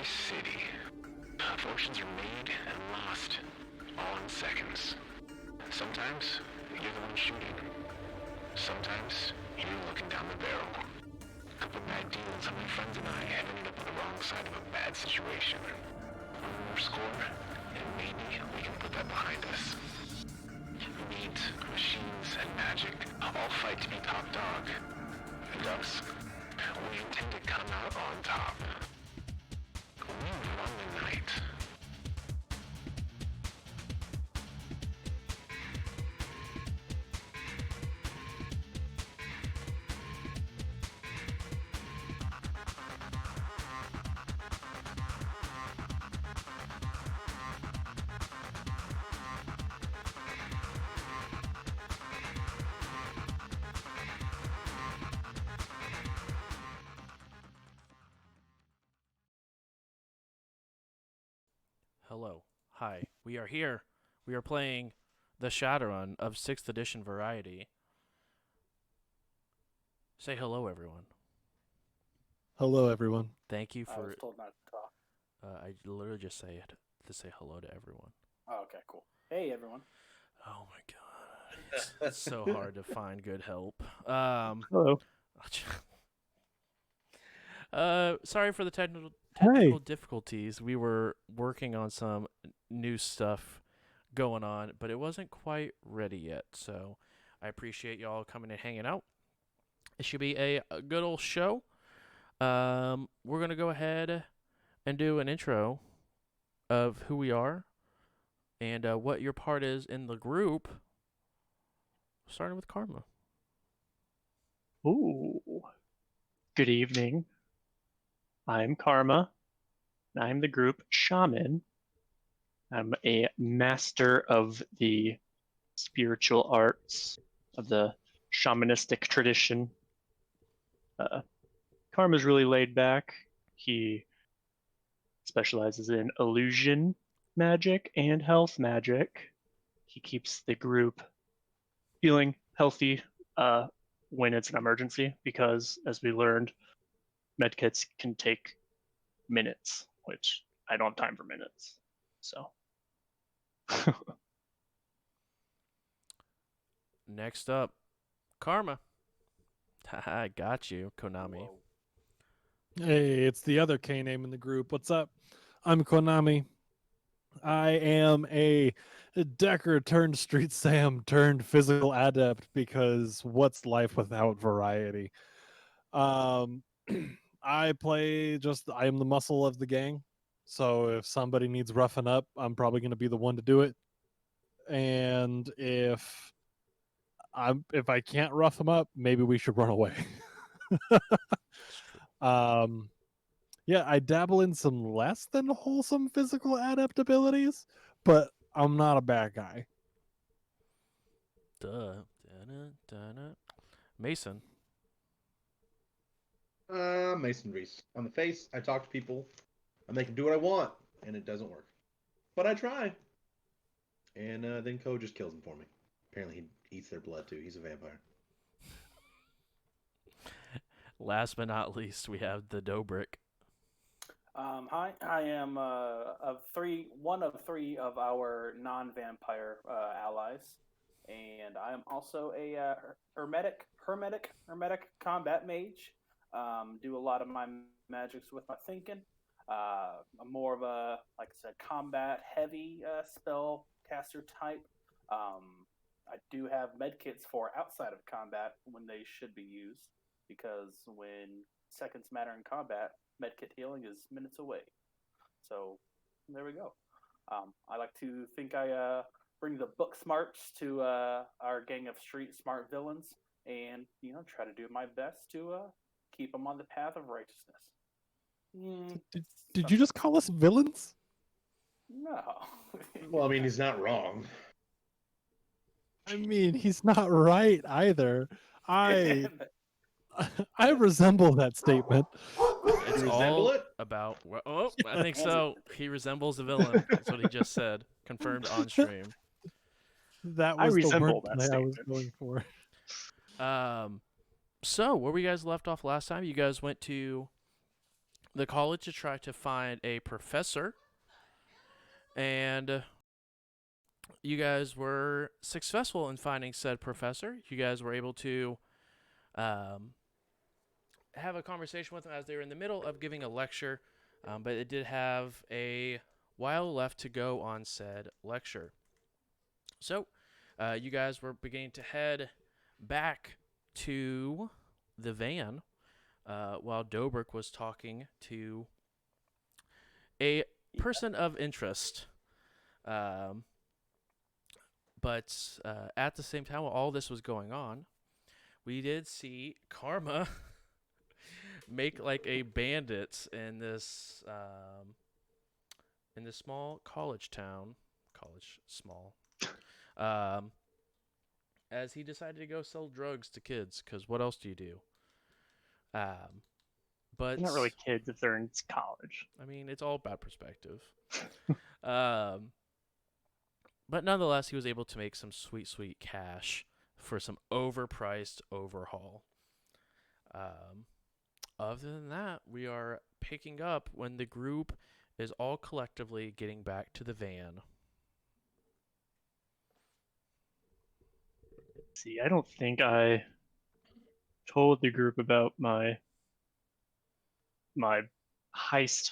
every city. Fortunes are made and lost, all in seconds. Sometimes you're the one shooting. Sometimes you're looking down the barrel. A couple bad deals and my friends and I have ended up on the wrong side of a bad situation. One more score, and maybe we can put that behind us. Meat, machines, and magic all fight to be top dog. And us, we intend to come out on top. We run the night. Hello. Hi. We are here. We are playing the Shadowrun of 6th edition variety. Say hello, everyone. Hello, everyone. Thank you I was for. told not to talk. I literally just say it to say hello to everyone. Oh, okay, cool. Hey, everyone. Oh my god. It's so hard to find good help. Hello. Sorry for the technical Hey. difficulties. We were working on some new stuff going on, but it wasn't quite ready yet. So I appreciate y'all coming and hanging out. It should be a good old show. We're gonna go ahead and do an intro of who we are and what your part is in the group. Starting with Karma. Ooh. Good evening. I'm Karma. I'm the group Shaman. I'm a master of the spiritual arts of the shamanistic tradition. Karma's really laid back. He specializes in illusion magic and health magic. He keeps the group feeling healthy when it's an emergency because, as we learned, medkits can take minutes, which I don't have time for minutes. So. Next up, Karma. I got you, Konami. Whoa. Hey, it's the other K name in the group. What's up? I'm Konami. I am a Decker turned Street Sam turned physical adept because what's life without variety? Um, I am the muscle of the gang. So if somebody needs roughing up, I'm probably going to be the one to do it. And if I can't rough them up, maybe we should run away. It's true. Yeah, I dabble in some less than wholesome physical adaptabilities, but I'm not a bad guy. Duh. Dun-dun-dun-dun. Mason. Mason Reese. On the face, I talk to people. I make them do what I want, and it doesn't work. But I try. And then Ko just kills them for me. Apparently, he eats their blood too. He's a vampire. Last but not least, we have the Dobrik. Hi, I am one of three of our non-vampire allies, and I am also a hermetic combat mage. Do a lot of my magics with my thinking. I'm more of a, like I said, combat heavy spell caster type. I do have medkits for outside of combat when they should be used, because when seconds matter in combat, medkit healing is minutes away. So there we go. I like to think I bring the book smarts to our gang of street smart villains, and try to do my best to keep them on the path of righteousness. Did you just call us villains? No. Well, I mean, he's not wrong. I mean, he's not right either. I resemble that statement. It's You all resemble it? about. Oh, I think so. He resembles a villain. That's what he just said. Confirmed on stream. That I was the resemble that wordplay I was statement. going for. So where we guys left off last time, you guys went to the college to try to find a professor, and you guys were successful in finding said professor. You guys were able to um, have a conversation with them as they were in the middle of giving a lecture, but it did have a while left to go on said lecture. So, you guys were beginning to head back to the van while Dobrik was talking to a person of interest. Um, but at the same time, while all this was going on, we did see Karma make like a bandit in this small college town, college small, um, as he decided to go sell drugs to kids. Because what else do you do? But They're not really kids if they're in college. I mean, it's all about perspective. um, but nonetheless, he was able to make some sweet, sweet cash for some overpriced overhaul. Other than that, we are picking up when the group is all collectively getting back to the van. See, I don't think I told the group about my heist.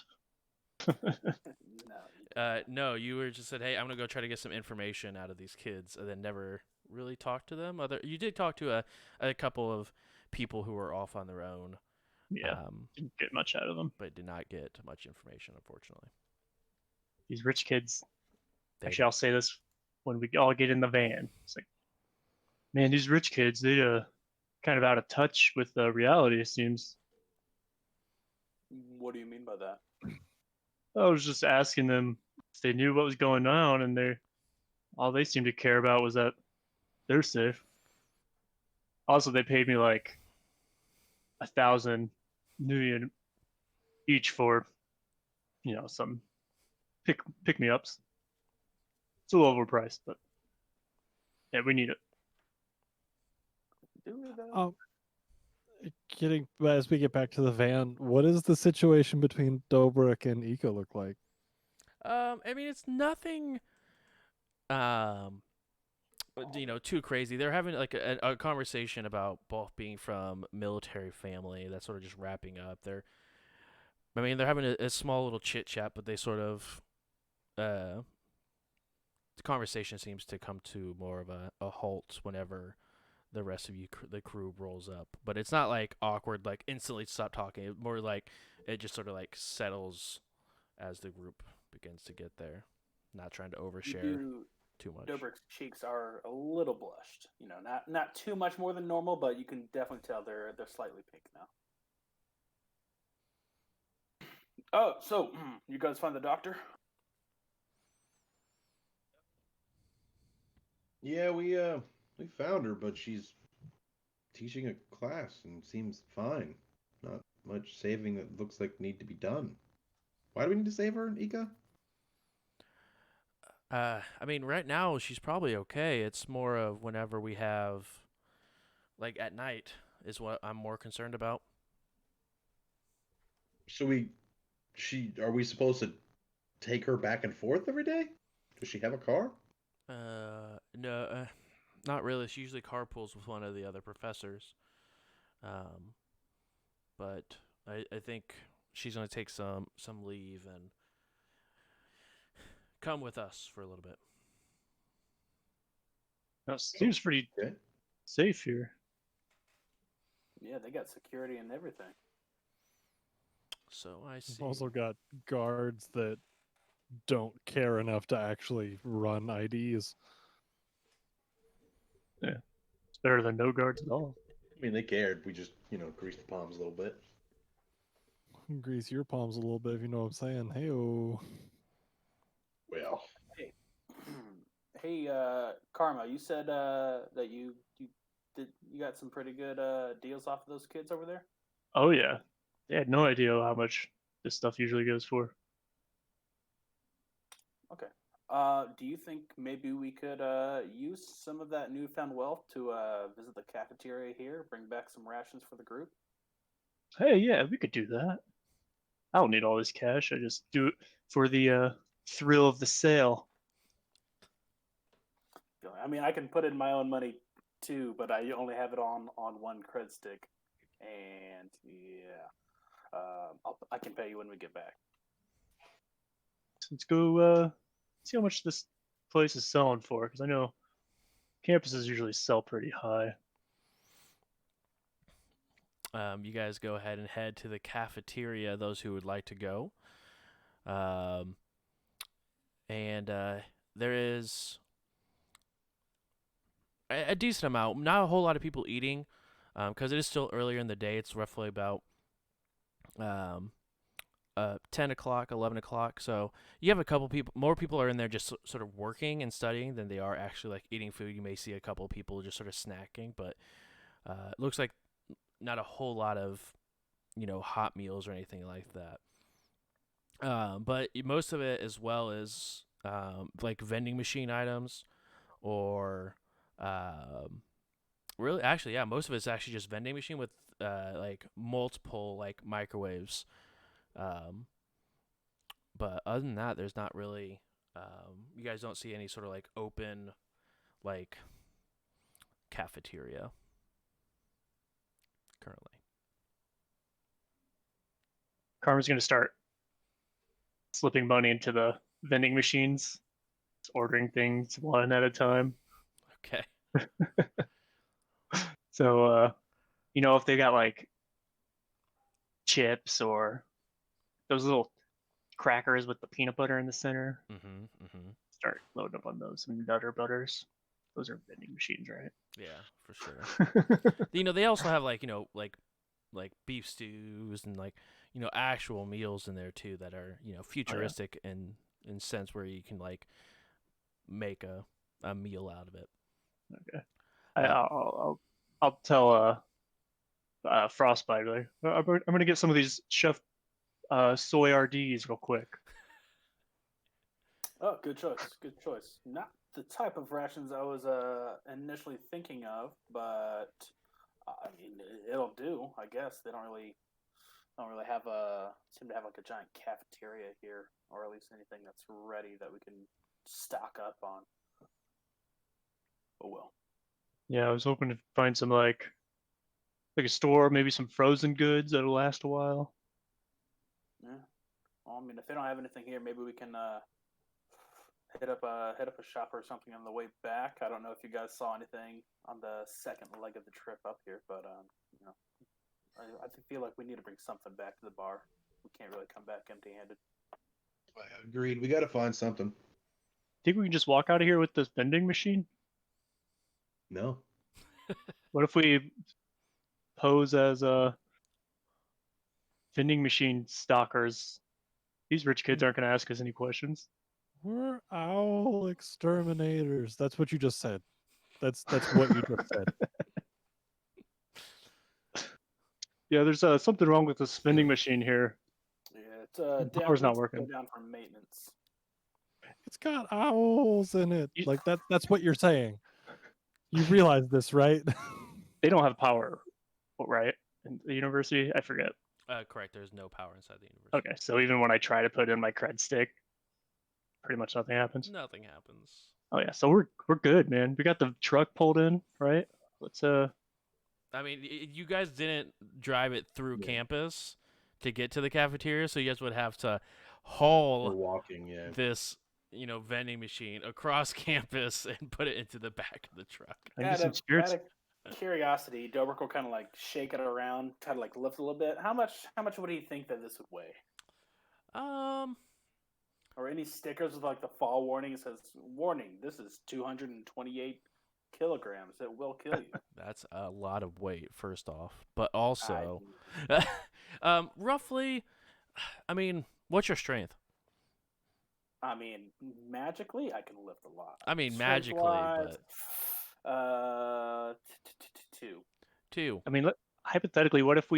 No. No, you were just said, "Hey, I'm gonna go try to get some information out of these kids," and then never really talked to them. You did talk to a couple of people who were off on their own, Yeah, didn't get much out of them. but did not get much information, unfortunately. These rich kids. They Actually, I'll say this when we all get in the van. It's like, man, these rich kids, they kind of out of touch with reality, it seems. What do you mean by that? I was just asking them if they knew what was going on, and all they seemed to care about was that they're safe. Also, they paid me like 1,000 million each for, some pick me ups. It's a little overpriced, but yeah, we need it. Do we though? As we get back to the van, what does the situation between Dobrik and Eco look like? I mean, it's nothing, too crazy. They're having like a conversation about both being from military family. That's sort of just wrapping up. They're having a small little chit chat, but they sort of, the conversation seems to come to more of a halt whenever the rest of the crew rolls up. But it's not like awkward, like instantly stop talking. It's more like it just sort of like settles as the group begins to get there. Not trying to overshare too much. Dobrik's cheeks are a little blushed. Not too much more than normal, but you can definitely tell they're slightly pink now. Oh, so you guys find the doctor? Yeah, we found her, but she's teaching a class and seems fine. Not much saving that looks like need to be done. Why do we need to save her, Ika? Right now she's probably okay. It's more of whenever we have, like at night, is what I'm more concerned about. So are we supposed to take her back and forth every day? Does she have a car? No, not really. She usually carpools with one of the other professors. But I think she's gonna take some leave and come with us for a little bit. That seems pretty Okay. safe here. Yeah, they got security and everything. So I see. We've also got guards that don't care enough to actually run IDs. Yeah, it's better than no guards at all. I mean, they cared. We just, greased the palms a little bit. Grease your palms a little bit, if you know what I'm saying. Hey-oh. Well, Hey, Karma, you said that you got some pretty good deals off of those kids over there. Oh yeah, they had no idea how much this stuff usually goes for. Okay. Do you think maybe we could use some of that newfound wealth to visit the cafeteria here, bring back some rations for the group? Hey, yeah, we could do that. I don't need all this cash. I just do it for the thrill of the sale. I mean, I can put in my own money too, but I only have it on one cred stick, and yeah, I can pay you when we get back. Let's go see how much this place is selling for, because I know campuses usually sell pretty high. You guys go ahead and head to the cafeteria, those who would like to go. And there is a decent amount, not a whole lot of people eating, because it is still earlier in the day. It's roughly about 10 o'clock, 11 o'clock. So you have a couple people, more people are in there just sort of working and studying than they are actually like eating food. You may see a couple of people just sort of snacking, but it looks like not a whole lot of, hot meals or anything like that. But most of it as well is like vending machine items or really, actually, yeah, most of it's actually just vending machine with like multiple like microwaves. But other than that, there's not really. You guys don't see any sort of like open, like cafeteria currently. Karma's going to start slipping money into the vending machines, ordering things one at a time. Okay. So, if they got like chips or those little crackers with the peanut butter in the center, start loading up on those. Some Nutter Butters. Those are vending machines, right? Yeah, for sure. They also have like like beef stews and like actual meals in there too that are futuristic in sense where you can like make a meal out of it. Okay. I'll tell Frostbite, like, I'm gonna get some of these Chef soy RDs real quick. Oh, good choice. Good choice. Not the type of rations I was initially thinking of, but I mean, it'll do. I guess they don't really have seem to have like a giant cafeteria here, or at least anything that's ready that we can stock up on. Oh well. Yeah, I was hoping to find some like a store, maybe some frozen goods that'll last a while. Yeah. Well, I mean, if they don't have anything here, maybe we can hit up a shop or something on the way back. I don't know if you guys saw anything on the second leg of the trip up here, but I feel like we need to bring something back to the bar. We can't really come back empty-handed. Agreed. We got to find something. Think we can just walk out of here with this vending machine? No. What if we pose as vending machine stalkers? These rich kids aren't going to ask us any questions. We're owl exterminators. That's what you just said. That's what you just said. Yeah, there's something wrong with this vending machine here. Yeah, it's The down. power's not Let's working. Go down for maintenance. It's got owls in it. Like that's what you're saying. You realize this, right? They don't have power, right? In the university, I forget. Correct. There's no power inside the universe. Okay, so even when I try to put in my cred stick, pretty much nothing happens. Nothing happens. Oh yeah, so we're good, man. We got the truck pulled in, right? Let's I mean, you guys didn't drive it through campus to get to the cafeteria, so you guys would have to haul We're walking, yeah. this, vending machine across campus and put it into the back of the truck. I get some spirits. Out of curiosity, Dobrik will kind of like shake it around, kind of like lift a little bit. How much would he think that this would weigh? Or any stickers with like the fall warning says, "Warning: this is 228 kilograms. It will kill you." That's a lot of weight, first off, but also, roughly. I mean, what's your strength? I mean, magically, I can lift a lot. I mean, Strength-wise, magically, two. Two. I mean, hypothetically, what if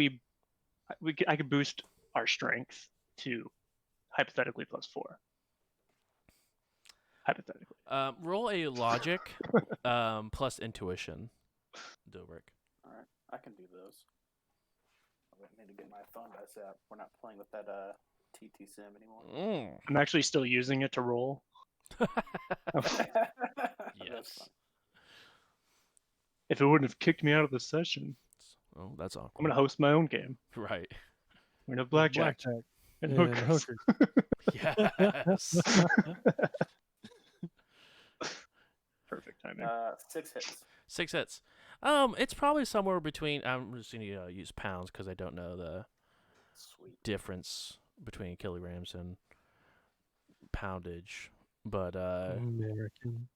I could boost our strength to hypothetically +4. Hypothetically. Roll a logic plus intuition, Dobrik. All right, I can do those. I need to get my phone dice out. We're not playing with that TT sim anymore. I'm actually still using it to roll. That's Yes. fun. If it wouldn't have kicked me out of the session, Oh, that's awkward. I'm gonna host my own game. Right. We're gonna have blackjack and hookers. Yes. Perfect timing. 6 hits. 6 hits. It's probably somewhere between. I'm just gonna use pounds because I don't know the Sweet. difference between kilograms and poundage. But American.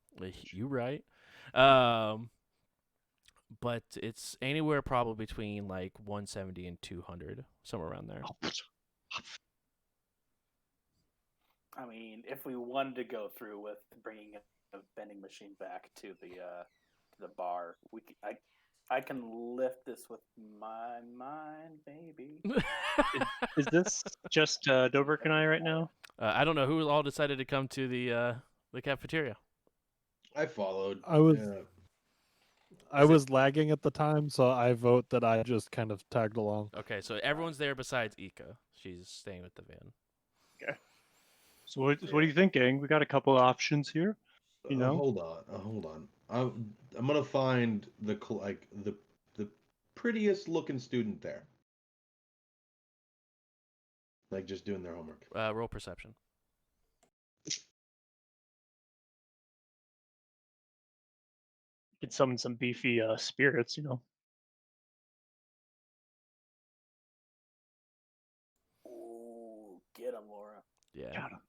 you right. But it's anywhere probably between like 170 and 200, somewhere around there. I mean, if we wanted to go through with bringing a vending machine back to the bar, I can lift this with my mind, baby. Is this just Dobrik and I right now? I don't know who all decided to come to the cafeteria. I followed. I was Yeah. I was lagging at the time, so I vote that I just kind of tagged along. Okay, so everyone's there besides Ika. She's staying with the van. So what are you thinking? We got a couple of options here. You know? Hold on. I'm gonna find the prettiest looking student there. Like just doing their homework. Roll perception. Could summon some beefy spirits, you know. Ooh, get him, Laura. Yeah. Got 'em.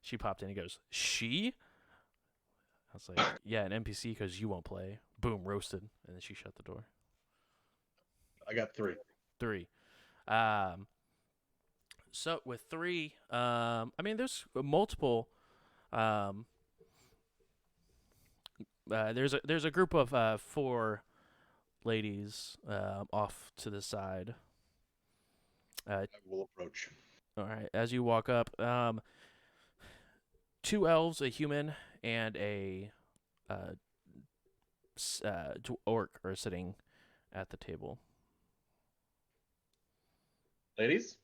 She popped in and goes, "She?" I was like, "Yeah, an NPC because you won't play." Boom, roasted. And then she shut the door. I got 3. 3. So with 3, I mean, there's multiple. There's a group of 4 ladies off to the side. I will approach. All right, as you walk up, 2 elves, a human, and a orc are sitting at the table. Ladies,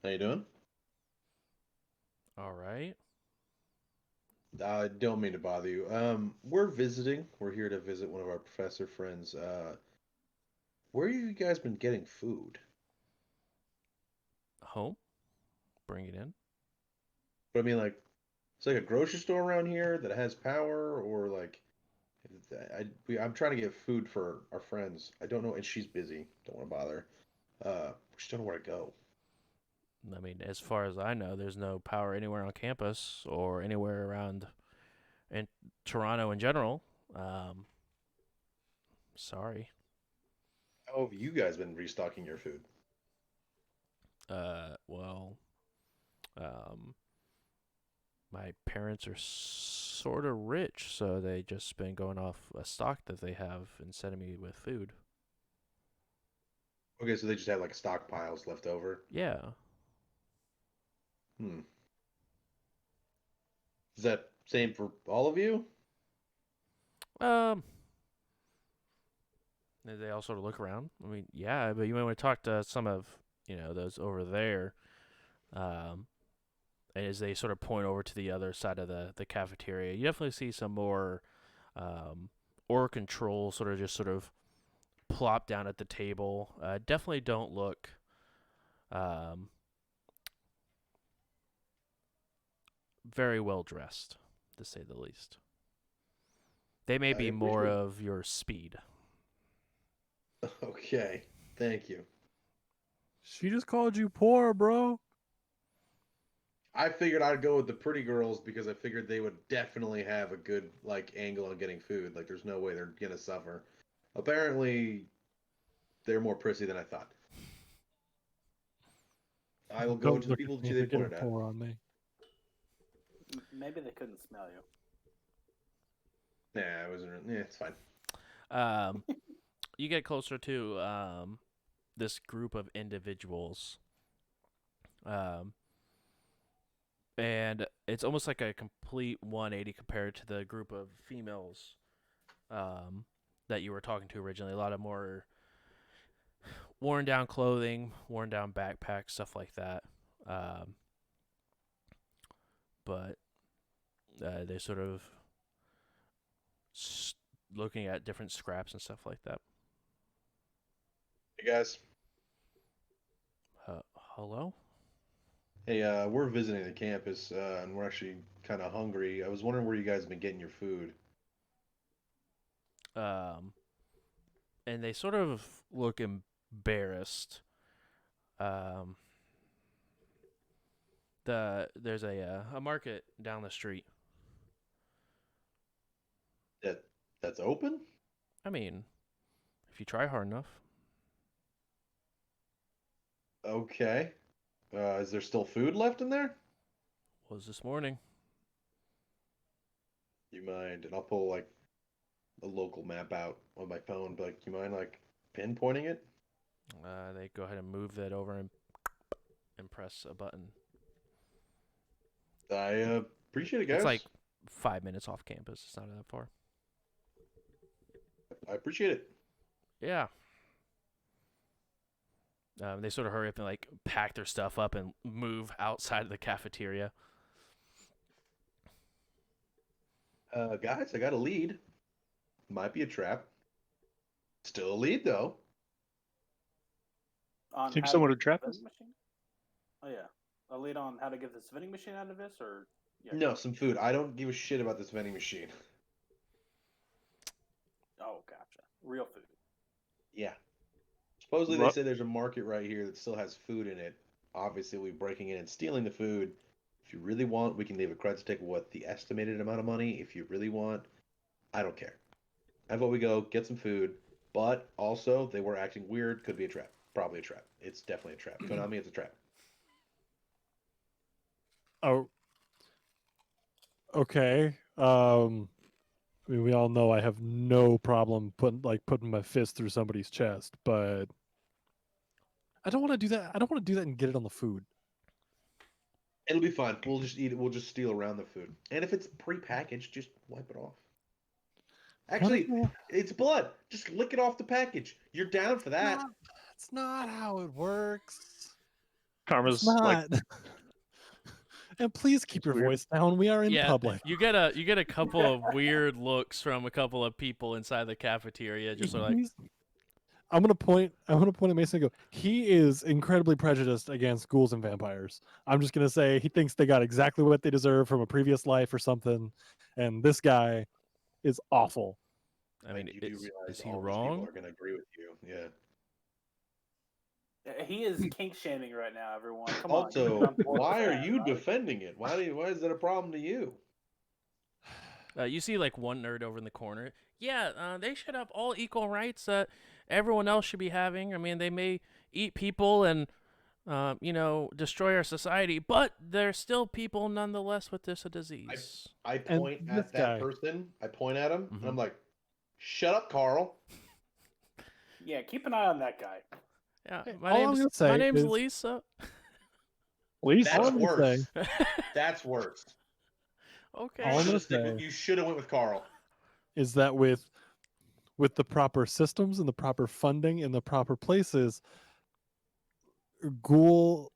how you doing? All right. I don't mean to bother you. We're visiting. We're here to visit one of our professor friends. Where have you guys been getting food? Home. Bring it in. But I mean, like, it's like a grocery store around here that has power, or like, I'm trying to get food for our friends. I don't know, and she's busy. Don't want to bother. We just don't know where to go. I mean, as far as I know, there's no power anywhere on campus or anywhere around in Toronto in general. Sorry. How have you guys been restocking your food? Well, my parents are sort of rich, so they just been going off a stock that they have and sending me with food. Okay, so they just have like stockpiles left over. Yeah. Is that same for all of you? Um, they all sort of look around. I mean, yeah, but you might want to talk to some of, those over there. And as they sort of point over to the other side of the cafeteria, you definitely see some more ore control sort of plop down at the table. Definitely don't look very well dressed, to say the least. They may I be more appreciate it. of your speed. Okay, thank you. She just called you poor, bro. I figured I'd go with the pretty girls because I figured they would definitely have a good like angle on getting food. Like there's no way they're gonna suffer. Apparently, they're more prissy than I thought. I will go Don't to the look people at that me. they They're getting pointed at. poor on me. Maybe they couldn't smell you. Nah, it wasn't. Yeah, it's fine. You get closer to this group of individuals. And it's almost like a complete 180 compared to the group of females that you were talking to originally. A lot of more worn down clothing, worn down backpacks, stuff like that. But they sort of looking at different scraps and stuff like that. Hey guys. Hello? Hey, we're visiting the campus, and we're actually kind of hungry. I was wondering where you guys have been getting your food. And they sort of look embarrassed. There's a market down the street. That's open? I mean, if you try hard enough. Okay. Is there still food left in there? Was this morning. You mind? And I'll pull like a local map out on my phone, but you mind like pinpointing it? They go ahead and move that over and press a button. I appreciate it, guys. It's like 5 minutes off campus. It's not that far. I appreciate it. Yeah. They sort of hurry up and like pack their stuff up and move outside of the cafeteria. Guys, I got a lead. Might be a trap. Still a lead though. On Seems how to somewhat get a trap. the vending machine? Oh yeah, a lead on how to get this vending machine out of this, or yeah. No, some food. I don't give a shit about this vending machine. Oh, gotcha. Real food. Yeah. Supposedly they What? say there's a market right here that still has food in it. Obviously, we'll be breaking in and stealing the food. If you really want, we can leave a credit stick what the estimated amount of money. If you really want, I don't care. How about we go get some food? But also, they were acting weird. Could be a trap. Probably a trap. It's definitely a trap. Konami, it's a trap. Oh. Okay. I mean, we all know I have no problem putting my fist through somebody's chest, but I don't want to do that. I don't want to do that and get it on the food. It'll be fine. We'll just eat it. We'll just steal around the food. And if it's prepackaged, just wipe it off. Actually, it's blood. Just lick it off the package. You're down for that. That's not how it works. Karma's It's not. like, And please keep It's your weird. voice down. We are in Yeah, public. you get a couple of weird looks from a couple of people inside the cafeteria, just sort of like, He's- I'm gonna point at Mason and go, he is incredibly prejudiced against ghouls and vampires. I'm just gonna say he thinks they got exactly what they deserve from a previous life or something, and this guy is awful. I mean, You do realize is he all these wrong? people are going to agree with you. Yeah. He is kink shaming right now, everyone. Come on. Also, get on board why with are that, you right? defending it? Why is that a problem to you? You see like one nerd over in the corner. Yeah, they should have all equal rights that everyone else should be having. I mean, they may eat people and, destroy our society, but they're still people nonetheless with this disease. I And point this at that guy- person. I point at him, and Mhm. I'm like, "Shut up, Carl." Yeah, keep an eye on that guy. Yeah, Hey, my all I'm name's gonna say my name's is- Lisa. Lisa. That's I'm gonna worse. say- That's worse. Okay. All I'm gonna say You should have went with Carl. is that with the proper systems and the proper funding in the proper places, ghoul,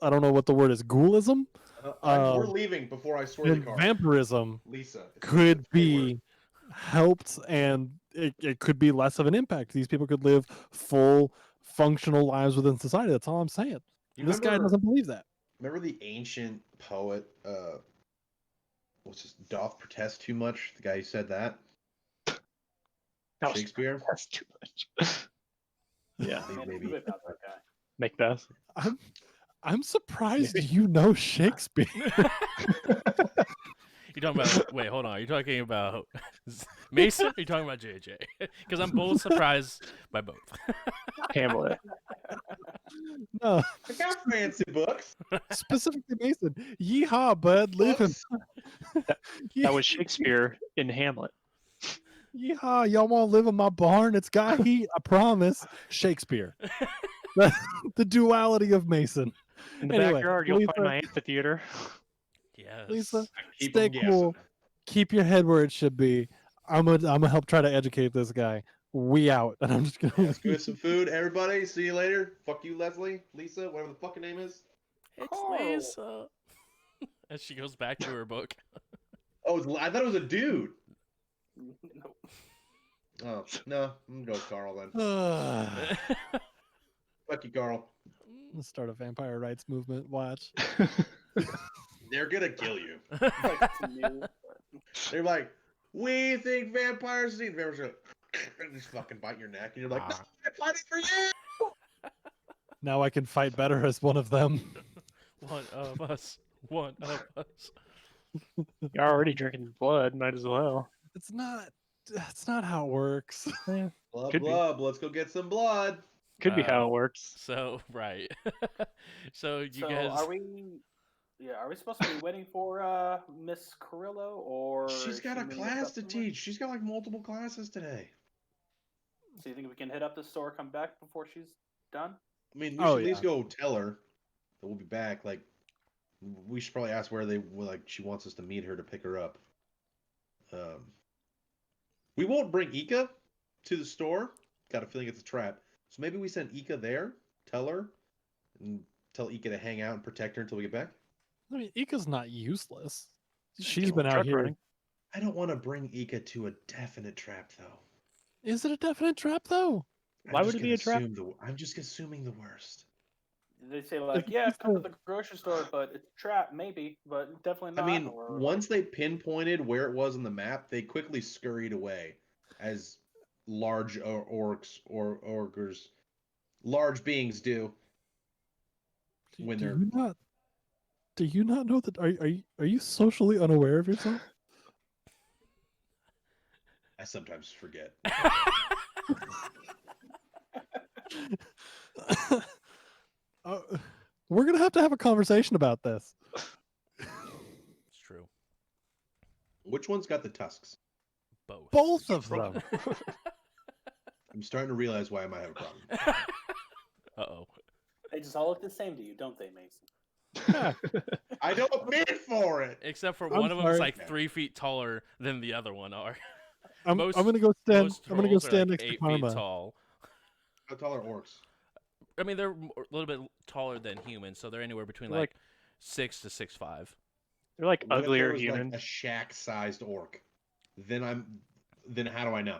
I don't know what the word is, ghoulism We're leaving before I swear to and Carl. vampirism Lisa it's could a swear word. be helped, and it could be less of an impact. These people could live full functional lives within society. That's all I'm saying. You This guy remember- doesn't believe that. Remember the ancient poet? What's this? Doth protest too much? The guy who said that. That was- Shakespeare. That's too much. Yeah, I think Man, maybe. too bad about that guy. Macbeth. I'm surprised you know Shakespeare. You talking about? Wait, hold on. Are you talking about Mason? Or are you talking about JJ? Because I'm both surprised by both. Hamlet. No, I got fancy books. specifically Mason. Yeehaw, bud, living. Books. That was Shakespeare in Hamlet. Yeehaw, y'all want to live in my barn? It's got heat, I promise. Shakespeare. The duality of Mason. In the Anyway, backyard, you'll Lisa- find my amphitheater. Yes. Lisa, Keep stay 'em guessing. cool. Keep your head where it should be. I'm gonna help try to educate this guy. we out. And I'm just gonna. Let's go get some food, everybody. See you later. Fuck you, Leslie, Lisa, whatever the fucking name is. It's Carl. Lisa. As she goes back to her book. Oh, I thought it was a dude. No. Oh no, I'm gonna go with Carl then. Fuck you, Carl. Let's start a vampire rights movement. Watch. They're gonna kill you. Like, it's new. They're like, we think vampires need vampires. Are gonna just fucking bite your neck, and you're like, no, I'm fighting for you. Now I can fight better as one of them. One of us. One of us. You're already drinking blood. Might as well. It's not. That's not how it works. Yeah, Blood, Could be. blood. Let's go get some blood. could be how Uh, it works. So, right. So, you So guys. are we? Yeah, are we supposed to be waiting for Miss Carrillo, or She's is got she a meeting us class up to somewhere? teach. She's got like multiple classes today. So you think we can hit up the store, come back before she's done? I mean, we Oh, should at least go tell her that we'll be back. Like, we should probably ask where she wants us to meet her to pick her up. We won't bring Ika to the store. Got a feeling it's a trap. So maybe we send Ika there, tell her, and tell Ika to hang out and protect her until we get back. I mean, Ika's not useless. She's Keep been the out truck here. running. I don't want to bring Ika to a definite trap, though. Is it a definite trap though? I'm Why would just it be gonna a trap? I'm just assuming the worst. They say like, It's yeah, just come to a- the grocery store, but it's a trap, maybe, but definitely I not. mean, or, once they pinpointed where it was on the map, they quickly scurried away, as large orcs or ogres, large beings do. When do they're- you not? Do you not know that? Are you socially unaware of yourself? I sometimes forget. Uh, we're gonna have a conversation about this. It's true. Which one's got the tusks? Both. Both of them. I'm starting to realize why I might have a problem. Uh-oh. they just all look the same to you, don't they, Mason? I don't mean for it. Except for I'm one of them is sorry. like 3 feet taller than the other one are. I'm Most- gonna go stand. Most I'm gonna go trolls are, stand like, next to 8 feet Karma. tall. How tall are orcs? I mean, they're a little bit taller than humans, so they're anywhere between They're like 6 to 6'5". They're like What if there uglier was, humans. like a shack-sized orc? Then how do I know?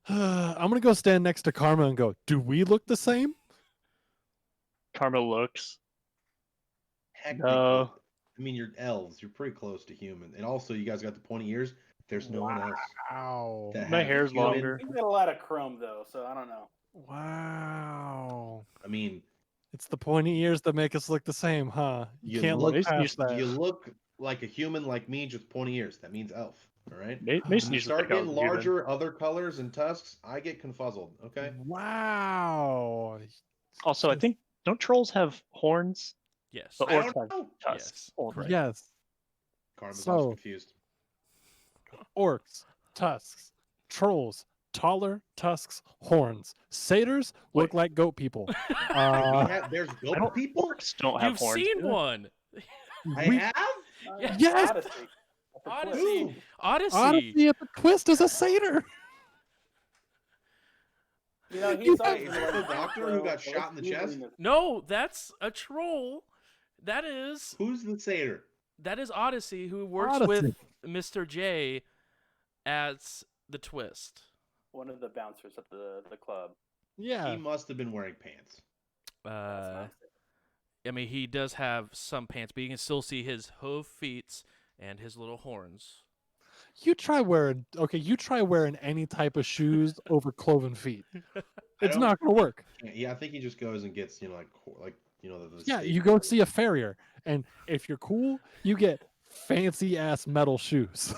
I'm gonna go stand next to Karma and go. Do we look the same? Karma looks. Heck, No. they could. I mean, you're elves. You're pretty close to human, and also you guys got the pointy ears. There's no one else. Wow. that My has hair's human- longer. He's got a lot of chrome though, so I don't know. Wow. I mean, It's the pointy ears that make us look the same, huh? You You can't look- look past that. you look like a human like me, just pointy ears. That means elf. All right. Mason When used you to start think I was getting a human. larger, other colors and tusks, I get confuzzled. Okay. Wow. Also, I think don't trolls have horns? Yes. But I orcs don't have know. tusks. Yes. only. Correct. Yes. Karma's So- also confused. Orcs, tusks, trolls, taller, tusks, horns. Satyrs look Wait. like goat people. There's goat don't- people. Orcs don't have You've horns. seen do they? one. I we- have. Yes. Yes! Odyssey. That's a twist. Odyssey. Ooh. Odyssey. Odyssey at the twist is a satyr. You know, You he's have- always Is been that the like, doctor who got shot in the chest? No, that's a troll. That is Who's the satyr? Odyssey, who works Odyssey. with Mr. J as the twist. One of the bouncers at the club. Yeah. He must have been wearing pants. That's nice. I mean, he does have some pants, but you can still see his hoof feet and his little horns. You try wearing any type of shoes over cloven feet. It's don't- not gonna work. Yeah, I think he just goes and gets the Yeah, state- you go see a farrier, and if you're cool, you get fancy ass metal shoes.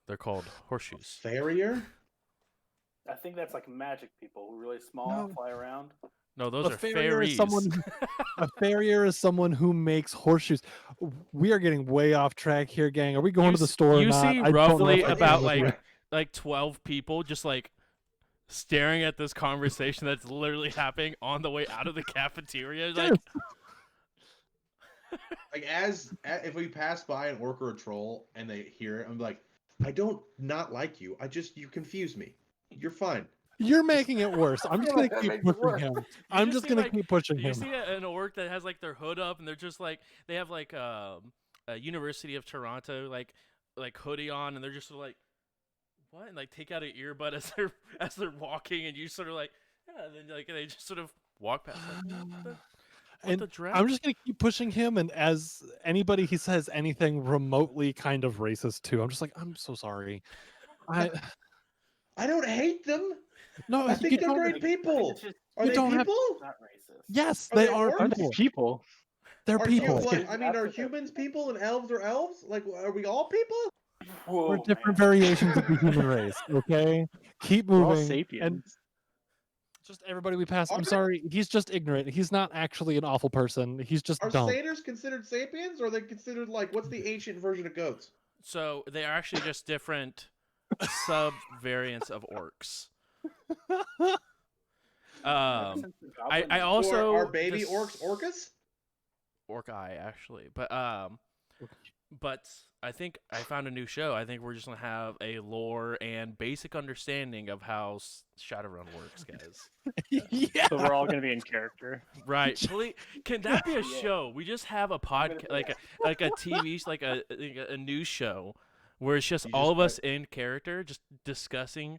They're called horseshoes. farrier. I think that's like magic people who are really small, No. fly around. No, those A are farrier is fairies. someone A farrier is someone who makes horseshoes. We are getting way off track here, gang. Are we going You to the s- store? Or you not? see I don't know roughly if I about, can like, look like 12 people just like staring at this conversation that's literally happening on the way out of the cafeteria. Like, Like if we pass by an orc or a troll and they hear it, I'm like, I don't not like you. You confuse me. You're fine. You're making it worse. I'm just feel gonna like that keep makes it pushing worse. him. You I'm just just see, gonna like- keep pushing You him. see an orc that has like their hood up, and they're just like they have like a University of Toronto like hoodie on, and they're just sort of like what, and like take out an earbud as they're walking, and you sort of like yeah, and then like they just sort of walk past. Like, what And the drought? I'm just gonna keep pushing him, and as anybody he says anything remotely kind of racist to, I'm just like, I'm so sorry. I I don't hate them. no, I you think they're don't. great I think people. it's just Are you they don't have- people? not racist. Yes, Are they they are orcs? Aren't people. they people? They're Are people. you like? I mean, That's are what they're humans people. people and elves are elves? Like, are we all people? Whoa, We're different man. variations of the human race. Okay, keep We're all moving. And sapiens. just everybody we pass. Are I'm they- sorry. He's just ignorant. He's not actually an awful person. He's just Are dumb. satyrs considered sapiens, or are they considered like what's the ancient version of goats? So they are actually just different sub variants of orcs. Ever since the I goblins- also or are baby this- orcs orcas? Orc Eye actually, but I think I found a new show. I think we're just gonna have a lore and basic understanding of how Shadowrun works, guys. Yeah. So we're all gonna be in character. Right? Can that be a Yeah. show? We just have a gonna podcast, be like a TV, like a news show, where it's just You all just of us in character, just discussing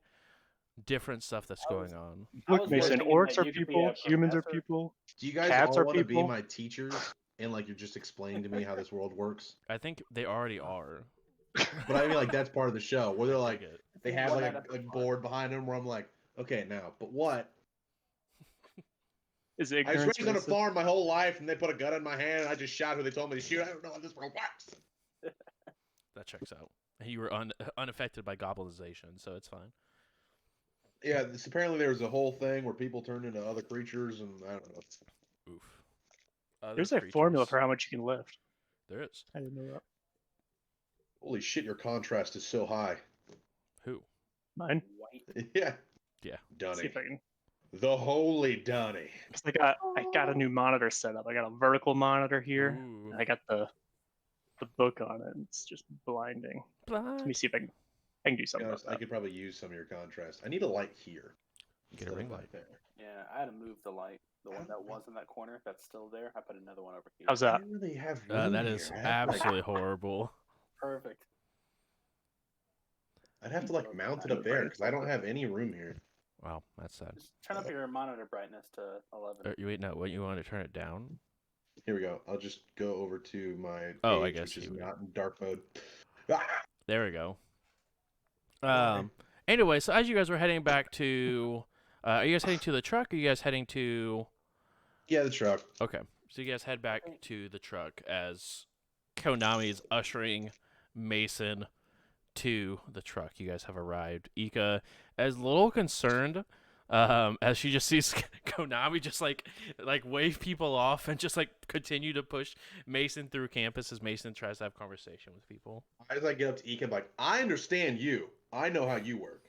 different stuff that's I was- going on. I Look, was Mason, thinking orcs that are you could be people, a humans are professor. people. Do you guys Cats all are want to be people. my teachers and like you're just explaining to me how this world works? I think they already are. But I mean, like that's part of the show where they're I like get it. they have One like night a episode. board behind them where I'm like, okay, now, but what? Is I was ignorance raised on a racist? farm my whole life, and they put a gun in my hand, and I just shot who they told me to shoot. I don't know how this world works. That checks out. You were unaffected by goblinization, so it's fine. Yeah, apparently there was a whole thing where people turned into other creatures, and I don't know. Oof. Other There's a formula creatures. for how much you can lift. There is. I didn't know that. Holy shit, your contrast is so high. Who? Mine. White. Yeah. Yeah. See Dunny. if I can. The holy Dunny. 'Cause I got a new monitor set up. I got a vertical monitor here. Ooh. And I got the book on it. And it's just blinding. Let me see if I can do To be something. honest, About I that. could probably use some of your contrast. I need a light here. Get a instead of ring back light. there. Yeah, I had to move the light. The one that was in that corner, that's still there. I put another one over here. How's I that? didn't really have room That is here. I have to, like- absolutely horrible. Perfect. I'd have to like mount it up there because I don't have any room here. Wow, that's sad. Just turn up your monitor brightness to 11. You wait, no, what you want to turn it down? Here we go. I'll just go over to my Oh, I page, guess which is you would. not in dark mode. Ah! There we go. Why? Anyway, so as you guys were heading back to, are you guys heading to the truck? Or are you guys heading to? Yeah, the truck. Okay, so you guys head back to the truck as Konami is ushering Mason to the truck. You guys have arrived. Ika is a little concerned as she just sees Konami just like wave people off and just like continue to push Mason through campus as Mason tries to have conversation with people. As I get up to Ika, I'm like, I understand you. I know how you work.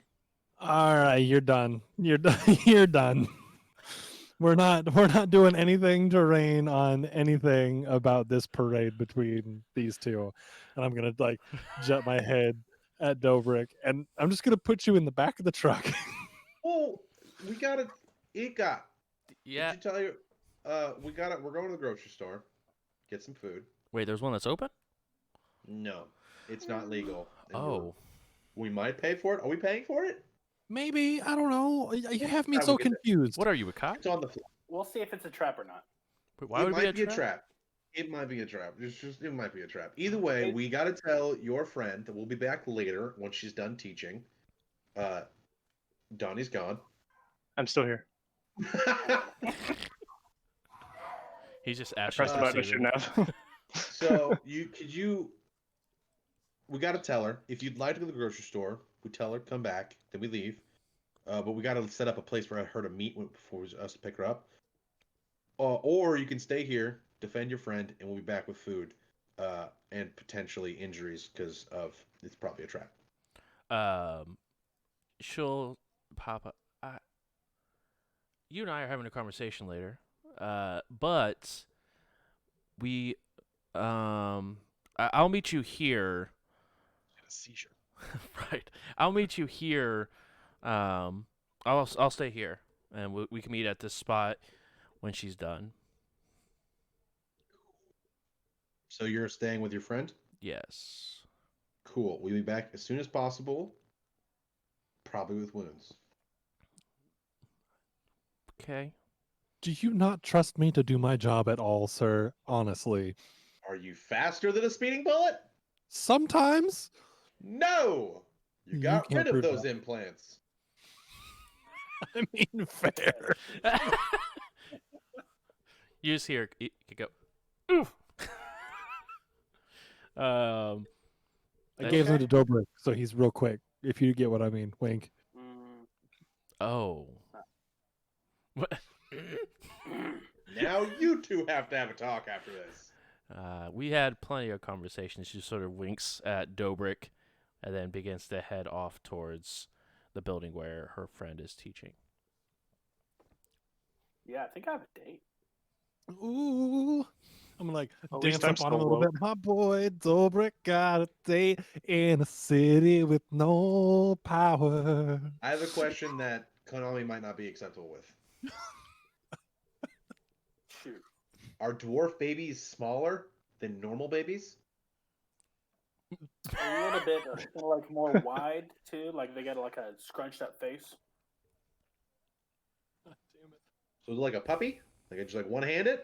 All right, you're done. You're done. You're done. We're not doing anything to rain on anything about this parade between these two. And I'm gonna like jet my head at Dobrik, and I'm just gonna put you in the back of the truck. Well, we gotta Ika. Yeah. Did you tell you? We got it. We're going to the grocery store, get some food. Wait, there's one that's open? No, it's not legal. and Oh. we might pay for it. Are we paying for it? Maybe, I don't know. You have me Time so we get there. confused. What are you, a cop? It's on the floor. We'll see if it's a trap or not. Wait, why it would might it be a trap? It might be a trap. It might be a trap. Either way, we got to tell your friend that we'll be back later once she's done teaching. Donnie's gone. I'm still here. He's just I Ashley. pressed the button I shouldn't have. So we got to tell her if you'd like to go to the grocery store. We tell her come back, then we leave. But we got to set up a place for her to meet before us to pick her up. Or you can stay here, defend your friend, and we'll be back with food and potentially injuries because of it's probably a trap. She'll pop up. You and I are having a conversation later. But we, I'll meet you here. Seizure. Right. I'll meet you here I'll stay here, and we can meet at this spot when she's done. So you're staying with your friend? Yes. Cool. We'll be back as soon as possible. Probably with wounds. Okay. Do you not trust me to do my job at all, sir? Honestly. Are you faster than a speeding bullet? Sometimes No! You You got can't rid of prove those that. implants. I mean fair. You just hear you go. Oof. um. I That- gave him to Dobrik, so he's real quick. If you get what I mean, wink. Mm. Oh. What? Now you two have to have a talk after this. We had plenty of conversations. She sort of winks at Dobrik, and then begins to head off towards the building where her friend is teaching. Yeah, I think I have a date. Ooh. I'm like At dance least I'm up on him a still little bit. My boy Dobrik got a date in a city with no power. I have a question that Konami might not be acceptable with. Shoot. Are dwarf babies smaller than normal babies? A little bit like more wide too. Like they got like a scrunched up face. So like a puppy? Like I just like one-handed?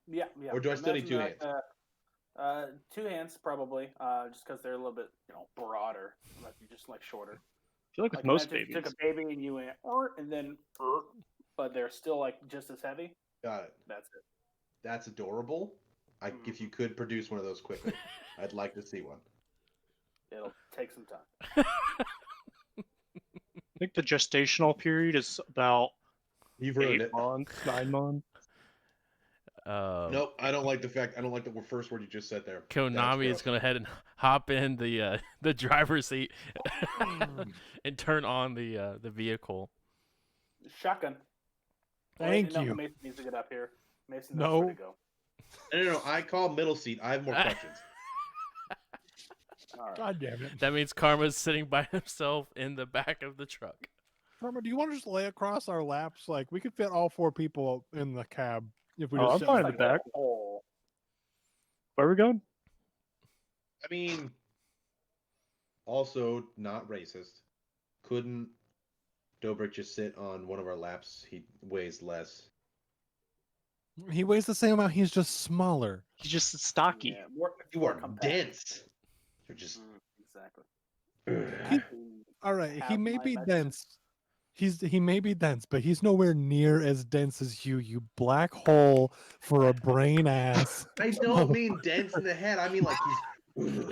Yeah, yeah. Or do I still need Imagine two hands? Two hands probably. Just because they're a little bit broader. Like you're just like shorter. I feel like with Like most imagine if you babies, took a baby and you went and then but they're still like just as heavy. Got it. That's it. That's adorable. If you could produce one of those quickly, I'd like to see one. It'll take some time. I think the gestational period is about You've ruined 8 it. months, 9 months. Nope, I don't like the first word you just said there. That's Konami is gross. gonna head and hop in the driver's seat and turn on the vehicle. Shotgun. Thank no, you. Mason needs to get up here. Mason knows where No. to go. No. I call middle seat. I have more questions. All right. God damn it. That means Karma's sitting by himself in the back of the truck. Karma, do you want to just lay across our laps? Like we could fit all 4 people in the cab if we Oh, just I'm sit fine like with that. hole. Where are we going? I mean, also not racist. Couldn't Dobrik just sit on one of our laps? He weighs less. He weighs the same amount, he's just smaller. He's just stocky. Yeah, more, You more are compact. dense. You're just. Exactly. All right, he Have may my be magic. dense. He may be dense, but he's nowhere near as dense as you black hole for a brain ass. I don't mean dense in the head. I mean like he's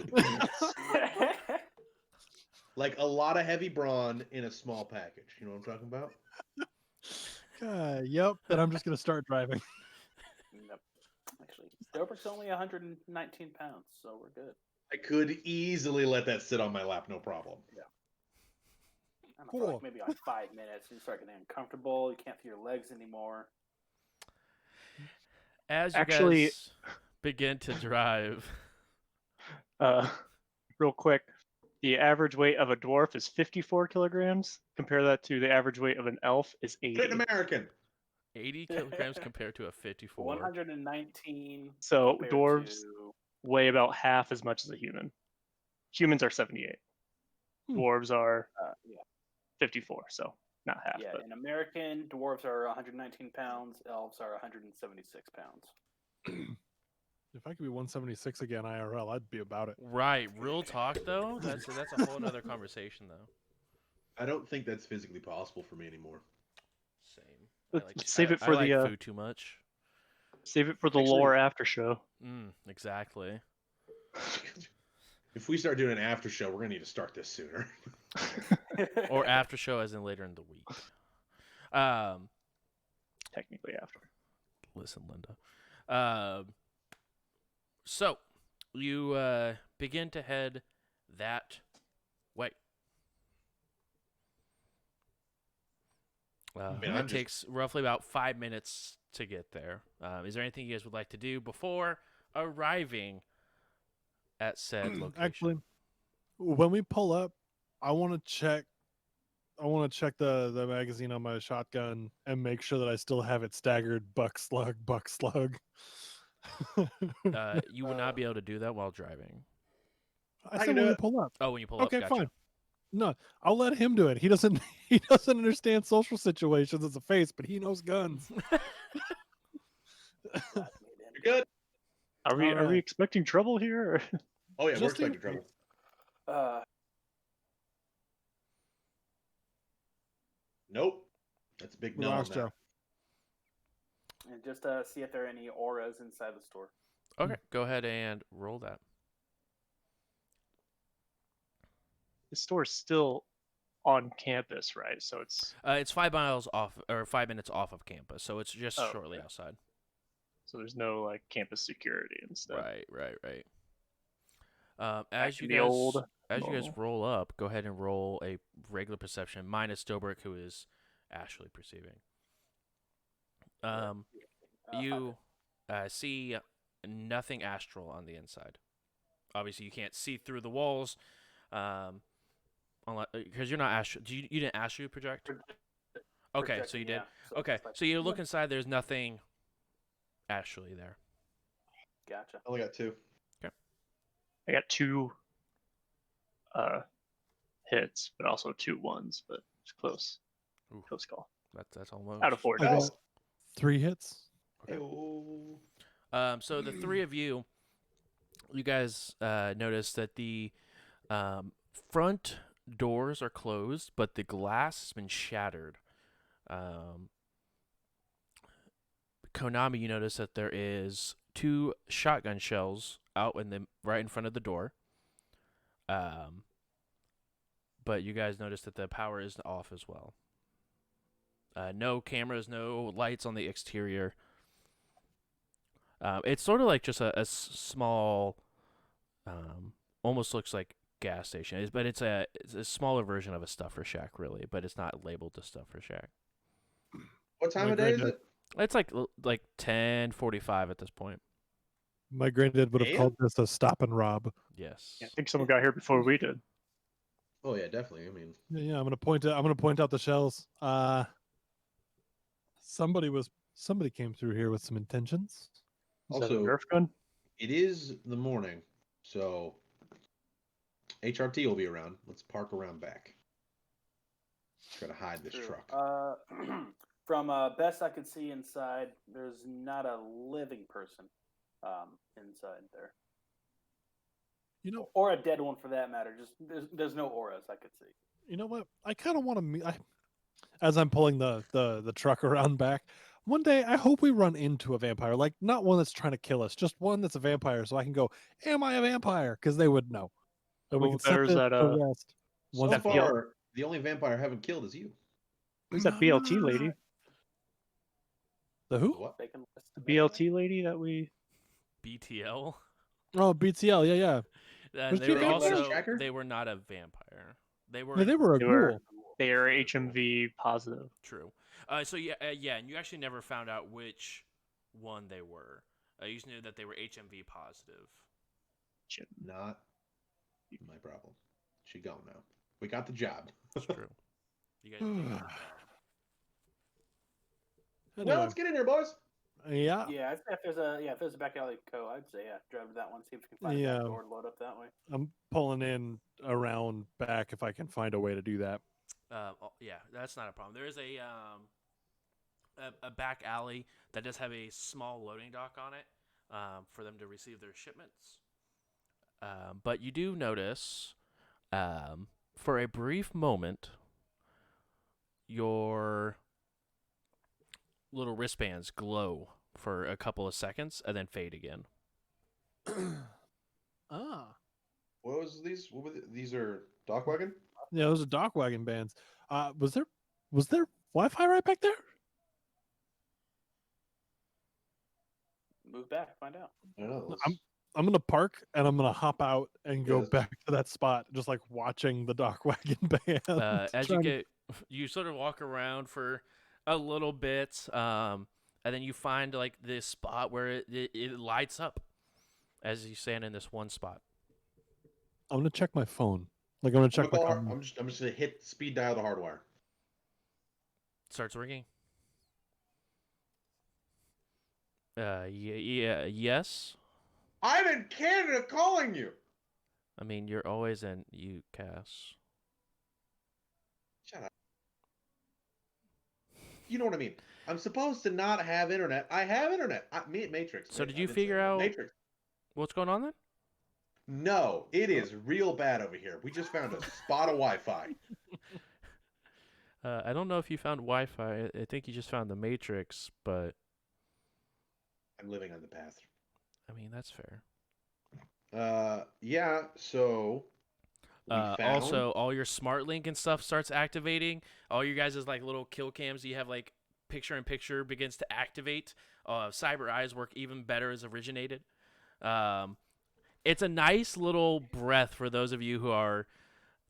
like a lot of heavy brawn in a small package. You know what I'm talking about? Yep. Then I'm just gonna start driving. Nope. Actually, Dobrik's only 119 pounds, so we're good. I could easily let that sit on my lap, no problem. I don't know, for Cool. like maybe like 5 minutes, you start getting uncomfortable. You can't feel your legs anymore. As you Actually- guys begin to drive, Real quick, the average weight of a dwarf is 54 kilograms. Compare that to the average weight of an elf is 80. Fit American. 80 kilograms compared to a 54. 119. So compared dwarves to- weigh about half as much as a human. Humans are 78. Hmm. Dwarves are yeah, 54, so not half. yeah. But In American, dwarves are 119 pounds. Elves are 176 pounds. If I could be 176 again IRL, I'd be about it. Right, real talk though. That's a whole other conversation though. I don't think that's physically possible for me anymore. Same. Let's save it for I the like food too much. save it for the Actually- lore after show. Exactly. If we start doing an after show, we're gonna need to start this sooner. Or after show, as in later in the week. Technically after. Listen, Linda. So you begin to head that way. Man, It I'm just- takes roughly about 5 minutes to get there. Is there anything you guys would like to do before arriving at said location? Actually, when we pull up, I want to check want to check the magazine on my shotgun and make sure that I still have it staggered buck slug, buck slug. You would not be able to do that while driving. I I said can do when we it. pull up. Oh, when you pull Okay, up, gotcha. fine. No, I'll let him do it. He doesn't he doesn't understand social situations as a face, but he knows guns. You're good. Are we Alright. expecting trouble here? Or... Oh yeah, we're Just in expecting trouble. Nope. That's a big no on Relax, that. Joe. And just see if there are any auras inside the store. Okay, go ahead and roll that. The store's still on campus, right? So It's 5 miles off, or 5 minutes off of campus, so it's just Oh, shortly okay. outside. so there's no like campus security and stuff. Right. Back As to you the guys old as you guys normal. roll up, go ahead and roll a regular perception minus Dobrik, who is actually perceiving. You see nothing astral on the inside. Obviously, you can't see through the walls, because you're not astral. You didn't astral project? Okay, so you did. Yeah, so Okay, it's like- so you look inside. There's nothing astrally there. Gotcha. I only got 2. I got 2 hits, but also 2 ones, but it's close. Ooh. Close call. That's almost Out of 4 I got dice. 3 hits. Okay. Ew. So the three of you guys notice that the front doors are closed, but the glass has been shattered. Konami, you notice that there is 2 shotgun shells out right in front of the door. But you guys notice that the power is off as well. No cameras, no lights on the exterior. It's sort of like just a small, almost looks like gas station, but it's a smaller version of a stuffer shack, really. But it's not labeled the stuffer shack. What time My of day is granddad- it? It's like 10:45 at this point. My granddad would have Damn. called this a stop and rob. Yes. Yeah, I think someone got here before we did. Oh yeah, definitely. I mean, Yeah, I'm gonna point out the shells. Somebody came through here with some intentions. Is that a also Nerf gun? it is the morning, so HRT will be around. Let's park around back. Try to hide this True. truck. From best I could see inside, there's not a living person inside there, You know, or a dead one for that matter. Just there's no auras I could see. you know what? I kind of want to meet. As I'm pulling the truck around back, one day I hope we run into a vampire. Like not one that's trying to kill us, just one that's a vampire, so I can go, "Am I a vampire?" Because they would know. And we Who can set bears this that, to rest. So Once that BL far, the only vampire I haven't killed is you. Who's that BLT lady? The who? What? They can list The them anyway. BLT lady that we. BTL. Oh, BTL. Yeah. And Was they she a were vampire? also Tracker? they were not a vampire. They were Yeah, they were a They ghoul. were- They are HMV positive. true. So yeah, and you actually never found out which one they were. You just knew that they were HMV positive. Not my problem. She gone now. We got the job. It's true. You guys did a good job. Well, Anyway, let's get in here, boys. yeah. Yeah, I'd say if there's a back alley co, I'd say drive to that one, see if we can find a Yeah. back door to load up that way. I'm pulling in around back if I can find a way to do that. Yeah, that's not a problem. There is a back alley that does have a small loading dock on it for them to receive their shipments. But you do notice, for a brief moment, your little wristbands glow for a couple of seconds and then fade again. Ah. What was these? These are dock wagon. Yeah, those are dock wagon bands. Was there Wi-Fi right back there? Move back, find out. I don't know. I'm gonna park and I'm gonna hop out and go Yes. back to that spot, just like watching the dock wagon band. As you you sort of walk around for a little bit, and then you find like this spot where it lights up as you stand in this one spot. I'm gonna check my phone. Like I'm gonna I'm check gonna my. call I'm just gonna hit speed dial the hardwire. Starts ringing. Yes. I'm in Canada calling you. I mean, you're always in UCAS. Shut up. You know what I mean. I'm supposed to not have internet. I have internet. Matrix. So Wait, did I you didn't say figure that. out Matrix? what's going on then? No, it is real bad over here. We just found a spot of Wi-Fi. I don't know if you found Wi-Fi. I think you just found the Matrix, but I'm living on the past. I mean that's fair. Yeah. So we found. Also, all your smart link and stuff starts activating. All you guys is like little kill cams. You have like picture-in-picture begins to activate. Cyber Eyes work even better as originated. It's a nice little breath for those of you who are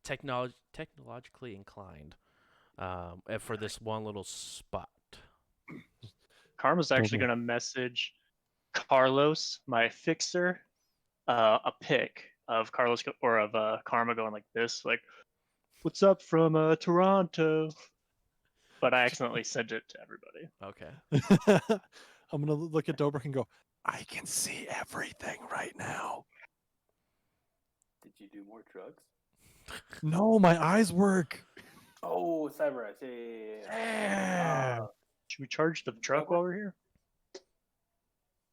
technologically inclined. For this one little spot. Karma's actually going to message Carlos, my fixer, a pic of Carlos or of Karma going like this, like, "What's up from Toronto?" But I accidentally sent it to everybody. Okay. I'm gonna look at Dobrik and go, I can see everything right now. Did you do more drugs? No, my eyes work. Oh, Cyber Eyes. Yeah. Yeah. Should we charge the truck while we're here?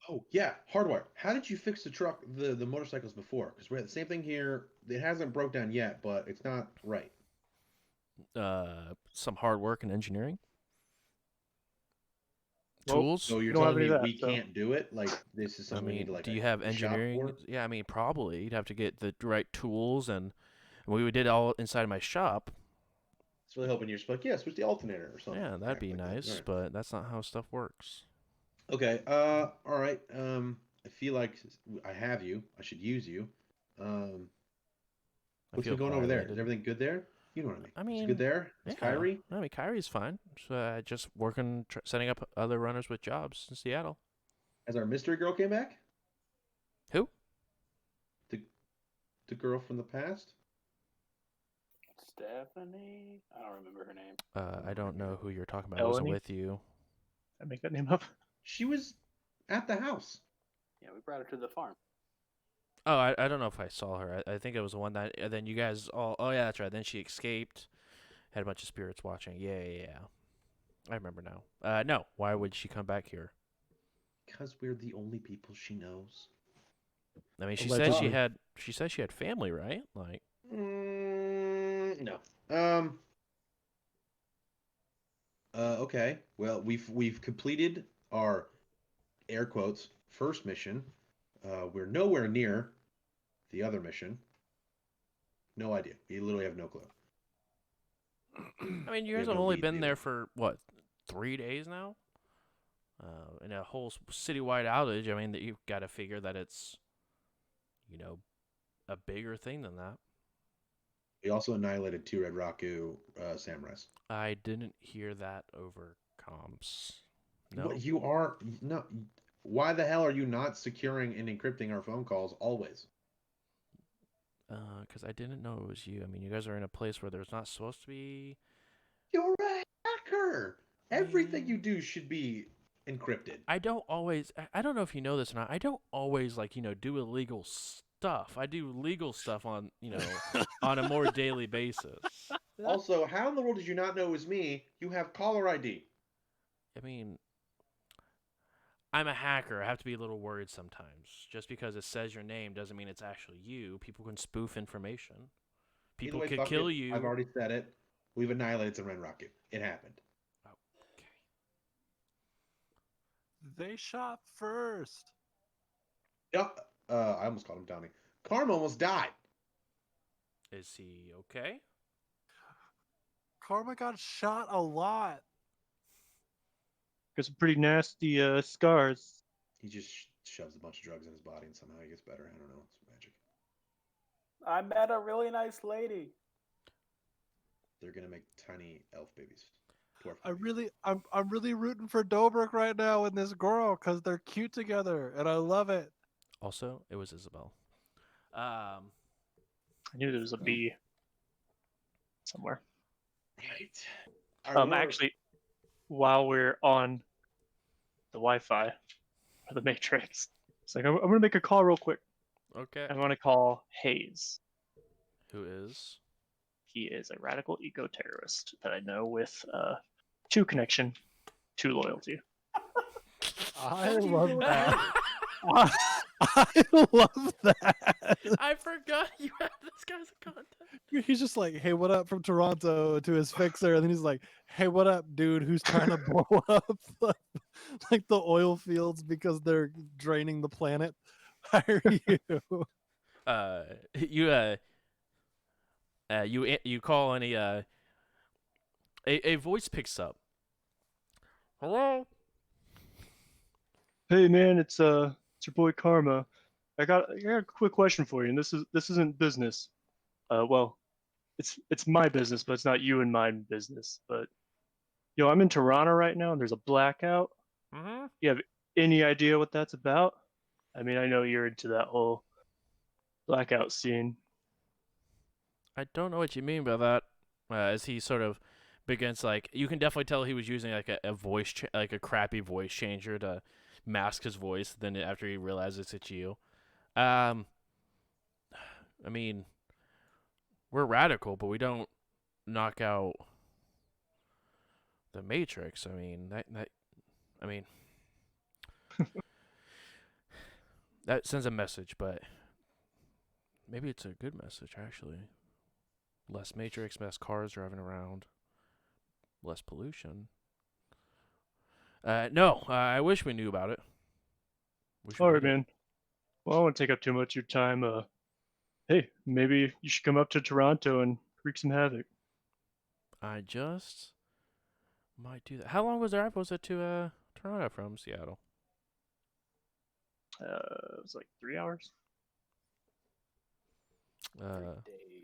Oh yeah, hardwire. How did you fix the truck, the motorcycles before? Because we had the same thing here. It hasn't broke down yet, but it's not right. Some hard work and engineering. Well, Tools. So you're don't have telling any me of that, we so- can't do it? Like this is I something we need mean, to like do you have a shop engineering? for? Yeah, I mean, probably you'd have to get the right tools, and we did all inside my shop. It's really hoping you're just like, yeah, switch the alternator or something. Yeah, that'd be Like that. nice, All right. but that's not how stuff works. Okay. All right. I feel like I have you. I should use you. I What's feel been going over there? Is violated. everything good there? You know what I mean. I Is it mean, good there? Is yeah. Kyrie? I mean, Kyrie's fine. Just working, setting up other runners with jobs in Seattle. Has our mystery girl came back? Who? The girl from the past? Stephanie? I don't remember her name. I don't know who you're talking about. I wasn't Eleni? with you. I make that name up. She was at the house. Yeah, we brought her to the farm. Oh, I don't know if I saw her. I think it was the one that then you guys all. Oh yeah, that's right. Then she escaped. Had a bunch of spirits watching. Yeah. I remember now. No. Why would she come back here? Because we're the only people she knows. I mean, she Allegedly. said she had family, right? Like, No. Okay. Well, we've completed our air quotes first mission. We're nowhere near the other mission. No idea. We literally have no clue. I mean, you We guys have have no only lead been either. there for what, 3 days now? In a whole citywide outage. I mean, that you've got to figure that it's, a bigger thing than that. We also annihilated 2 Red Raku samurais. I didn't hear that over comms. No. What you are no. Why the hell are you not securing and encrypting our phone calls always? Because I didn't know it was you. I mean, you guys are in a place where there's not supposed to be. You're a hacker. Everything you mean- do should be encrypted. I don't always. I don't know if you know this or not. I don't always do illegal stuff. I do legal stuff on on a more daily basis. Also, how in the world did you not know it was me? You have caller ID. I mean, I'm a hacker. I have to be a little worried sometimes. Just because it says your name doesn't mean it's actually you. People can spoof information. Either People way, could fuck kill it. you. I've already said it. We've annihilated some Ren Raku. It happened. Okay. They shot first. Yeah. I almost called him Donnie. Karma almost died. Is he okay? Karma got shot a lot. Got some pretty nasty scars. He just shoves a bunch of drugs in his body and somehow he gets better. I don't know. It's magic. I met a really nice lady. They're gonna make tiny elf babies. Dwarf I'm really rooting for Dobrik right now and this girl because they're cute together and I love it. Also, it was Isabel. I knew there was a B somewhere. Right. Actually, while we're on the Wi-Fi or the Matrix, it's like I'm gonna make a call real quick. Okay. I'm gonna call Hayes. Who is? He is a radical eco-terrorist that I know with 2 connection, 2 loyalty. I What are you love doing that. here? I love that. I forgot you had this guy's contact. He's just like, "Hey, what up?" from Toronto to his fixer, and then he's like, "Hey, what up, dude? Who's trying to blow up like the oil fields because they're draining the planet? Hire you." You call and a voice picks up. Hello. Hey man, it's your boy Karma. I got a quick question for you, and this isn't business. Well, it's my business, but it's not you and my business. But I'm in Toronto right now, and there's a blackout. Mm-hmm. You have any idea what that's about? I mean, I know you're into that whole blackout scene. I don't know what you mean by that. As he sort of begins, like, you can definitely tell he was using like a voice, like a crappy voice changer to mask his voice. Then after he realizes it's you, I mean, we're radical, but we don't knock out the Matrix. I mean, that sends a message, but maybe it's a good message actually. Less Matrix, less cars driving around, less pollution. No, I wish we knew about it. Wish we All right, did. man. Well, I don't want to take up too much of your time. Hey, maybe you should come up to Toronto and wreak some havoc. I just might do that. How long was the drive? Was it to Toronto from Seattle? It was like 3 hours 3 days.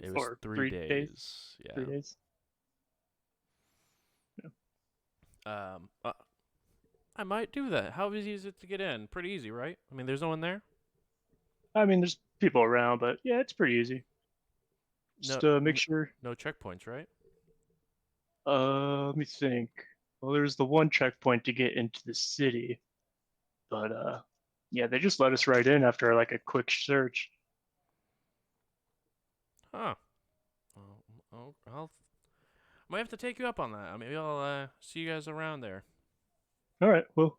It was or 3 3 days. days. 3 Yeah. days. I might do that. How easy is it to get in? Pretty easy, right? I mean, there's no one there. I mean, there's people around, but yeah, it's pretty easy. Just make sure. No checkpoints, right? Let me think. Well, there's the one checkpoint to get into the city, but yeah, they just let us right in after like a quick search. Huh. I'll might have to take you up on that. Maybe I'll see you guys around there. All right. Well.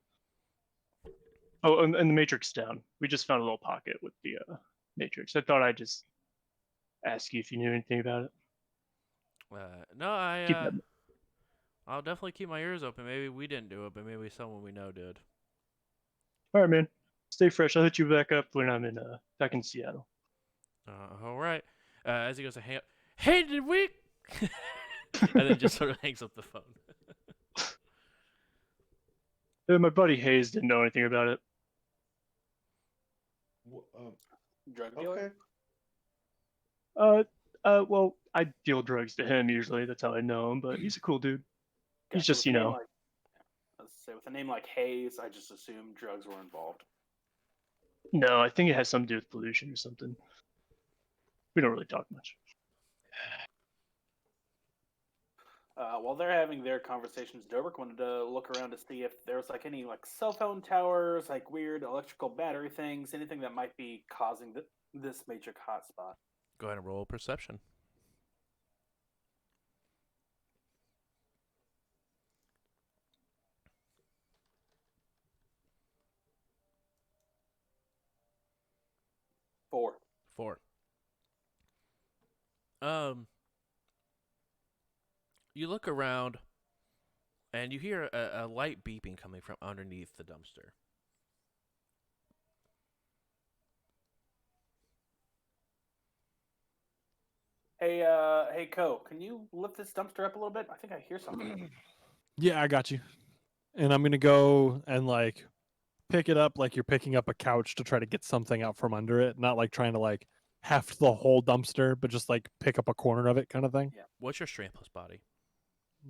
Oh, and the Matrix down. We just found a little pocket with the Matrix. I thought I'd just ask you if you knew anything about it. No, Keep that. I'll definitely keep my ears open. Maybe we didn't do it, but maybe someone we know did. All right, man. Stay fresh. I'll hit you back up when I'm back in Seattle. All right. As he goes to hey, did we? And then just sort of hangs up the phone. My buddy Hayes didn't know anything about it. Drug dealer. Okay. Well, I deal drugs to him usually. That's how I know him. But he's a cool dude. He's Gotcha. just, With a name like, let's say with a name like Hayes, I just assumed drugs were involved. No, I think it has something to do with pollution or something. We don't really talk much. While they're having their conversations, Dobrik wanted to look around to see if there was like any like cell phone towers, like weird electrical battery things, anything that might be causing this Matrix hotspot. Go ahead and roll perception. Four. 4. You look around, and you hear a light beeping coming from underneath the dumpster. Hey, Co, can you lift this dumpster up a little bit? I think I hear something. Yeah, I got you. And I'm gonna go and like pick it up like you're picking up a couch to try to get something out from under it, not like trying to like heft the whole dumpster, but just like pick up a corner of it kind of thing. What's your strength plus body?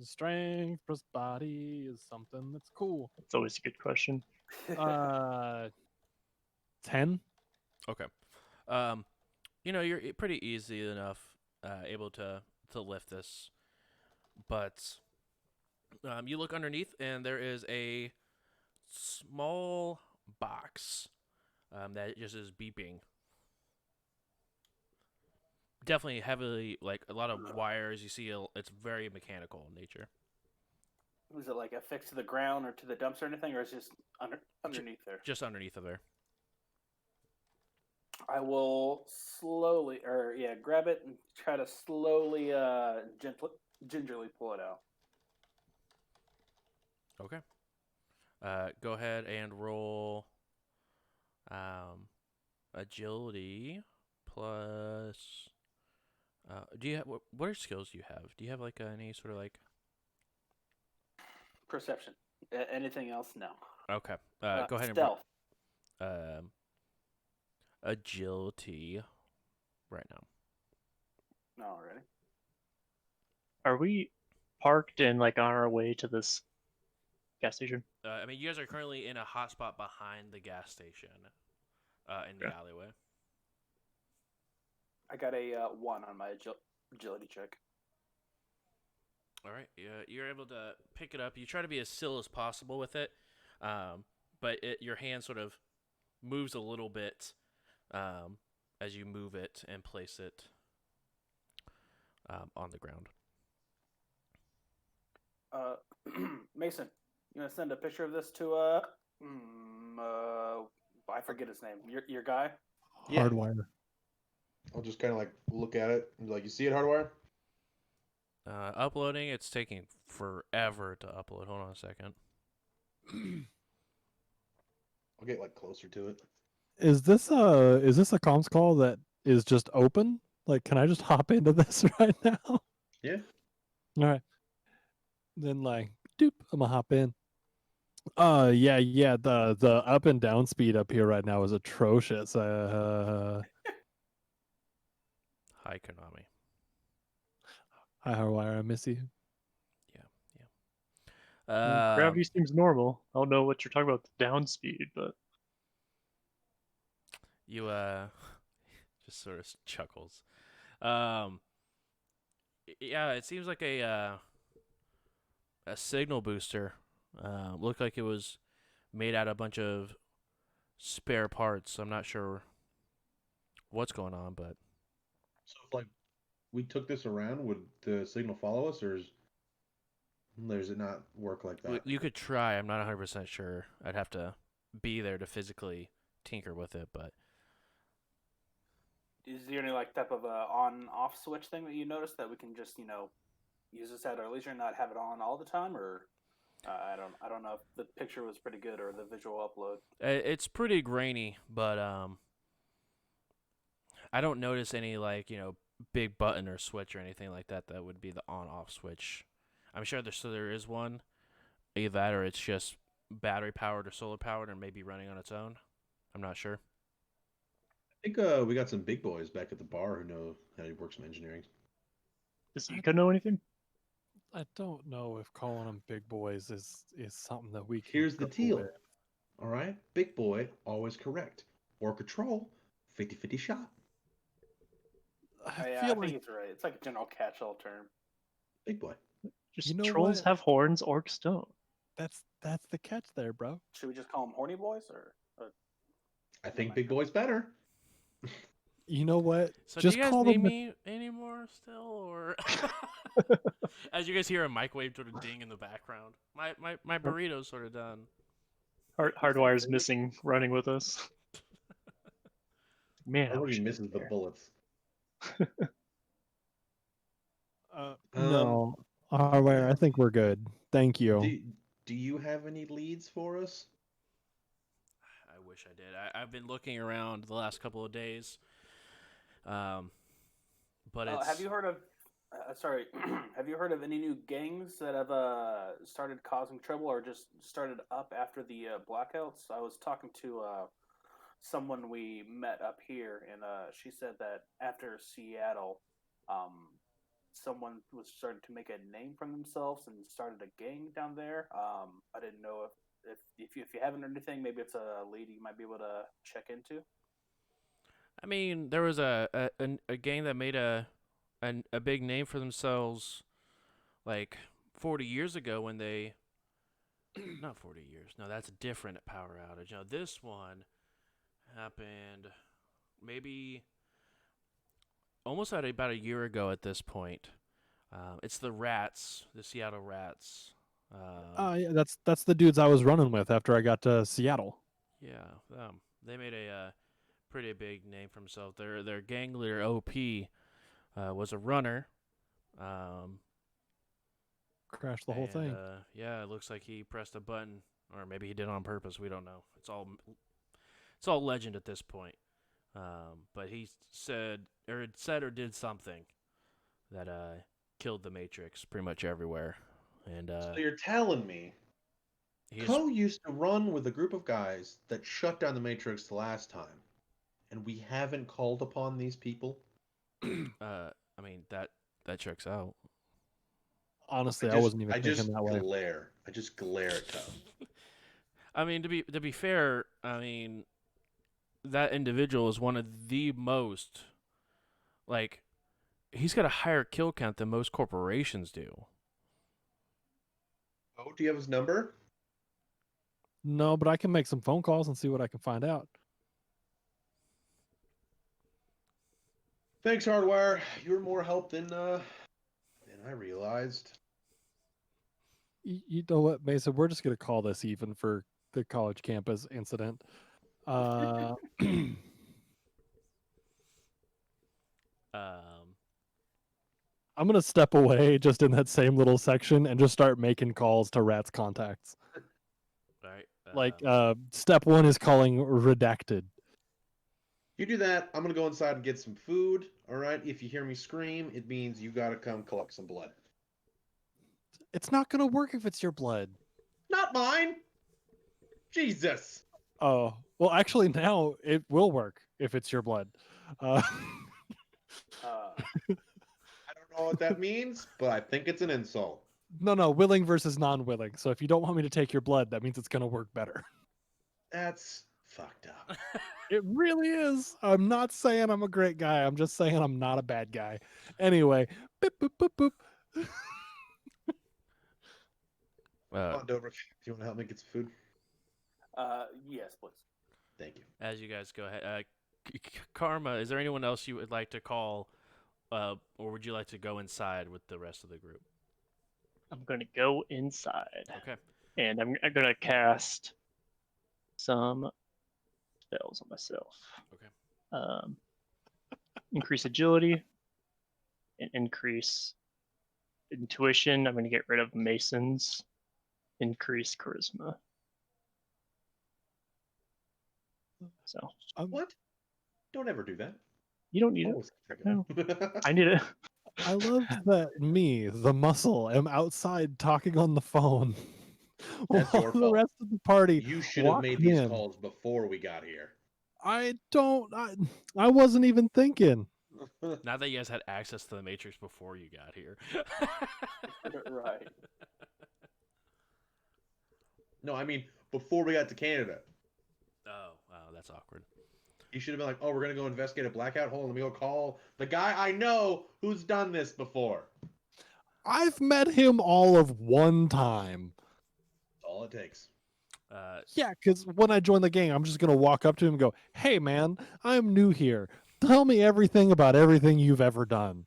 Strength plus body is something that's cool. It's always a good question. 10. Okay. You're pretty easy enough able to lift this, but You look underneath, and there is a small box that just is beeping. Definitely heavily, like a lot of wires. You see, it's very mechanical in nature. Was it like affixed to the ground or to the dumps or anything, or is it just underneath there? Just underneath of there. I will slowly, or yeah, grab it and try to slowly, gingerly pull it out. Okay. Go ahead and roll agility plus. Do you have what skills do you have? Do you have like any sort of like? Perception. Anything else? No. Okay. Go ahead and Stealth. agility right now. Already. Are we parked and like on our way to this gas station? I mean, you guys are currently in a hotspot behind the gas station, in the Okay. alleyway. I got a 1 on my agility check. All right. You're able to pick it up. You try to be as still as possible with it, but your hand sort of moves a little bit as you move it and place it on the ground. Mason, you want to send a picture of this to I forget his name. Your guy. Yeah. Hardwire. I'll just kind of like look at it and be like, you see it, Hardwire? Uploading. It's taking forever to upload. Hold on a second. I'll get like closer to it. Is this a comms call that is just open? Like, can I just hop into this right now? Yeah. All right. Then like, doop, I'm gonna hop in. Yeah. The up and down speed up here right now is atrocious. Hi, Konami. Hi, Hardwire, I miss you. Gravity seems normal. I don't know what you're talking about, the down speed, but You just sort of chuckles. Yeah, it seems like a signal booster. Looked like it was made out of a bunch of spare parts. I'm not sure what's going on, but So if like we took this around, would the signal follow us, or does it not work like that? you could try. I'm not 100% sure. I'd have to be there to physically tinker with it, but Is there any like type of on-off switch thing that you noticed that we can just use this at our leisure and not have it on all the time, or I don't know if the picture was pretty good or the visual upload. it's pretty grainy. But I don't notice any like big button or switch or anything like that. That would be the on-off switch. I'm sure there is one. Either that or it's just battery powered or solar powered or maybe running on its own. I'm not sure. I think we got some big boys back at the bar who know how to work some engineering. does Ika know anything? I don't know if calling them big boys is something that we can. Here's the go deal. with. All right, big boy, always correct. Or control, 50-50 shot. I I feel think like it's right. It's like a general catch-all term. Big boy. Just You know trolls what? have horns, orcs don't. that's the catch there, bro. Should we just call them horny boys or I think big boy's better. You know what? So Just do you guys call need them. me anymore still, or as you guys hear a microwave sort of ding in the background? My burrito's sort of done. Hardwire's missing running with us. Man, I wish Everybody he was misses the there. bullets. No, Hardwire. I think we're good. Thank you. Do you have any leads for us? I wish I did. I've been looking around the last couple of days, but it's. have you heard of? Sorry, have you heard of any new gangs that have started causing trouble or just started up after the blackouts? I was talking to someone we met up here, and she said that after Seattle, someone was starting to make a name for themselves and started a gang down there. I didn't know if you haven't heard anything, maybe it's a lead you might be able to check into. I mean, there was a gang that made a big name for themselves, like 40 years ago when they not 40 years. No, that's a different power outage. Now this one happened maybe almost about a year ago at this point. It's the Rats, the Seattle Rats. Yeah, that's the dudes I was running with after I got to Seattle. Yeah, they made a pretty big name for themselves. Their gang leader OP was a runner. Crashed the whole And, thing. yeah, it looks like he pressed a button, or maybe he did it on purpose. We don't know. It's all legend at this point. But he said or did something that killed the Matrix pretty much everywhere. And So you're telling me he's Ko used to run with a group of guys that shut down the Matrix the last time, and we haven't called upon these people? I mean that checks out. Honestly, I wasn't even I thinking just that way. glare. I just glare at Ko. I mean, to be fair, I mean that individual is one of the most like he's got a higher kill count than most corporations do. Oh, do you have his number? No, but I can make some phone calls and see what I can find out. Thanks, Hardwire. You were more help than I realized. You know what, Mason? We're just gonna call this even for the college campus incident. Um, I'm gonna step away just in that same little section and just start making calls to Rat's contacts. right. Like, step one is calling redacted. You do that, I'm gonna go inside and get some food. All right. If you hear me scream, it means you gotta come collect some blood. It's not gonna work if it's your blood. Not mine. Jesus. Oh, well, actually, now it will work if it's your blood. Uh, I don't know what that means, but I think it's an insult. No, willing versus non-willing. So if you don't want me to take your blood, that means it's gonna work better. That's fucked up. It really is. I'm not saying I'm a great guy. I'm just saying I'm not a bad guy. Anyway, boop, boop, boop, boop. Come on, Dobrik. Do you want to help me get some food? yes, please. Thank you. as you guys go ahead, Karma, is there anyone else you would like to call, or would you like to go inside with the rest of the group? I'm gonna go inside. Okay. And I'm gonna cast some spells on myself. Okay. Increase agility and increase intuition. I'm gonna get rid of Mason's. Increase charisma. So What? Don't ever do that. you don't need it. Always check it No. out. I need it. I love that me, the muscle, am outside talking on the phone That's while your the fault. rest of the party You should have walked made these in. calls before we got here. I wasn't even thinking. Not that you guys had access to the Matrix before you got here. Right. No, I mean before we got to Canada. Oh, wow, that's awkward. You should have been like, "Oh, we're gonna go investigate a blackout. Hold on, let me go call the guy I know who's done this before." I've met him all of one time. That's all it takes. Yeah, because when I join the gang, I'm just gonna walk up to him and go, "Hey, man, I'm new here. Tell me everything about everything you've ever done."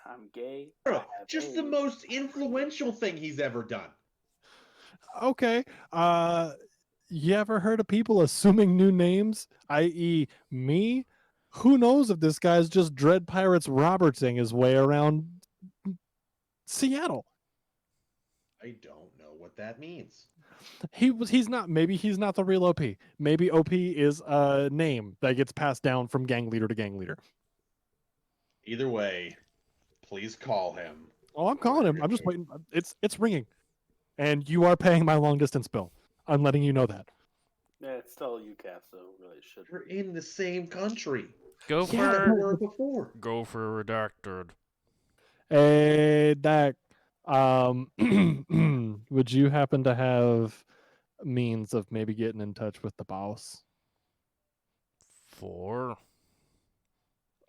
I'm gay. Bro, I have just the AIDS. most influential thing he's ever done. Okay. You ever heard of people assuming new names, i.e., me? Who knows if this guy's just Dread Pirates Robertsing his way around Seattle? I don't know what that means. He's not, maybe he's not the real OP. Maybe OP is a name that gets passed down from gang leader to gang leader. Either way, please call him. Oh, I'm calling him. I'm just waiting. It's ringing. And you are paying my long distance bill. I'm letting you know that. Yeah, it's still UCAS, so really it should. We're in the same country. Go Yeah, We for were before. go for redacted. Hey, Dak. Would you happen to have means of maybe getting in touch with the boss? For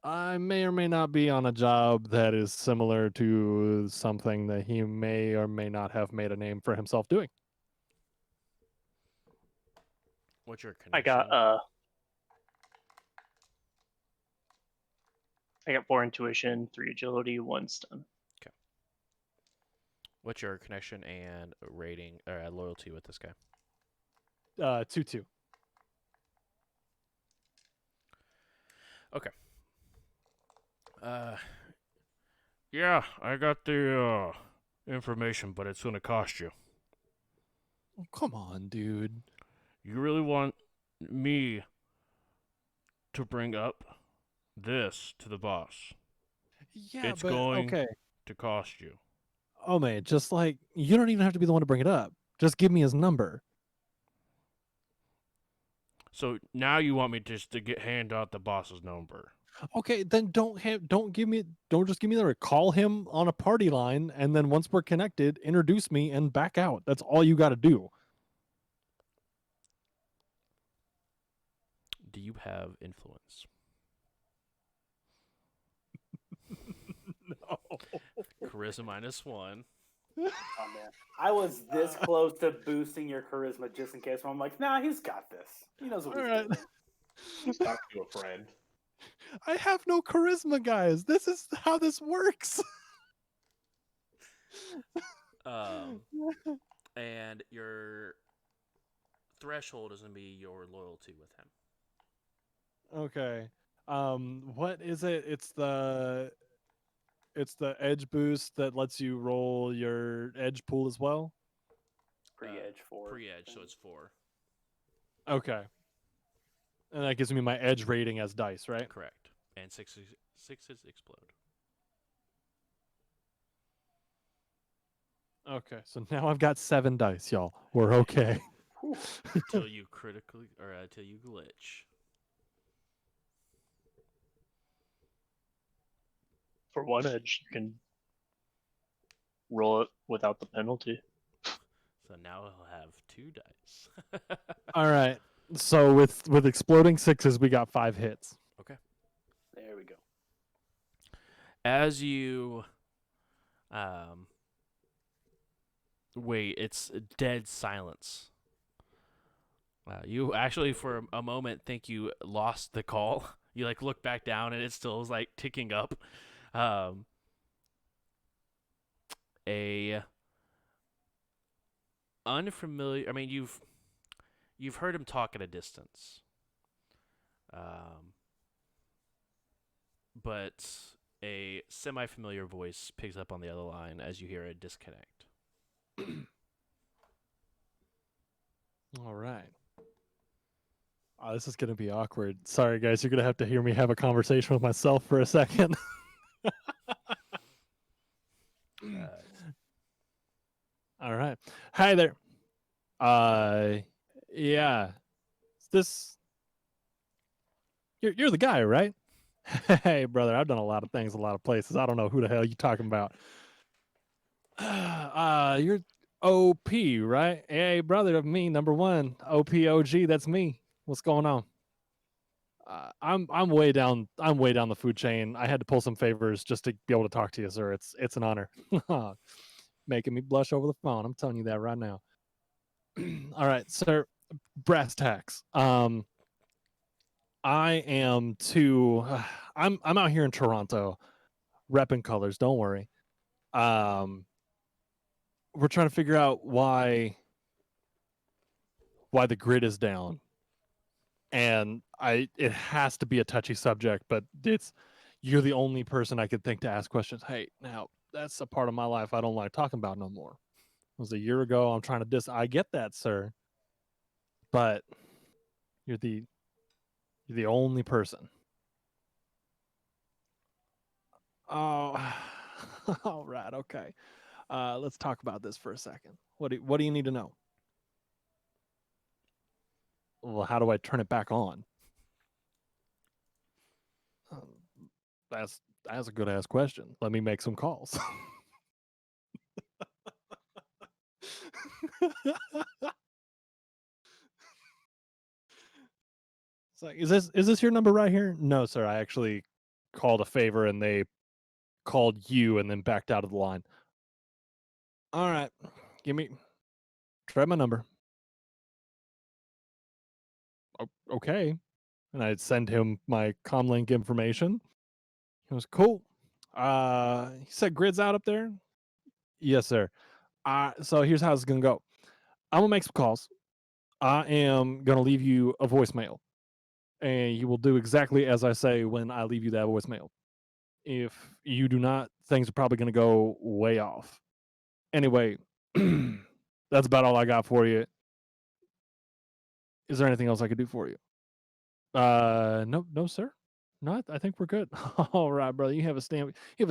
I may or may not be on a job that is similar to something that he may or may not have made a name for himself doing. What's your I connection? got 4 intuition, 3 agility, 1 stun. What's your connection and rating or loyalty with this guy? 2-2. Yeah, I got the information, but it's gonna cost you. Oh, come on, dude. You really want me to bring up this to the boss? Yeah, It's but going okay. to cost you. Oh man, just like you don't even have to be the one to bring it up. Just give me his number. So now you want me just to hand out the boss's number? Okay, then don't just give me the call him on a party line, and then once we're connected, introduce me and back out. That's all you got to do. Do you have influence? No. Charisma -1. Oh man, I was this close to boosting your charisma just in case. I'm like, nah, he's got this. He knows what All he's right. doing. Talk to a friend. I have no charisma, guys. This is how this works. And your threshold is gonna be your loyalty with him. Okay. What is it? It's the edge boost that lets you roll your edge pool as well. Pre-edge 4. Pre-edge, so it's 4. Okay. And that gives me my edge rating as dice, right? Correct. And sixes explode. Okay. So now I've got 7 dice, y'all. We're okay. Until you critically or until you glitch. For 1 edge, you can roll it without the penalty. So now he'll have 2 dice. All right. So with exploding 6s, we got 5 hits. There we go. As you wait, it's dead silence. You actually for a moment think you lost the call. You like look back down and it still is like ticking up. A unfamiliar. I mean, you've heard him talk at a distance. But a semi-familiar voice picks up on the other line as you hear a disconnect. All right. Oh, this is going to be awkward. Sorry, guys. You're going to have to hear me have a conversation with myself for a second. All right. Hi there. Yeah. This you're the guy, right? Hey, brother, I've done a lot of things, a lot of places. I don't know who the hell you talking about. You're OP, right? Hey, brother of me, number 1, OPOG. That's me. What's going on? I'm way down. I'm way down the food chain. I had to pull some favors just to be able to talk to you, sir. It's an honor. Making me blush over the phone. I'm telling you that right now. All right, sir. Brass tacks. I am too. I'm out here in Toronto, repping colors. Don't worry. We're trying to figure out why the grid is down, and it has to be a touchy subject, but you're the only person I could think to ask questions. Hey, now that's a part of my life I don't like talking about no more. It was a year ago. I'm trying to I get that, sir, but you're the only person. Oh, all right, okay. Let's talk about this for a second. What do you need to know? Well, how do I turn it back on? Um, that's a good ass question. Let me make some calls. It's like, is this your number right here? No, sir. I actually called a favor and they called you and then backed out of the line. All right, try my number. Okay. And I'd send him my comlink information. He was cool. He said grid's out up there. Yes, sir. So here's how it's gonna go. I'm gonna make some calls. I am gonna leave you a voicemail, and you will do exactly as I say when I leave you that voicemail. If you do not, things are probably gonna go way off. Anyway, that's about all I got for you. Is there anything else I could do for you? No, sir. No, I think we're good. All right, brother. You have a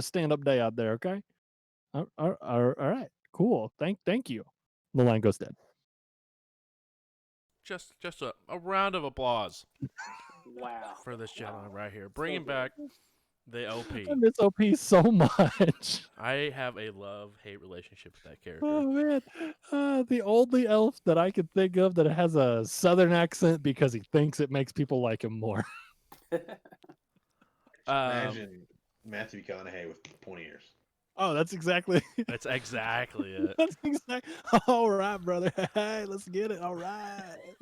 stand up day out there, okay? All right, cool. Thank you. The line goes dead. Just a round of applause Wow. for this Wow. gentleman right here, So bringing good. back the OP. I miss OP so much. I have a love-hate relationship with that character. Oh man, the only elf that I could think of that has a southern accent because he thinks it makes people like him more. Imagine Matthew McConaughey with pointy ears. Oh, that's exactly. That's exactly it. That's exactly. All right, brother. Hey, let's get it. All right.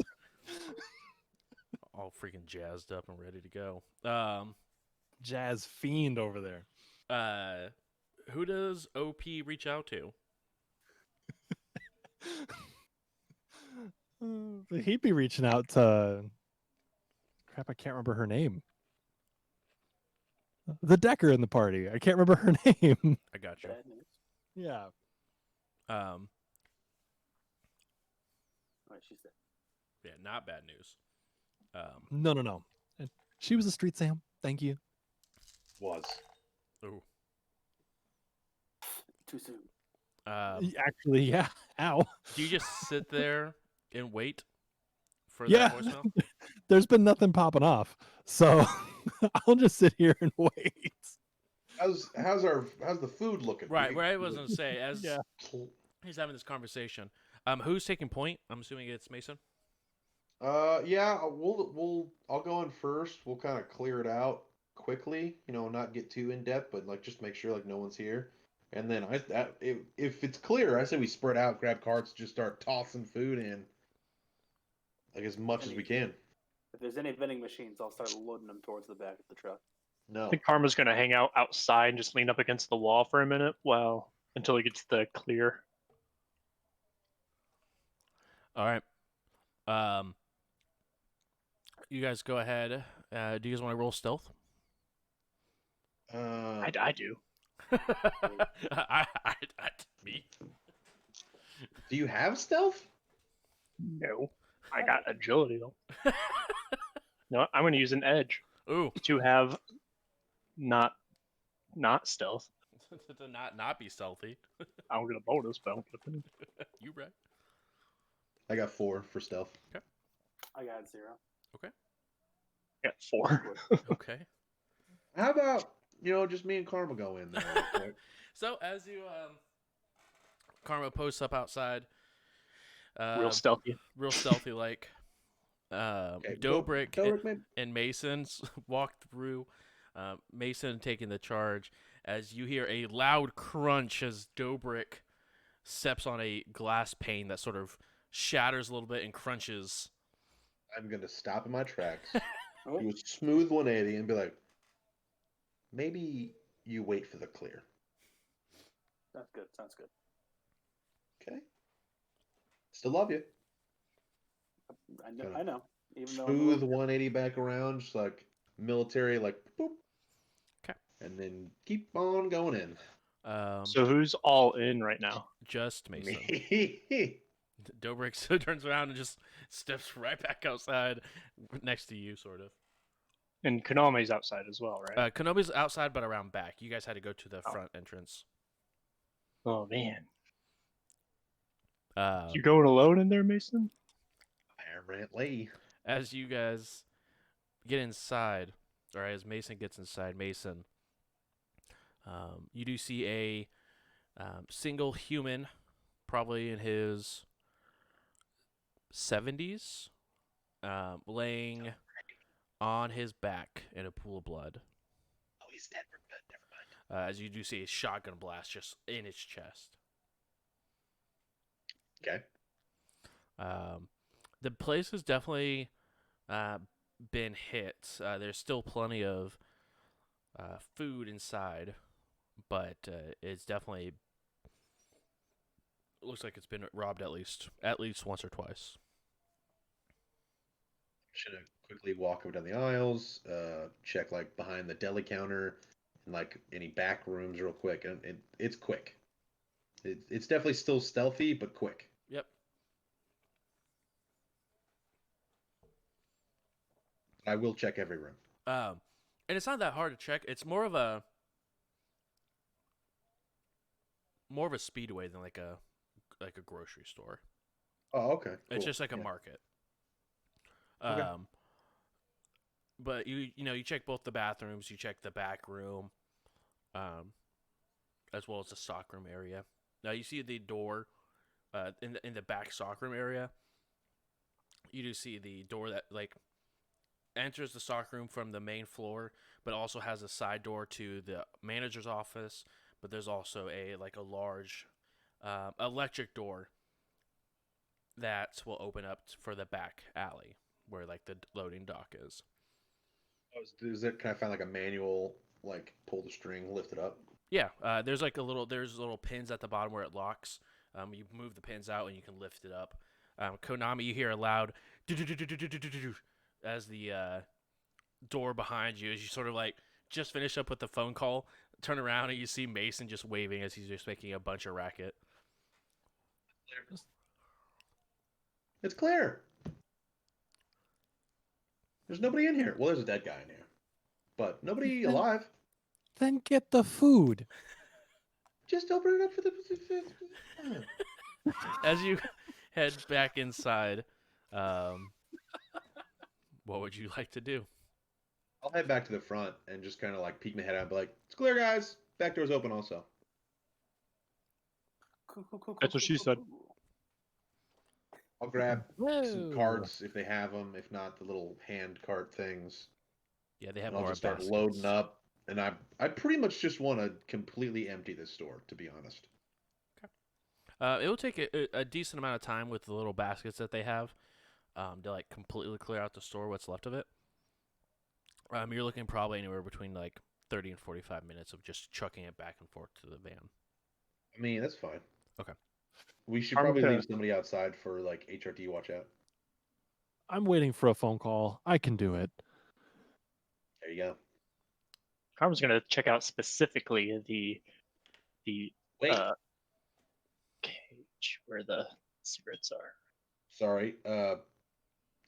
All freaking jazzed up and ready to go. Jazz fiend over there. Who does OP reach out to? He'd be reaching out to. Crap, I can't remember her name. The Decker in the party. I can't remember her name. I got you. Bad news. Yeah. All right, she's dead. Yeah, not bad news. No. She was a street Sam. Thank you. Was. Ooh. Too soon. Actually, yeah. Ow. Do you just sit there and wait for Yeah. that voicemail? There's been nothing popping off, so I'll just sit here and wait. How's the food looking? Right, I was gonna say as Yeah. he's having this conversation. Who's taking point? I'm assuming it's Mason. Yeah, I'll go in first. We'll kind of clear it out quickly, not get too in depth, but like just make sure like no one's here. And then if it's clear, I say we spread out, grab carts, just start tossing food in, like as much as we can. If there's any vending machines, I'll start loading them towards the back of the truck. No, I think Karma's gonna hang out outside and just lean up against the wall for a minute until he gets the clear. All right. You guys go ahead. Do you guys want to roll stealth? I do. Me. Do you have stealth? No, I got agility though. No, I'm gonna use an edge Ooh. to have not stealth. To not be stealthy. I don't get a bonus, but I don't get a penalty. You right. I got 4 for stealth. I got 0. I got 4. Okay. How about just me and Karma go in there? real quick? So as you Karma posts up outside, Real stealthy. like. Okay, Dobrik maybe. and Mason walk through. Mason taking the charge as you hear a loud crunch as Dobrik steps on a glass pane that sort of shatters a little bit and crunches. I'm gonna stop in my tracks, do a smooth 180, and be like, maybe you wait for the clear. Sounds good. Okay. Still love you. I know. Even though Smooth 180 back around, just like military, like boop. Okay. And then keep on going in. So who's all in right now? Just Mason. Me. Dobrik turns around and just steps right back outside next to you, sort of. And Konami's outside as well, right? Konomi's outside, but around back. You guys had to go to the front entrance. Oh man, Uh, you going alone in there, Mason? Apparently. as you guys get inside, or as Mason gets inside, you do see a single human, probably in his 70s, laying on his back in a pool of blood. Oh, as you do see a shotgun blast just in its chest. Okay. The place has definitely been hit. There's still plenty of food inside, but it's definitely looks like it's been robbed at least once or twice. Should I quickly walk over down the aisles, check like behind the deli counter and like any back rooms real quick? And it's quick. It's definitely still stealthy, but quick. Yep. I will check every room. And it's not that hard to check. It's more of a speedway than like a grocery store. Oh, okay. It's Cool. just like a Yeah. market. Okay. But you check both the bathrooms, you check the back room, as well as the stockroom area. Now you see the door, in the back stockroom area. You do see the door that like enters the stockroom from the main floor, but also has a side door to the manager's office. But there's also a large electric door that will open up for the back alley where like the loading dock is. Is it? Can I find like a manual, like pull the string, lift it up? Yeah, there's little pins at the bottom where it locks. You move the pins out and you can lift it up. Konami, you hear a loud "do-do-do-do-do-do-do-do" as the door behind you, as you sort of like just finish up with the phone call, turn around and you see Mason just waving as he's just making a bunch of racket. It's clear. There's nobody in here. Well, there's a dead guy in here, but nobody alive. Then get the food. Just open it up for the. As you head back inside, what would you like to do? I'll head back to the front and just kind of like peek my head out and be like, "It's clear, guys. Back door's open, also." That's what she said. I'll grab some Whoa. carts if they have them. If not, the little hand cart things. Yeah, they have And I'll more just start baskets. loading up. And I pretty much just want to completely empty this store, to be honest. It will take a decent amount of time with the little baskets that they have to like completely clear out the store, what's left of it. You're looking probably anywhere between like 30 and 45 minutes of just chucking it back and forth to the van. I mean, that's fine. Okay. We should probably leave somebody outside for like HRT watch out. I'm waiting for a phone call. I can do it. There you go. Carmen's gonna check out specifically the Wait, cage where the secrets are. sorry.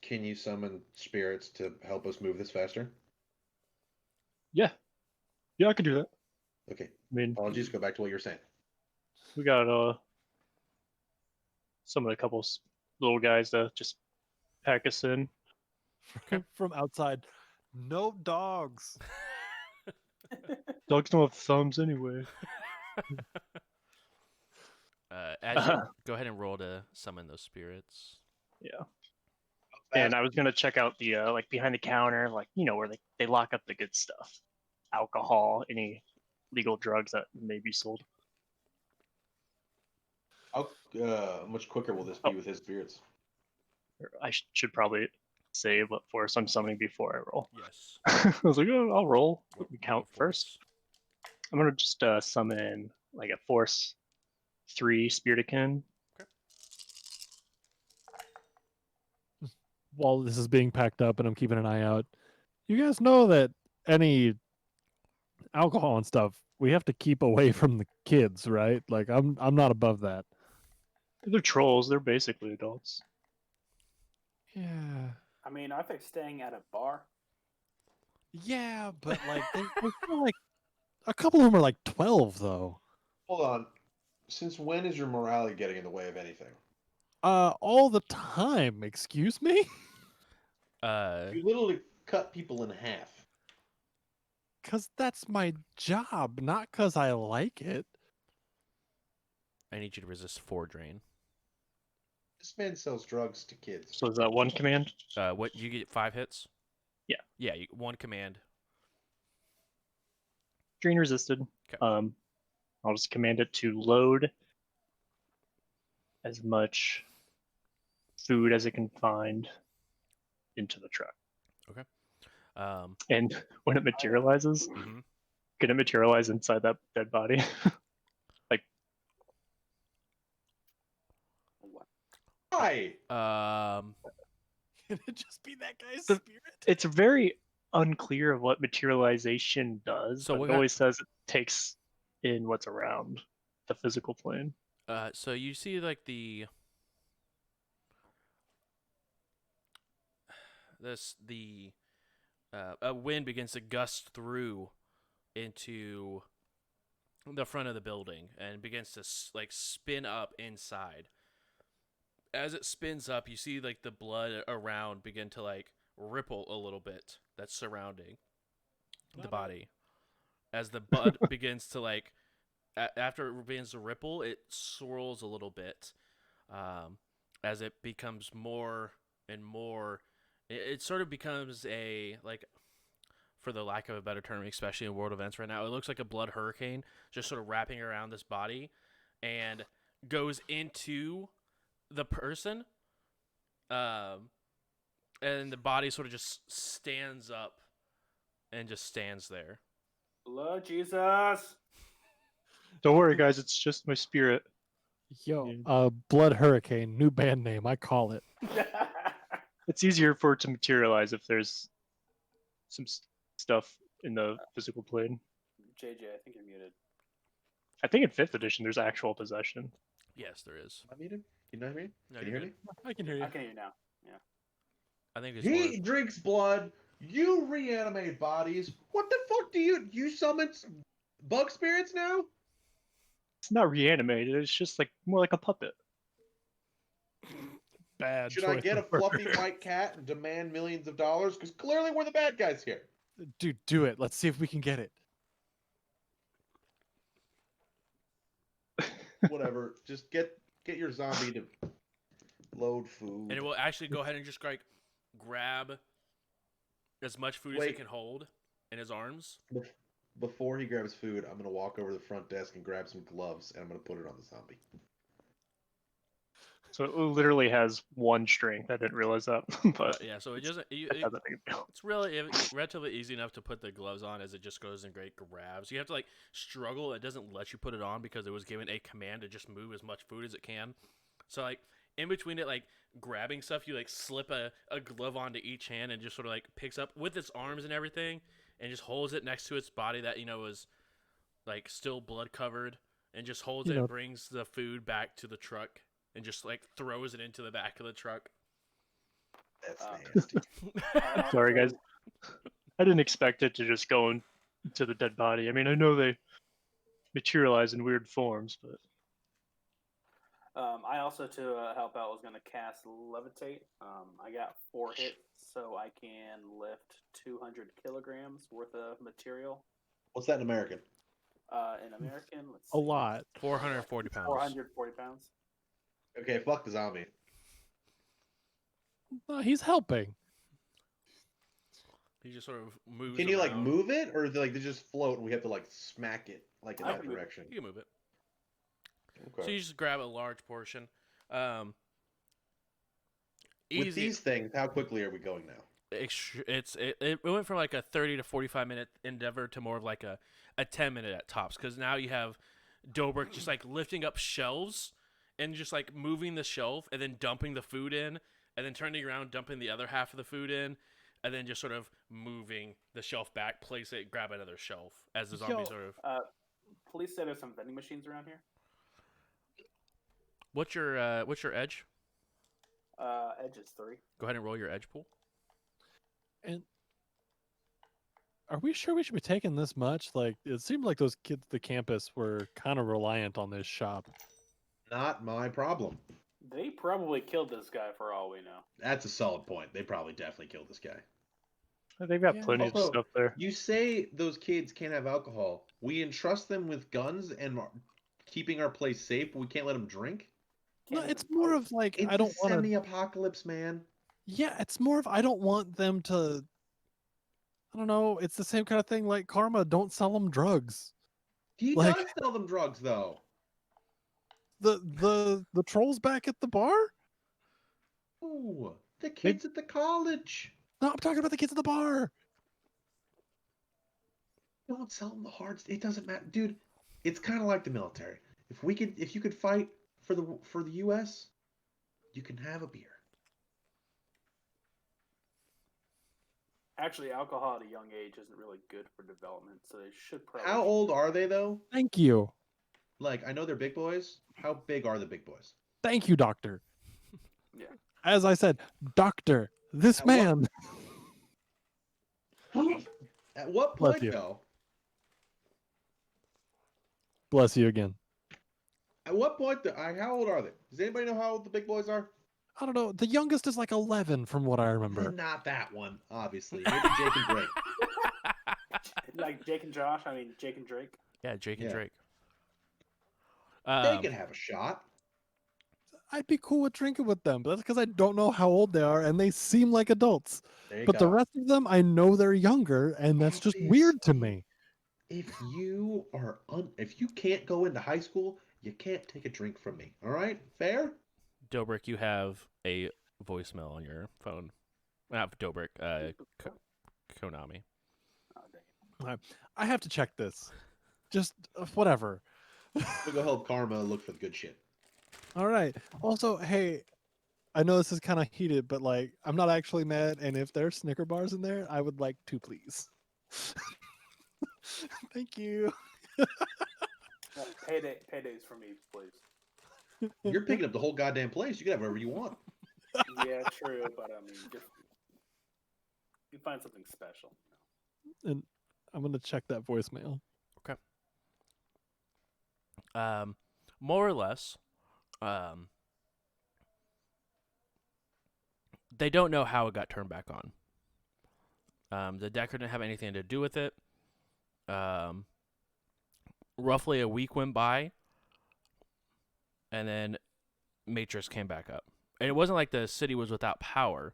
Can you summon spirits to help us move this faster? Yeah, I can do that. Okay. I mean, Apologies. Go back to what you were saying. we got some of the couples little guys to just pack us in. From outside. No dogs. Dogs don't have thumbs anyway. As you go ahead and roll to summon those spirits. Yeah. And I was gonna check out the like behind the counter, like where they lock up the good stuff, alcohol, any legal drugs that may be sold. How much quicker will this be with his spirits? I should probably save for some summoning before I roll. Yes. I was like, oh, I'll roll. Let me count Roll first. I'm gonna just summon like a force 3 Spiritikin. While this is being packed up and I'm keeping an eye out, you guys know that any alcohol and stuff we have to keep away from the kids, right? Like I'm not above that. They're trolls. They're basically adults. Yeah. I mean, aren't they staying at a bar? Yeah, but like they're like a couple of them are like 12 though. Hold on. Since when is your morale getting in the way of anything? All the time. Excuse me? You literally cut people in half. Cause that's my job, not cause I like it. I need you to resist 4 drain. This man sells drugs to kids. So is that one command? What you get 5 hits? Yeah. Yeah, 1 command. drain resisted. 'Kay. I'll just command it to load as much food as it can find into the truck. And when it materializes, Mhm. can it materialize inside that dead body? Why? Can it just be that guy's The- spirit? It's very unclear of what materialization does, So but we it got- always says it takes in what's around the physical plane. So you see like the a wind begins to gust through into the front of the building and begins to like spin up inside. As it spins up, you see like the blood around begin to like ripple a little bit that's surrounding the body. As the blood begins to like after it begins to ripple, it swirls a little bit as it becomes more and more. It sort of becomes a like, for the lack of a better term, especially in world events right now, it looks like a blood hurricane just sort of wrapping around this body and goes into the person. And the body sort of just stands up and just stands there. Lord Jesus. Don't worry, guys. It's just my spirit. Yo, Yeah. Blood Hurricane, new band name. I call it. It's easier for it to materialize if there's some stuff in the physical plane. JJ, I think you're muted. I think in 5th edition there's actual possession. Yes, there is. I muted. Can you not hear me? No, Can you you're hear me? I can hear you. I can hear you now. Yeah. I think it's He drinks blood. You reanimate bodies. What the fuck do you summon bug spirits now? It's not reanimated. It's just like more like a puppet. Bad Should I choice get a of fluffy words. white cat and demand millions of dollars? Because clearly we're the bad guys here. Dude, do it. Let's see if we can get it. Whatever. Just get your zombie to load food. And it will actually go ahead and just like grab as much food as he Wait. can hold in his arms. Before he grabs food, I'm gonna walk over to the front desk and grab some gloves, and I'm gonna put it on the zombie. So it literally has one strength. I didn't realize that, but Yeah, so it doesn't. it has a big deal. It's really relatively easy enough to put the gloves on as it just goes and great grabs. You have to like struggle. It doesn't let you put it on because it was given a command to just move as much food as it can. So like in between it like grabbing stuff, you like slip a glove onto each hand and just sort of like picks up with its arms and everything and just holds it next to its body that is like still blood covered and just holds it and brings the food back to the truck and just like throws it into the back of the truck. That's nasty. Sorry, guys. I didn't expect it to just go into the dead body. I mean, I know they materialize in weird forms, but I also, to help out, was going to cast Levitate. I got 4 hits, so I can lift 200 kilograms worth of material. What's that in American? In American, let's A see. lot. 440 pounds. 440 pounds. Okay, fuck the zombie. He's helping. He just sort of moves. Can you like around. move it, or they just float and we have to like smack it like in I that can move it. direction? You can move it. Okay. So you just grab a large portion. With Easy. these things, how quickly are we going now? It went from like a 30 to 45 minute endeavor to more of like a 10-minute at tops, because now you have Dobrik just like lifting up shelves and just like moving the shelf and then dumping the food in and then turning around, dumping the other half of the food in, and then just sort of moving the shelf back, place it, grab another shelf as the zombie sort of. Police said there's some vending machines around here. What's your edge? Edge is 3. Go ahead and roll your edge pool. And are we sure we should be taking this much? Like, it seemed like those kids at the campus were kind of reliant on this shop. Not my problem. They probably killed this guy for all we know. That's a solid point. They probably definitely killed this guy. they've got Yeah. plenty of Also, stuff there. You say those kids can't have alcohol. We entrust them with guns and keeping our place safe, but we can't let them drink? No, Can't it's even more vote. of like It's I don't a want to. semi-apocalypse, man. Yeah, it's more of I don't want them to I don't know. It's the same kind of thing like Karma. Don't sell them drugs. He Like- does sell them drugs, though. The trolls back at the bar? Ooh, the kids at the college. No, I'm talking about the kids at the bar. Don't sell them the hard. It doesn't matter, dude. It's kind of like the military. If you could fight for the U.S., you can have a beer. Actually, alcohol at a young age isn't really good for development, so they should probably. How old are they though? Thank you. Like, I know they're big boys. How big are the big boys? Thank you, doctor. Yeah. As I said, doctor, this At what- man. At what Bless point you. though? Bless you again. At what point? How old are they? Does anybody know how old the big boys are? I don't know. The youngest is like 11 from what I remember. Not that one, obviously. Maybe Jake and Drake. Like Jake and Josh. I mean, Jake and Drake. Yeah, Jake and Yeah. Drake. They could have a shot. I'd be cool with drinking with them, but that's because I don't know how old they are and they seem like adults. There you But the go. rest of them, I know they're younger, and that's just weird to me. If you can't go into high school, you can't take a drink from me. All right, fair? Dobrik, you have a voicemail on your phone. Not Dobrik, Konami. Oh, dang. I have to check this. Just whatever. We'll go help Karma look for the good shit. All right. Also, hey, I know this is kind of heated, but like, I'm not actually mad. And if there's Snicker bars in there, I would like to, please. Thank you. Well, paydays for me, please. You're picking up the whole goddamn place. You can have whatever you want. Yeah, true, but I mean, just you find something special. And I'm gonna check that voicemail. More or less, they don't know how it got turned back on. The Decker didn't have anything to do with it. Roughly a week went by, and then Matrix came back up. And it wasn't like the city was without power.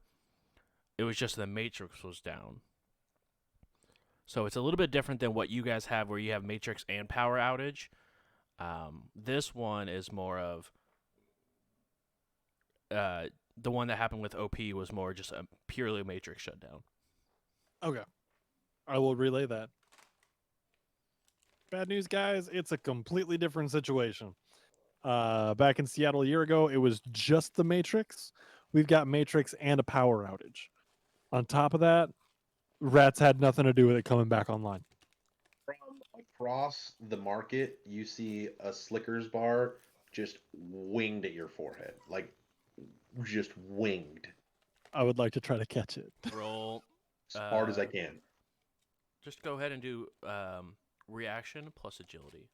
It was just the Matrix was down. So it's a little bit different than what you guys have, where you have Matrix and power outage. This one is more of the one that happened with OP was more just a purely Matrix shutdown. Okay. I will relay that. Bad news, guys. It's a completely different situation. Back in Seattle a year ago, it was just the Matrix. We've got Matrix and a power outage. On top of that, rats had nothing to do with it coming back online. From across the market, you see a Slickers bar just winged at your forehead. Like, just winged. I would like to try to catch it. Roll. As hard as I can. Just go ahead and do reaction plus agility.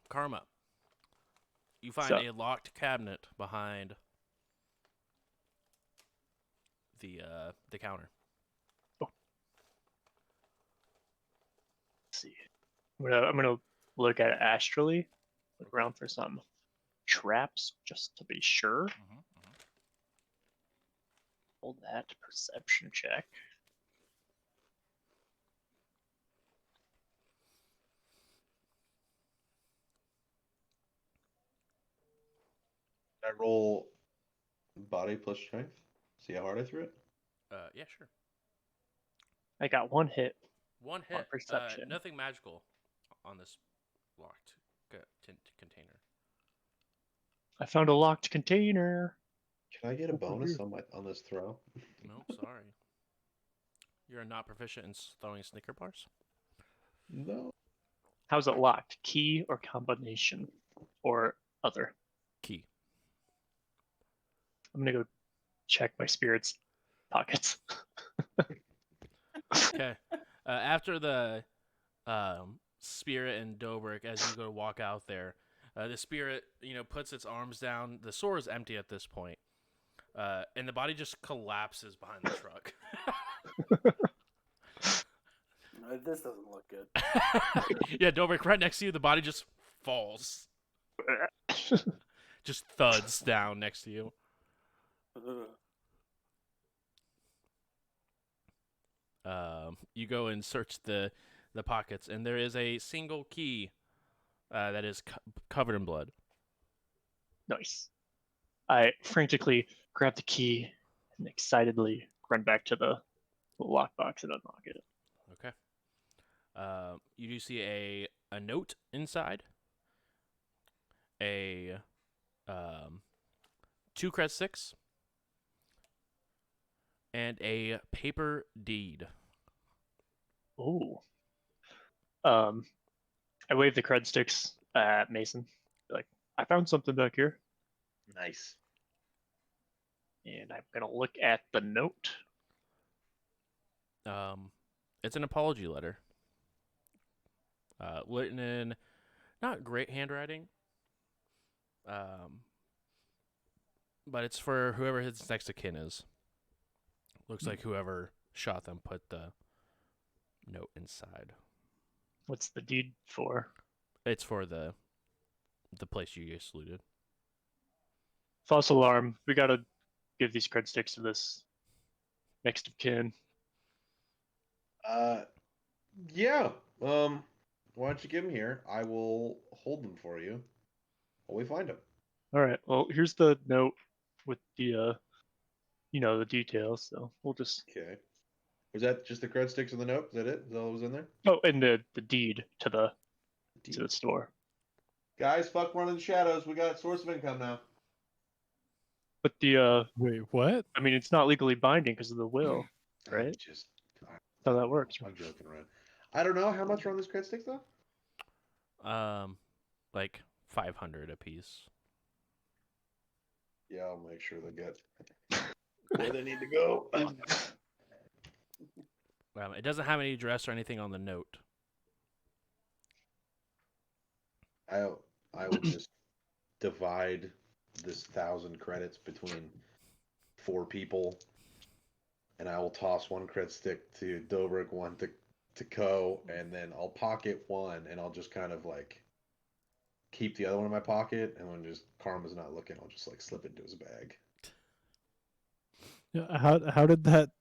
Karma. You find So- a locked cabinet behind the counter. Let's see. I'm gonna look at it astrally, look around for some traps just to be sure. Hold that perception check. I roll body plus strength. See how hard I threw it? Yeah, sure. I got one hit. One On hit. perception. Nothing magical on this locked container. I found a locked container. Can I get a bonus on this throw? No, sorry. You're not proficient in throwing Snicker bars? No. How's it locked? Key or combination? Or other? Key. I'm gonna go check my spirit's pockets. Okay. After the spirit and Dobrik, as you go to walk out there, the spirit, puts its arms down. The sword is empty at this point, and the body just collapses behind the truck. This doesn't look good. Yeah, Dobrik, right next to you, the body just falls. just thuds down next to you. You go and search the pockets, and there is a single key that is covered in blood. Nice. I frantically grab the key and excitedly run back to the lockbox and unlock it. Okay. You do see a note inside, a 2 cred sticks, and a paper deed. Ooh. I wave the cred sticks at Mason. Like, I found something back here. Nice. And I'm gonna look at the note. It's an apology letter. Written in not great handwriting. But it's for whoever his next of kin is. Looks like whoever shot them put the note inside. What's the deed for? It's for the place you just looted. False alarm. We gotta give these cred sticks to this next of kin. Yeah. Why don't you give them here? I will hold them for you while we find them. All right. Well, here's the note with the the details. So we'll just. Okay. Was that just the cred sticks in the note? Is that it? Is that what was in there? Oh, and the deed to the store. Guys, fuck running the shadows. We got source of income now. But the Wait, what? I mean, it's not legally binding because of the will. Right? Just That's how that works. I'm joking around. I don't know how much are on this cred sticks though. Like 500 apiece. Yeah, I'll make sure they get where they need to go. It doesn't have any address or anything on the note. I will just divide this 1,000 credits between 4 people, and I will toss 1 cred stick to Dobrik, 1 to Ko, and then I'll pocket 1, and I'll just kind of like keep the other one in my pocket, and when just Karma's not looking, I'll just like slip it into his bag. Yeah, how did that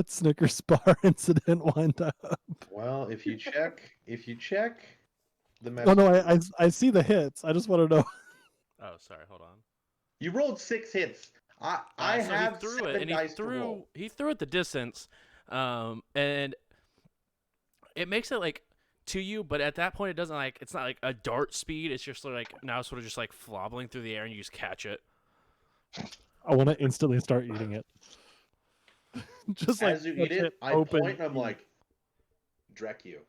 Snickers bar incident wind up? Well, if you check the No, message. I see the hits. I just want to know. Oh, sorry. Hold on. You rolled 6 hits. I So have he threw 7 it, and dice to roll. he threw it the distance, and it makes it like to you, but at that point it doesn't like it's not like a dart speed. It's just like now sort of just like flobbling through the air, and you just catch it. I want to instantly start eating it. Just like As you eat touch it, I open, point and I'm eat. like, Drek you.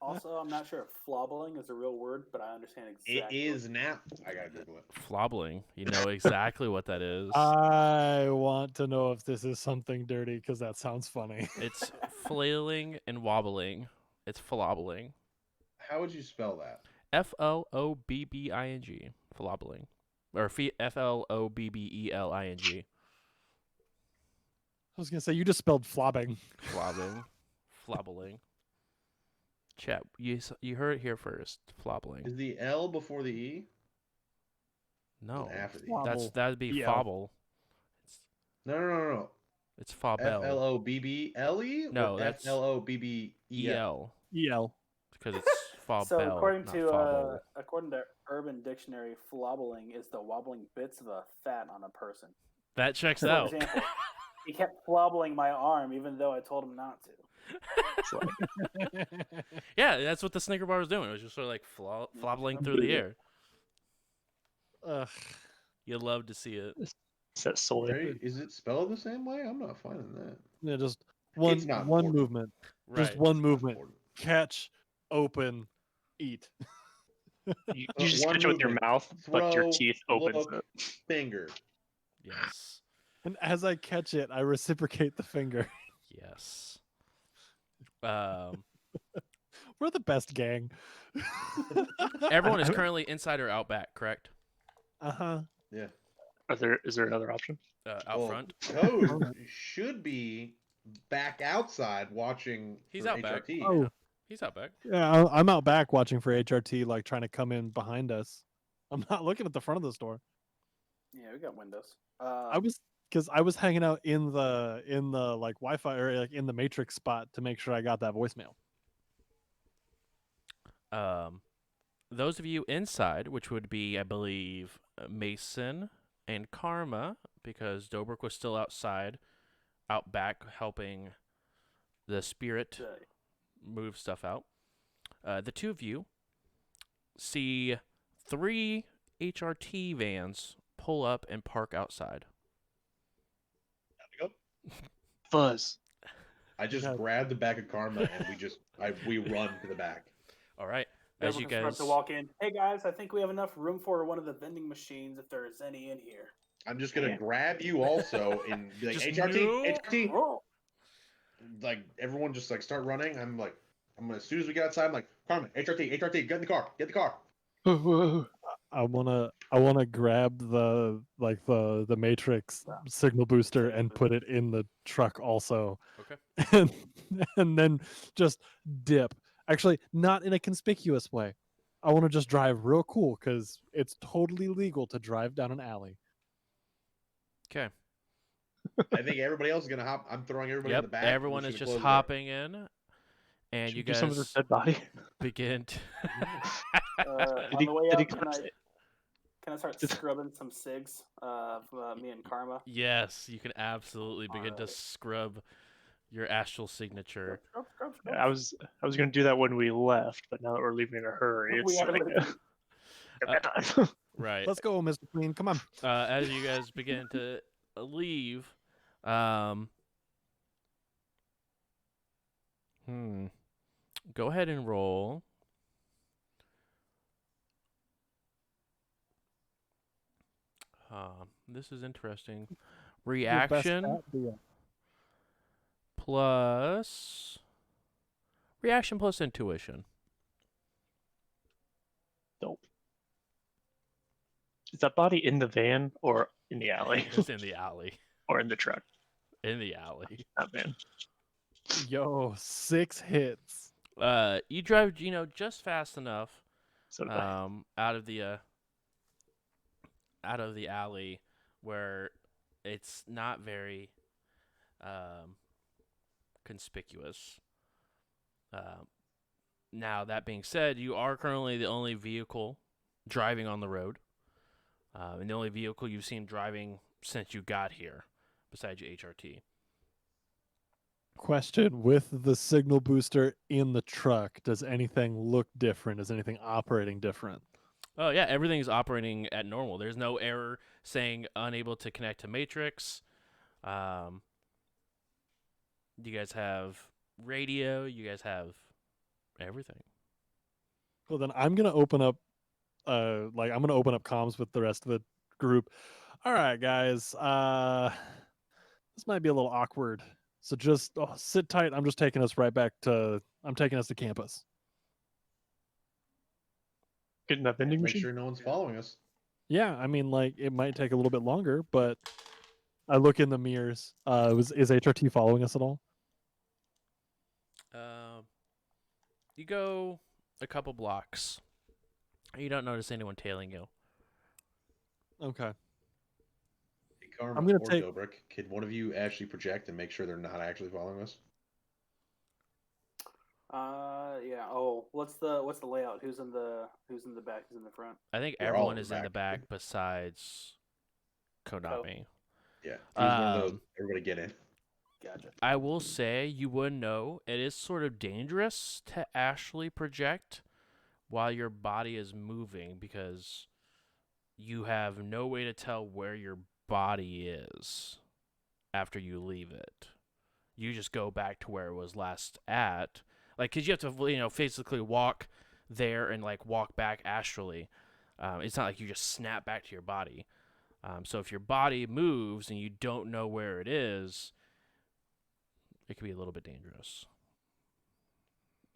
Also, I'm not sure if flobbling is a real word, but I understand It exactly. is now. I gotta Google it. Flobbling. You know exactly what that is. I want to know if this is something dirty because that sounds funny. It's flailing and wobbling. It's flobbling. How would you spell that? Flobbing. Flobbling. Or Flobbelling. I was gonna say you just spelled flobbing. Flobbing. Flobbling. Chat, you heard it here first. Flobbling. Is the L before the E? No. After the E. Flobble. That'd be Yeah. fobble. No. It's fobel. FLOBBLE? No, that's FLOBBEL. EL. EL. Because it's fobel. So according not to fobble. Urban Dictionary, flobbling is the wobbling bits of a fat on a person. That checks For out. example, he kept flobbling my arm even though I told him not to. Yeah, that's what the Snicker bar was doing. It was just sort of like flobbling through the air. Ugh. You'd love to see it. Is that soy? Is it spelled the same way? I'm not finding that. Yeah, just It's not one important. movement. Right. Just one movement. Important. Catch, open, eat. You just One catch it with your movement. mouth, but your Throw, teeth opens look, it. Finger. Yes. And as I catch it, I reciprocate the finger. Yes. We're the best gang. Everyone is currently inside or out back, correct? Uh-huh. Yeah. Is there another option? Out Well, front. Code should be back outside watching He's for out back. HRT. Oh, He's out back. Yeah, I'm out back watching for HRT, like trying to come in behind us. I'm not looking at the front of the store. Yeah, we got windows. I was because I was hanging out in the like Wi-Fi or like in the Matrix spot to make sure I got that voicemail. Those of you inside, which would be, I believe, Mason and Karma, because Dobrik was still outside, out back helping the spirit move stuff out. The two of you see 3 HRT vans pull up and park outside. Fuzz. I just Yeah. grab the back of Karma and we run to the back. All right. As you Start guys to walk in. Hey guys, I think we have enough room for one of the vending machines if there is any in here. I'm just gonna Yeah. grab you also and be like, Just HRT, no. HRT. Oh, Like everyone just like start running. I'm gonna as soon as we get outside, I'm like, Carmen, HRT, HRT, get in the car, get in the car. I wanna grab the Matrix signal booster and put it in the truck also. Okay. and, and then just dip. Actually, not in a conspicuous way. I want to just drive real cool because it's totally legal to drive down an alley. Okay. I think everybody else is gonna hop. I'm throwing everybody in the Yep. back. Everyone is just hopping in, and Should you we do some of guys this dead body. begin to. on the way did he up, collapse it? can I start scrubbing some cigs for me and Karma? Yes, you can absolutely begin to Alright. scrub your astral signature. Scrub. Yeah, I was gonna do that when we left, but now that we're leaving in a hurry, We it's gotta like leave. bedtime. Right. Let's go, Mr. Queen. Come on. As you guys begin to leave, go ahead and roll. This is interesting. Your best Reaction stat, deal. plus intuition. Dope. Is that body in the van or in the alley? It's in the alley. Or in the truck? In the alley. That van. Yo, 6 hits. You drive, just fast enough. So did I. Out of the alley where it's not very conspicuous. Now, that being said, you are currently the only vehicle driving on the road, and the only vehicle you've seen driving since you got here, besides your HRT. Question: with the signal booster in the truck, does anything look different? Is anything operating different? Oh yeah, everything's operating at normal. There's no error saying unable to connect to Matrix. You guys have radio. You guys have everything. Well, then I'm gonna open up, I'm gonna open up comms with the rest of the group. All right, guys. This might be a little awkward, so just sit tight. I'm taking us to campus. Getting that vending Make machine? sure no one's following us. Yeah, I mean, like it might take a little bit longer, but I look in the mirrors. Is HRT following us at all? You go a couple blocks. You don't notice anyone tailing you. Okay. Hey, Karma, I'm gonna or take- Dobrik, can one of you actually project and make sure they're not actually following us? Yeah. Oh, what's the layout? Who's in the back? Who's in the front? I think We're all everyone in the is in the back. back besides Konami. Yeah. If you was one of those, Um, everybody get in. Gotcha. I will say you would know it is sort of dangerous to actually project while your body is moving because you have no way to tell where your body is after you leave it. You just go back to where it was last at. Like, because you have to, physically walk there and, walk back astrally. It's not like you just snap back to your body. So if your body moves and you don't know where it is, it can be a little bit dangerous.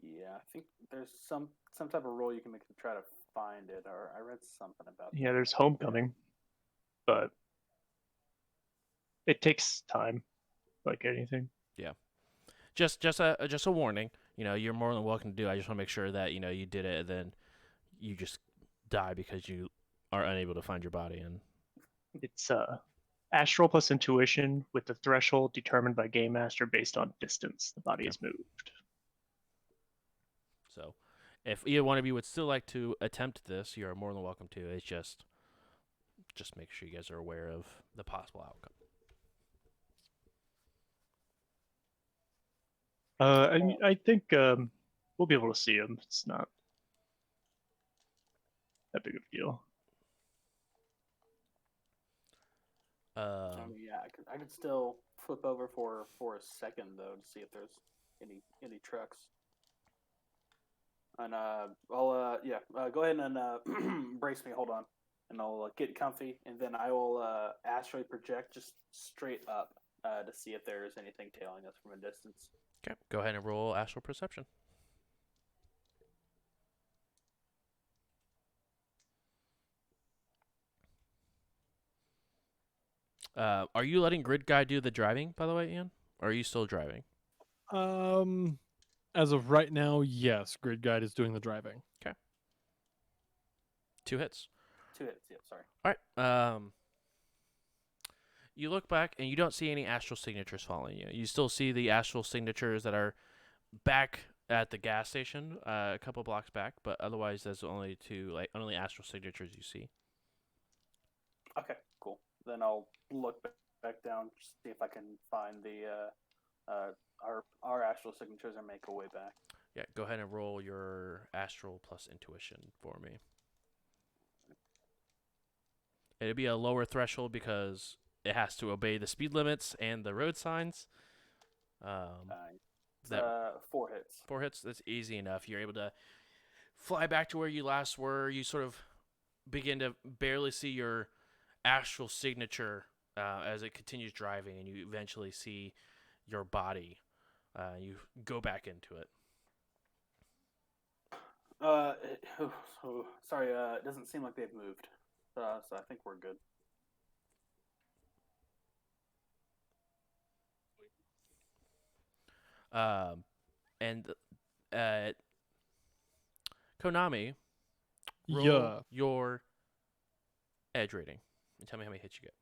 Yeah, I think there's some type of role you can make to try to find it, or I read something about Yeah, that. there's homecoming, but it takes time, like anything. Just a warning. you're more than welcome to do. I just want to make sure that you did it, and then you just die because you are unable to find your body. And It's astral plus intuition with the threshold determined by game master based on distance the body Okay. is moved. so, if either one of you would still like to attempt this, you are more than welcome to. It's just make sure you guys are aware of the possible outcome. I think we'll be able to see him. It's not that big of a deal. Yeah, I could still flip over for a second though to see if there's any trucks. And I'll go ahead and brace me. Hold on, and I'll get comfy, and then I will astrally project just straight up to see if there's anything tailing us from a distance. Okay, go ahead and roll astral perception. Are you letting Grid Guy do the driving, by the way, Ian? Or are you still driving? As of right now, yes, Grid Guide is doing the driving. 2 hits. 2 hits. Yep. Sorry. All right. You look back and you don't see any astral signatures following you. You still see the astral signatures that are back at the gas station, a couple blocks back, but otherwise, there's only only astral signatures you see. Okay. Cool. Then I'll look back down, see if I can find the our astral signatures and make a way back. Yeah, go ahead and roll your astral plus intuition for me. It'd be a lower threshold because it has to obey the speed limits and the road signs. 4 hits. 4 hits, that's easy enough. You're able to fly back to where you last were. You sort of begin to barely see your astral signature as it continues driving, and you eventually see your body. You go back into it. Sorry, it doesn't seem like they've moved. So I think we're good. And Konami, roll Yeah. your edge rating and tell me how many hits you get.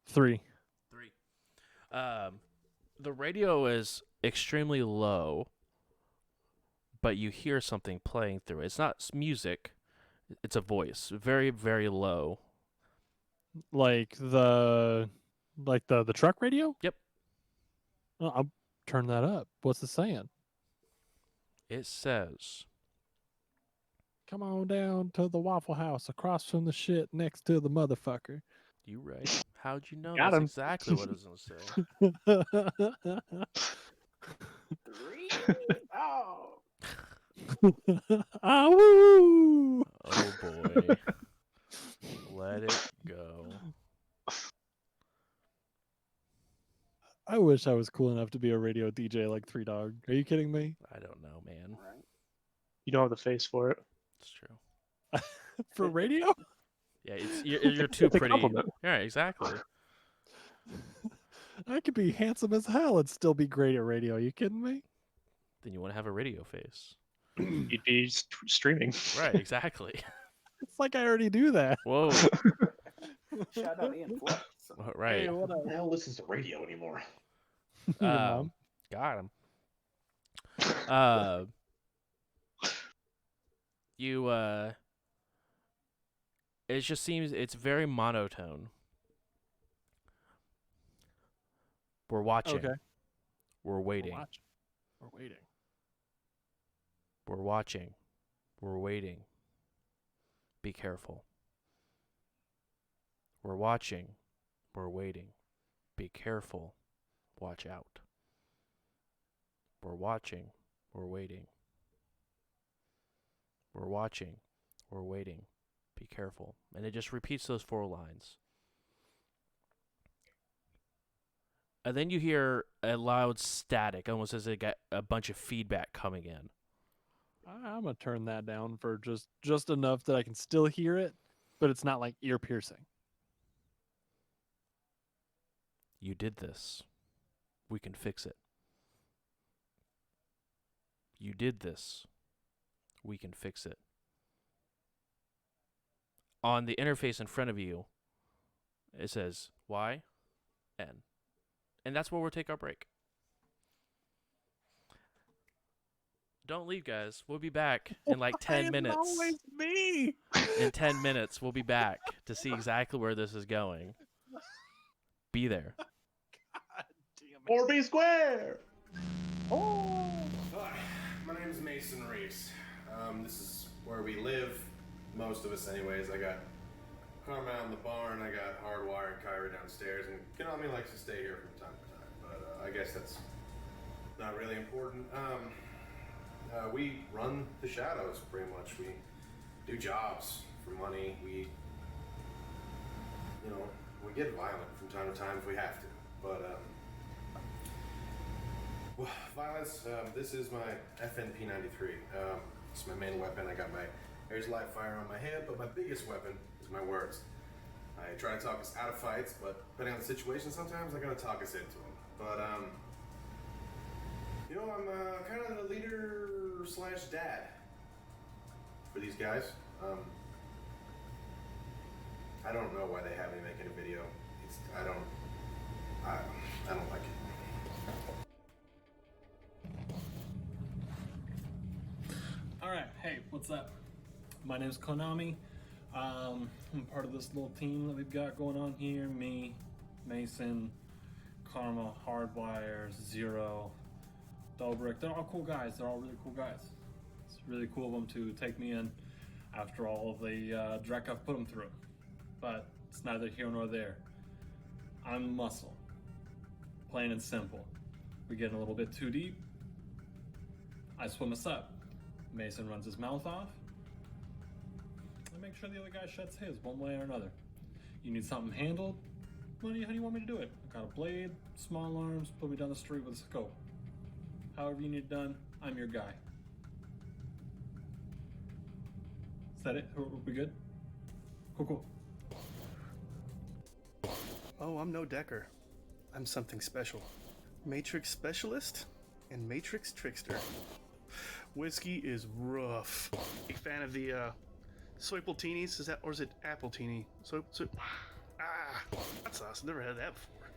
3. 3. The radio is extremely low, but you hear something playing through it. It's not music. It's a voice. Very, very low. Like the truck radio? Yep. Oh, I'll turn that up. What's it saying? It says, Come on down to the Waffle House across from the shit next to the motherfucker. you right. How'd you know? Got That's him. exactly what it was going to say. 3. Oh. Ow! Oh, boy. Let it go. I wish I was cool enough to be a radio DJ like Three Dog. Are you kidding me? I don't know, man. Right. You don't have the face for it. It's true. For radio? Yeah, you're too It's a pretty. compliment. Yeah, exactly. I could be handsome as hell and still be great at radio. Are you kidding me? Then you want to have a radio face. You'd be streaming. Right, exactly. It's like I already do that. Whoa. Shout out Ian Flex. Right. Hey, what Who up? the hell listens to radio anymore? Your mom. Got him. It just seems it's very monotone. We're watching. Okay. We're waiting. We're waiting. We're watching. We're waiting. Be careful. We're watching. We're waiting. Be careful. Watch out. We're watching. We're waiting. We're watching. We're waiting. Be careful. And it just repeats those 4 lines. And then you hear a loud static, almost as if got a bunch of feedback coming in. I'm gonna turn that down for just enough that I can still hear it, but it's not like ear piercing. You did this. We can fix it. You did this. We can fix it. On the interface in front of you, it says Y, N. And that's where we'll take our break. Don't leave, guys. We'll be back in like 10 minutes. Always me. In 10 minutes, we'll be back to see exactly where this is going. Be there. God damn it. 4B square! Oh. Hi, my name is Mason Reese. This is where we live, most of us anyways. I got Karma out in the barn, I got Hardwire and Kyra downstairs, and Konami likes to stay here from time to time, but I guess that's not really important. We run the shadows, pretty much. We do jobs for money. We get violent from time to time if we have to, but well, violence, this is my FNP-93. It's my main weapon. I got my Ares live fire on my hip, but my biggest weapon is my words. I try to talk us out of fights, but depending on the situation, sometimes I gotta talk us into them. But, I'm kind of the leader / dad for these guys. I don't know why they have me making a video. I don't like it. Alright, hey, what's up? My name's Konami. I'm part of this little team that we've got going on here. Me, Mason, Karma, Hardwire, Zero, Dobrik. They're all cool guys. They're all really cool guys. It's really cool of them to take me in after all of the dreck I've put them through. But it's neither here nor there. I'm muscle. Plain and simple. We get a little bit too deep, I swim us up. Mason runs his mouth off. I make sure the other guy shuts his one way or another. You need something handled? How do you want me to do it? I got a blade, small arms, put me down the street with a scope. However you need it done, I'm your guy. Is that it? Are we good? Cool. Oh, I'm no Decker. I'm something special. Matrix Specialist and Matrix Trickster. Whiskey is rough. Big fan of the Soypaltinis, or is it Appletini? Hot sauce. Never had that before.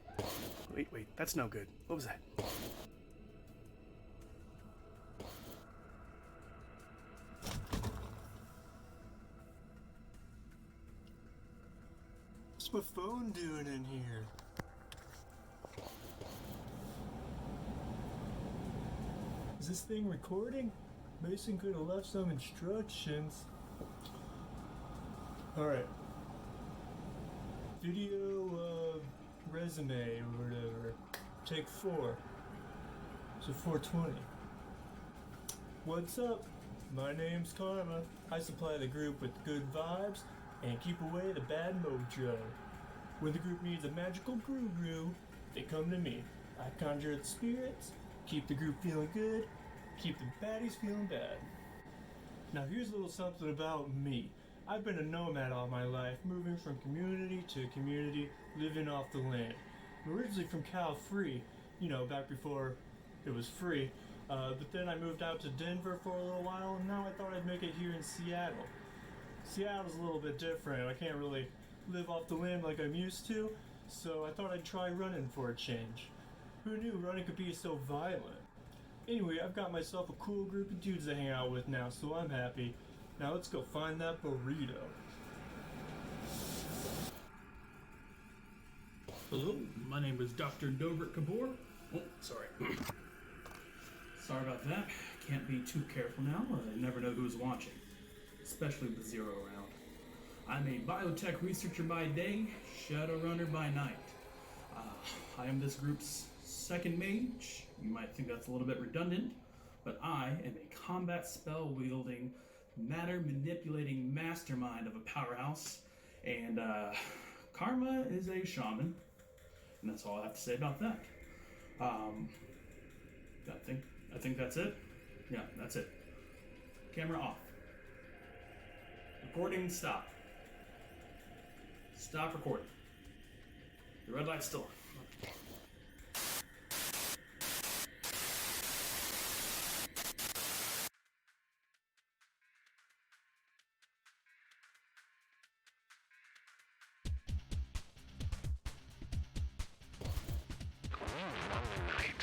Wait, that's no good. What was that? What's my phone doing in here? Is this thing recording? Mason could have left some instructions. Alright. Video resume or whatever. Take 4. So 420. What's up? My name's Karma. I supply the group with good vibes and keep away the bad mojo. When the group needs a magical guru, they come to me. I conjure the spirits, keep the group feeling good, keep the baddies feeling bad. Now here's a little something about me. I've been a nomad all my life, moving from community to community, living off the land. I'm originally from Cal Free, back before it was free. But then I moved out to Denver for a little while, and now I thought I'd make it here in Seattle. Seattle's a little bit different. I can't really live off the land like I'm used to, so I thought I'd try running for a change. Who knew running could be so violent? Anyway, I've got myself a cool group of dudes to hang out with now, so I'm happy. Now let's go find that burrito. Hello, my name is Dr. Dobrik Kabor. Oh, sorry. Sorry about that. Can't be too careful now. I never know who's watching, especially with Zero around. I'm a biotech researcher by day, Shadowrunner by night. I am this group's second mage. You might think that's a little bit redundant, but I am a combat spell-wielding, matter-manipulating mastermind of a powerhouse, and Karma is a shaman, and that's all I have to say about that. I think that's it. Yeah, that's it. Camera off. Recording stop. Stop recording. The red light's still on. Night.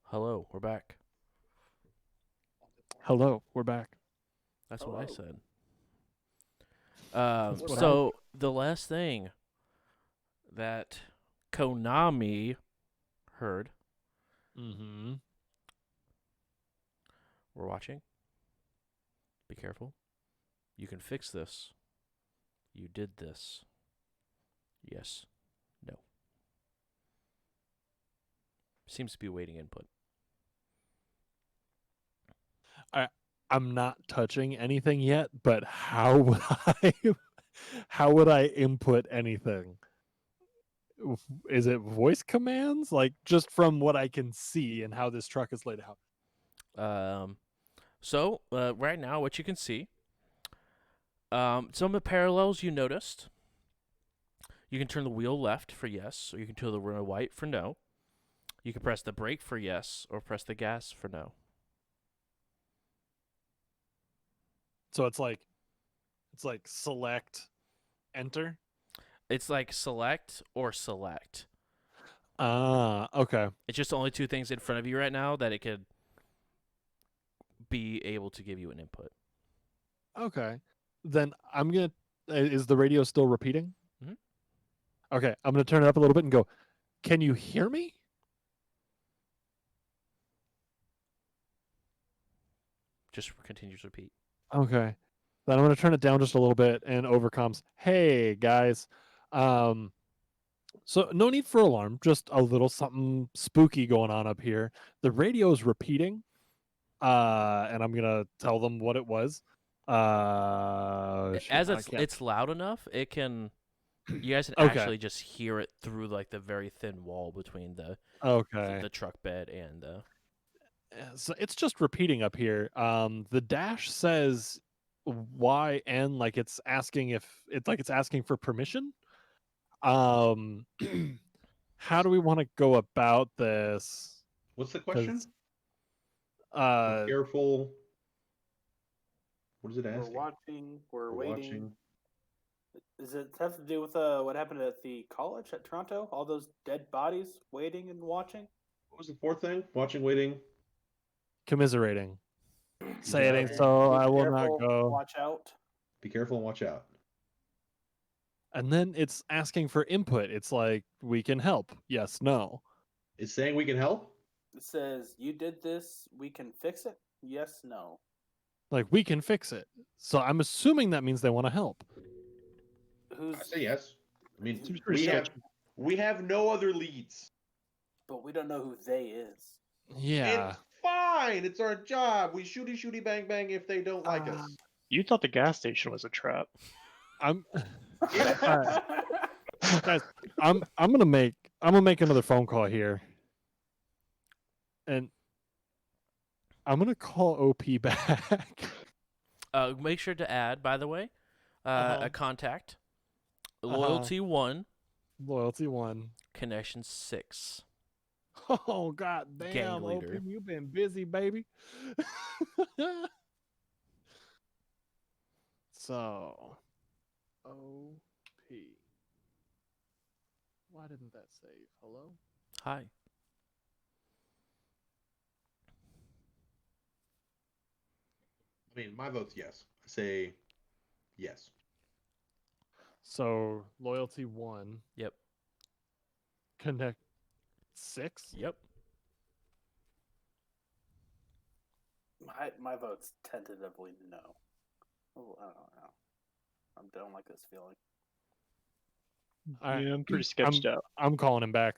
Hello, we're back. Hello, we're back. That's what I Hello. said. That's what So the last thing that Konami heard, Mm-hmm. we're watching. Be careful. You can fix this. You did this. Yes. No. Seems to be waiting input. I'm not touching anything yet, but how would I how would I input anything? Is it voice commands? Like just from what I can see and how this truck is laid out. So right now, what you can see, some of the parallels you noticed. You can turn the wheel left for yes, or you can turn the wheel right for no. You can press the brake for yes, or press the gas for no. So it's like select enter. It's like select or select. Ah, okay. It's just the only two things in front of you right now that it could be able to give you an input. Okay. Then I'm going to is the radio still repeating? Mhm. Okay, I'm going to turn it up a little bit and go, "Can you hear me?" Just continues to repeat. Okay. Then I'm going to turn it down just a little bit and overcomes, "Hey guys. Um So no need for alarm, just a little something spooky going on up here. The radio is repeating, and I'm gonna tell them what it was. Shit, As now I can't. it's loud enough, it can. You guys can Okay, actually just hear it through like the very thin wall between the okay. truck bed and So it's just repeating up here. The dash says YN, like it's asking it's asking for permission. Um, how do we want to go about this? What's the question? 'Cause, Be careful. What is it We're asking? watching. We're We're waiting. watching. Does it have to do with what happened at the college at Toronto? All those dead bodies waiting and watching? What was the fourth thing? Watching, waiting. commiserating. Say it ain't Commiserating. so. Be I will not careful, go. Watch out. Be careful and watch out. And then it's asking for input. It's like, we can help. Yes, no. It's saying we can help. It says, you did this. We can fix it. Yes, no. Like, we can fix it. So I'm assuming that means they want to help. Who's? I say yes. I mean, Seems pretty we have no other leads. But we don't know who they is. Yeah. It's fine. It's our job. We shooty bang bang if they don't like us. You thought the gas station was a trap. I'm Yeah. guys, I'm gonna make another phone call here. And I'm gonna call OP back. Make sure to add, by the way, a contact. Uh-huh. Loyalty 1, Loyalty 1. connection 6. Oh god damn, Gang OP, leader. you've been busy, baby. So OP. Why didn't that save? Hello? Hi. I mean, my vote's yes. I say yes. So loyalty 1. Yep. Connect 6? Yep. My vote's tentatively no. Oh, I don't know. I don't like this feeling. All right. Yeah, I'm pretty sketched out. I'm calling him back.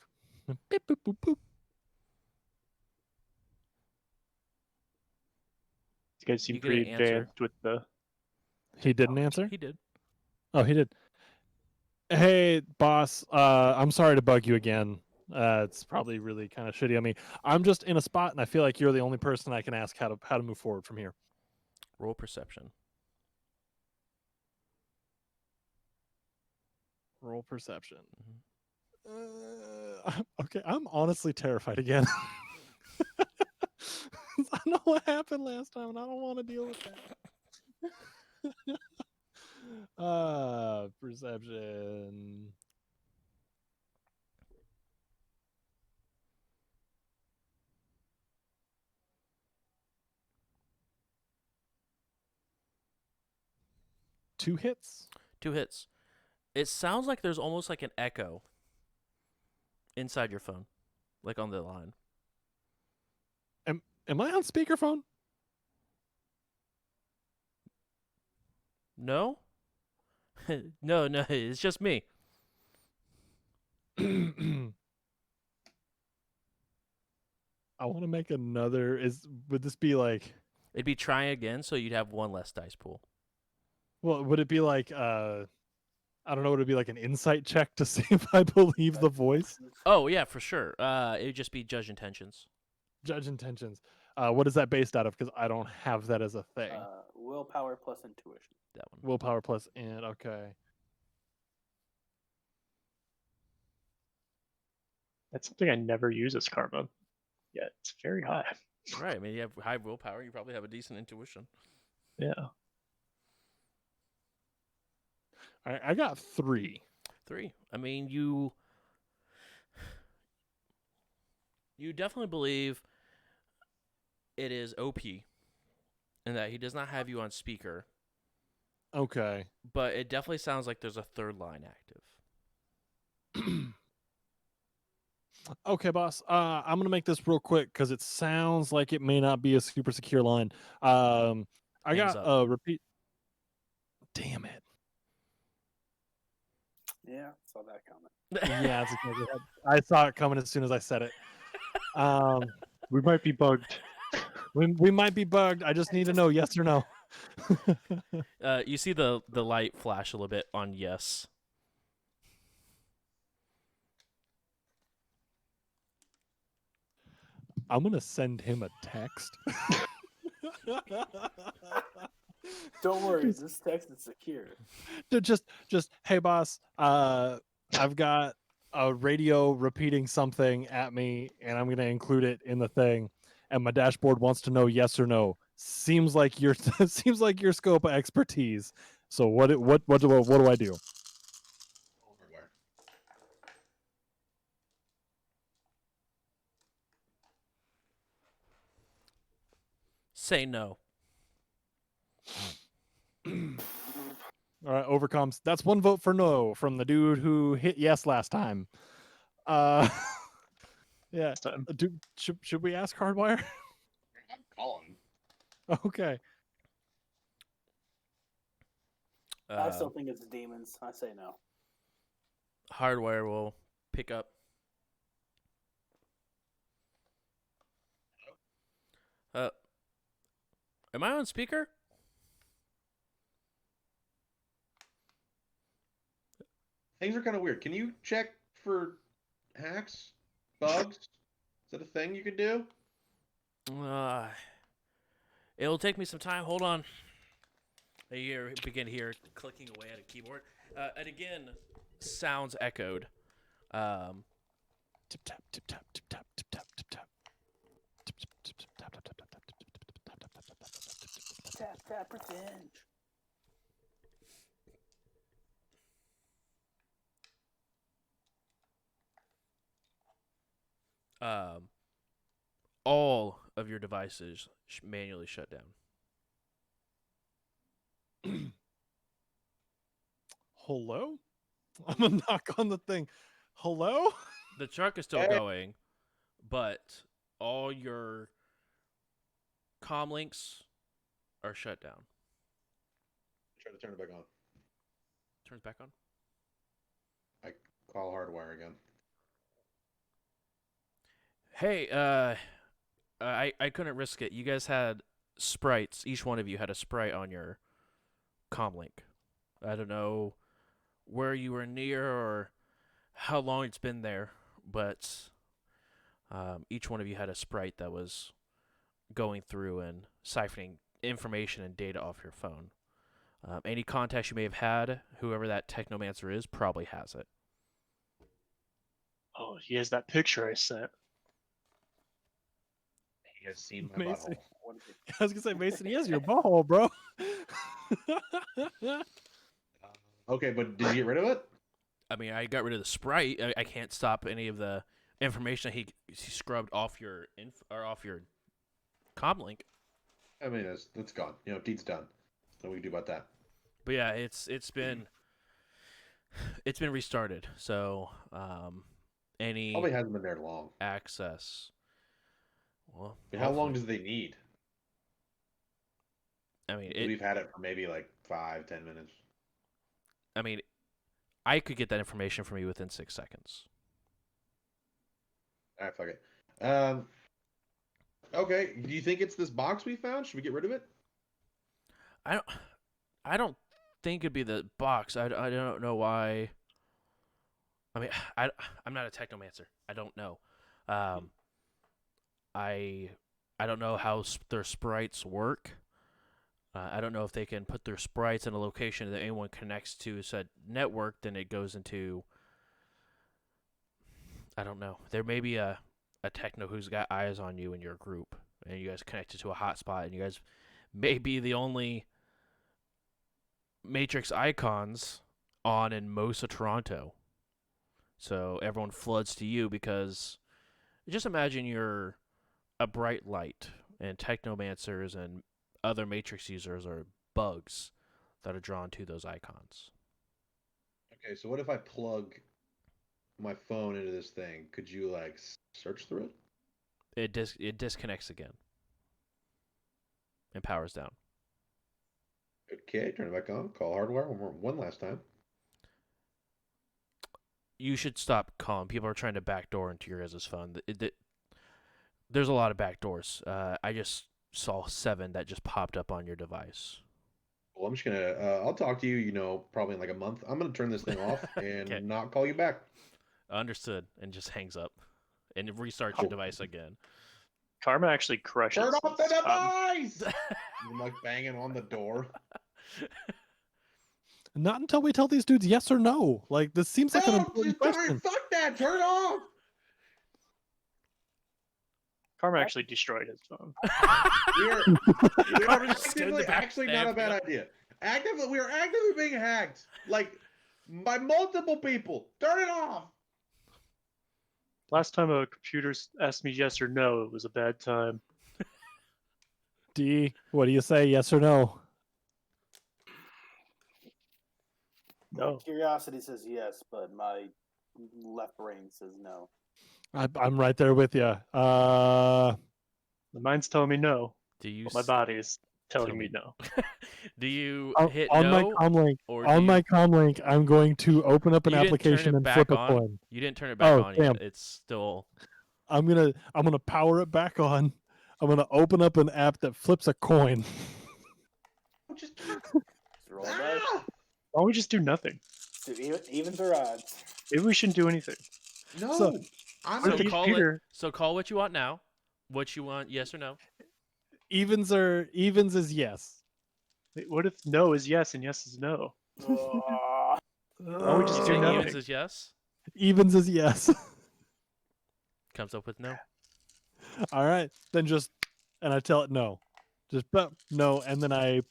Beep, boop, boop, boop. You guys seem You get an pretty answer. advanced with the. He didn't answer? He did. Oh, he did. Hey, boss. I'm sorry to bug you again. It's probably really kind of shitty of me. I'm just in a spot, and I feel like you're the only person I can ask how to move forward from here. Roll perception. Roll perception. Mm-hmm. Okay, I'm honestly terrified again. I know what happened last time, and I don't want to deal with that. Perception. Two hits? 2 hits. It sounds like there's almost like an echo inside your phone, like on the line. Am I on speakerphone? No? No, it's just me. I want to make another. Would this be like? It'd be try again, so you'd have 1 less dice pool. Well, would it be like? I don't know. Would it be like an insight check to see if I believe the voice? Oh yeah, for sure. It'd just be judge intentions. Judge intentions. What is that based out of? Because I don't have that as a thing. Willpower plus intuition. That one. Willpower plus and okay. That's something I never use as karma. Yeah, it's very high. Right. I mean, you have high willpower. You probably have a decent intuition. Yeah. All right, I got 3. 3. I mean, you definitely believe it is OP, and that he does not have you on speaker. Okay. But it definitely sounds like there's a third line active. Okay, boss. I'm gonna make this real quick because it sounds like it may not be a super secure line. I Hangs got up. a repeat. Damn it. Yeah, saw that coming. Yeah, it's exactly that. I saw it coming as soon as I said it. We might be bugged. We might be bugged. I just need to know yes or no. You see the light flash a little bit on yes. I'm gonna send him a text. Don't worry, this text is secure. Just hey boss, I've got a radio repeating something at me, and I'm gonna include it in the thing. And my dashboard wants to know yes or no. Seems like your seems like your scope of expertise. So what do I do? Hardware. Say no. All right, overcomes. That's one vote for no from the dude who hit yes last time. Yeah. Time. Should we ask Hardwire? I'm calling. Okay. I still think it's demons. I say no. Hardwire will pick up. Am I on speaker? Things are kind of weird. Can you check for hacks, bugs? Is that a thing you could do? It'll take me some time. Hold on. You begin here clicking away at a keyboard. And again, sounds echoed. Tip tap tip tap tip tap tip tap tip tap. Tip tip tip tip tap tap tap tap tap tap tap tap tap tap tap tap. Tap tap revenge. All of your devices manually shut down. Hello? I'm gonna knock on the thing. Hello? The truck is still going, but all your comm links are shut down. Try to turn it back on. Turns back on. I call Hardwire again. Hey, I couldn't risk it. You guys had sprites. Each one of you had a sprite on your comm link. I don't know where you were near or how long it's been there, but each one of you had a sprite that was going through and siphoning information and data off your phone. Any contacts you may have had, whoever that technomancer is, probably has it. Oh, he has that picture I sent. He has seen my Mason. butthole. I was gonna say, Mason, he has your butthole, bro. Okay, but did you get rid of it? I mean, I got rid of the sprite. I can't stop any of the information that he scrubbed off your off your comm link. I mean, that's gone. You know, deed's done. Nothing we can do about that. But yeah, it's been restarted. So any Probably hasn't been there long. access. Well, I mean, how long hopefully- does they need? I mean, We've had it for maybe like 5-10 minutes. I mean, I could get that information from you within 6 seconds. All right, fuck it. Okay, do you think it's this box we found? Should we get rid of it? I don't think it'd be the box. I don't know why. I mean, I'm not a technomancer. I don't know. I don't know how their sprites work. I don't know if they can put their sprites in a location that anyone connects to said network. Then it goes into. I don't know. There may be a techno who's got eyes on you in your group, and you guys connected to a hotspot, and you guys may be the only Matrix icons on in most of Toronto. So everyone floods to you because just imagine you're a bright light, and technomancers and other Matrix users are bugs that are drawn to those icons. Okay, so what if I plug my phone into this thing? Could you like search through it? It disconnects again and powers down. Okay, turn it back on. Call Hardwire one last time. You should stop calling. People are trying to backdoor into your guys' phone. There's a lot of backdoors. I just saw 7 that just popped up on your device. Well, I'm just gonna. I'll talk to you. You know, probably in like a month. I'm gonna turn this thing off and Okay. not call you back. Understood. And just hangs up and restarts Cool. your device again. Karma actually crushes. Turn off the this. device! I'm like banging on the door. Not until we tell these dudes yes or no. Like, this seems like an No, important just question. fuck that. Turn it off. Karma actually destroyed his phone. We are Karma just stood in the actively, back actually and not a amped bad up. idea. We are actively being hacked, like by multiple people. Turn it off. Last time a computer asked me yes or no, it was a bad time. D, what do you say? Yes or no? No. My curiosity says yes, but my left brain says no. I'm right there with you. The mind's telling me no, Do you but my body is telling me no. do you On hit my no? comlink, or on do my you- comlink, I'm going to open up an You didn't turn application it and back flip a on? coin. You didn't turn it back Oh, on damn. yet. It's still. I'm gonna power it back on. I'm gonna open up an app that flips a coin. Just Just roll a dice. ah! Why don't we just do nothing? Do evens or odds? Maybe we shouldn't do anything. No, So- I'm What So if the call computer? it. So call what you want now. What you want, yes or no? Evens is yes. What if no is yes and yes is no? Ah, Why don't we just You do say nothing? evens is yes. Evens is yes. Comes up with no. All right, then and I tell it no, no, and then I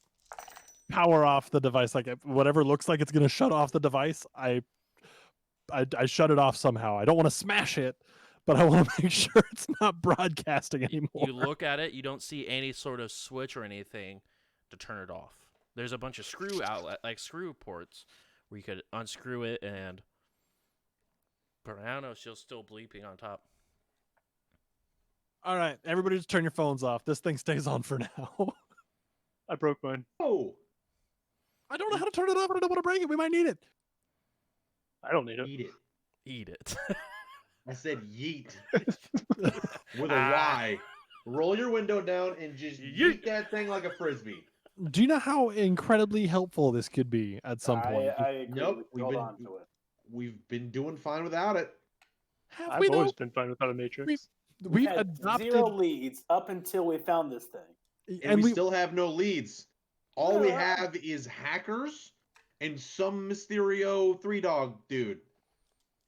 power off the device. Like whatever looks like it's gonna shut off the device, I shut it off somehow. I don't want to smash it, but I want to make sure it's not broadcasting anymore. You look at it. You don't see any sort of switch or anything to turn it off. There's a bunch of screw outlet, like screw ports, where you could unscrew it and. But I don't know. She's still bleeping on top. All right, everybody, just turn your phones off. This thing stays on for now. I broke mine. no. I don't know how to turn it off. I don't want to break it. We might need it. I don't need it. Eat it. Eat it. I said yeet with a Y. Roll your window down and just yeet that thing like a frisbee. Do you know how incredibly helpful this could be at some point? I agree. Nope, We hold on to it. We've been doing fine without it. Have I've we always though? been fine without a matrix. We've had adopted, 0 leads up until we found this thing. And we still have no leads. All we Yeah. have is hackers and some Mysterio 3-dog dude.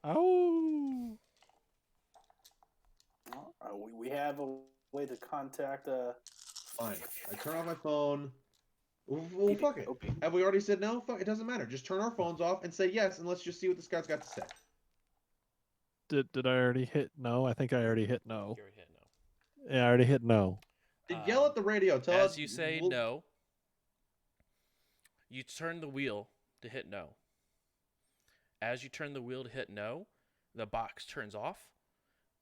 Oh, We have a way to contact. Fine. I turn off my phone. Well, fuck it. Okay. Have we already said no? Fuck, it doesn't matter. Just turn our phones off and say yes, and let's just see what this guy's got to say. did I already hit no? I think I already hit no. You're hitting no. Yeah, I already hit no. Yell at the radio. Tell us. As you say we'll- no, you turn the wheel to hit no. As you turn the wheel to hit no, the box turns off,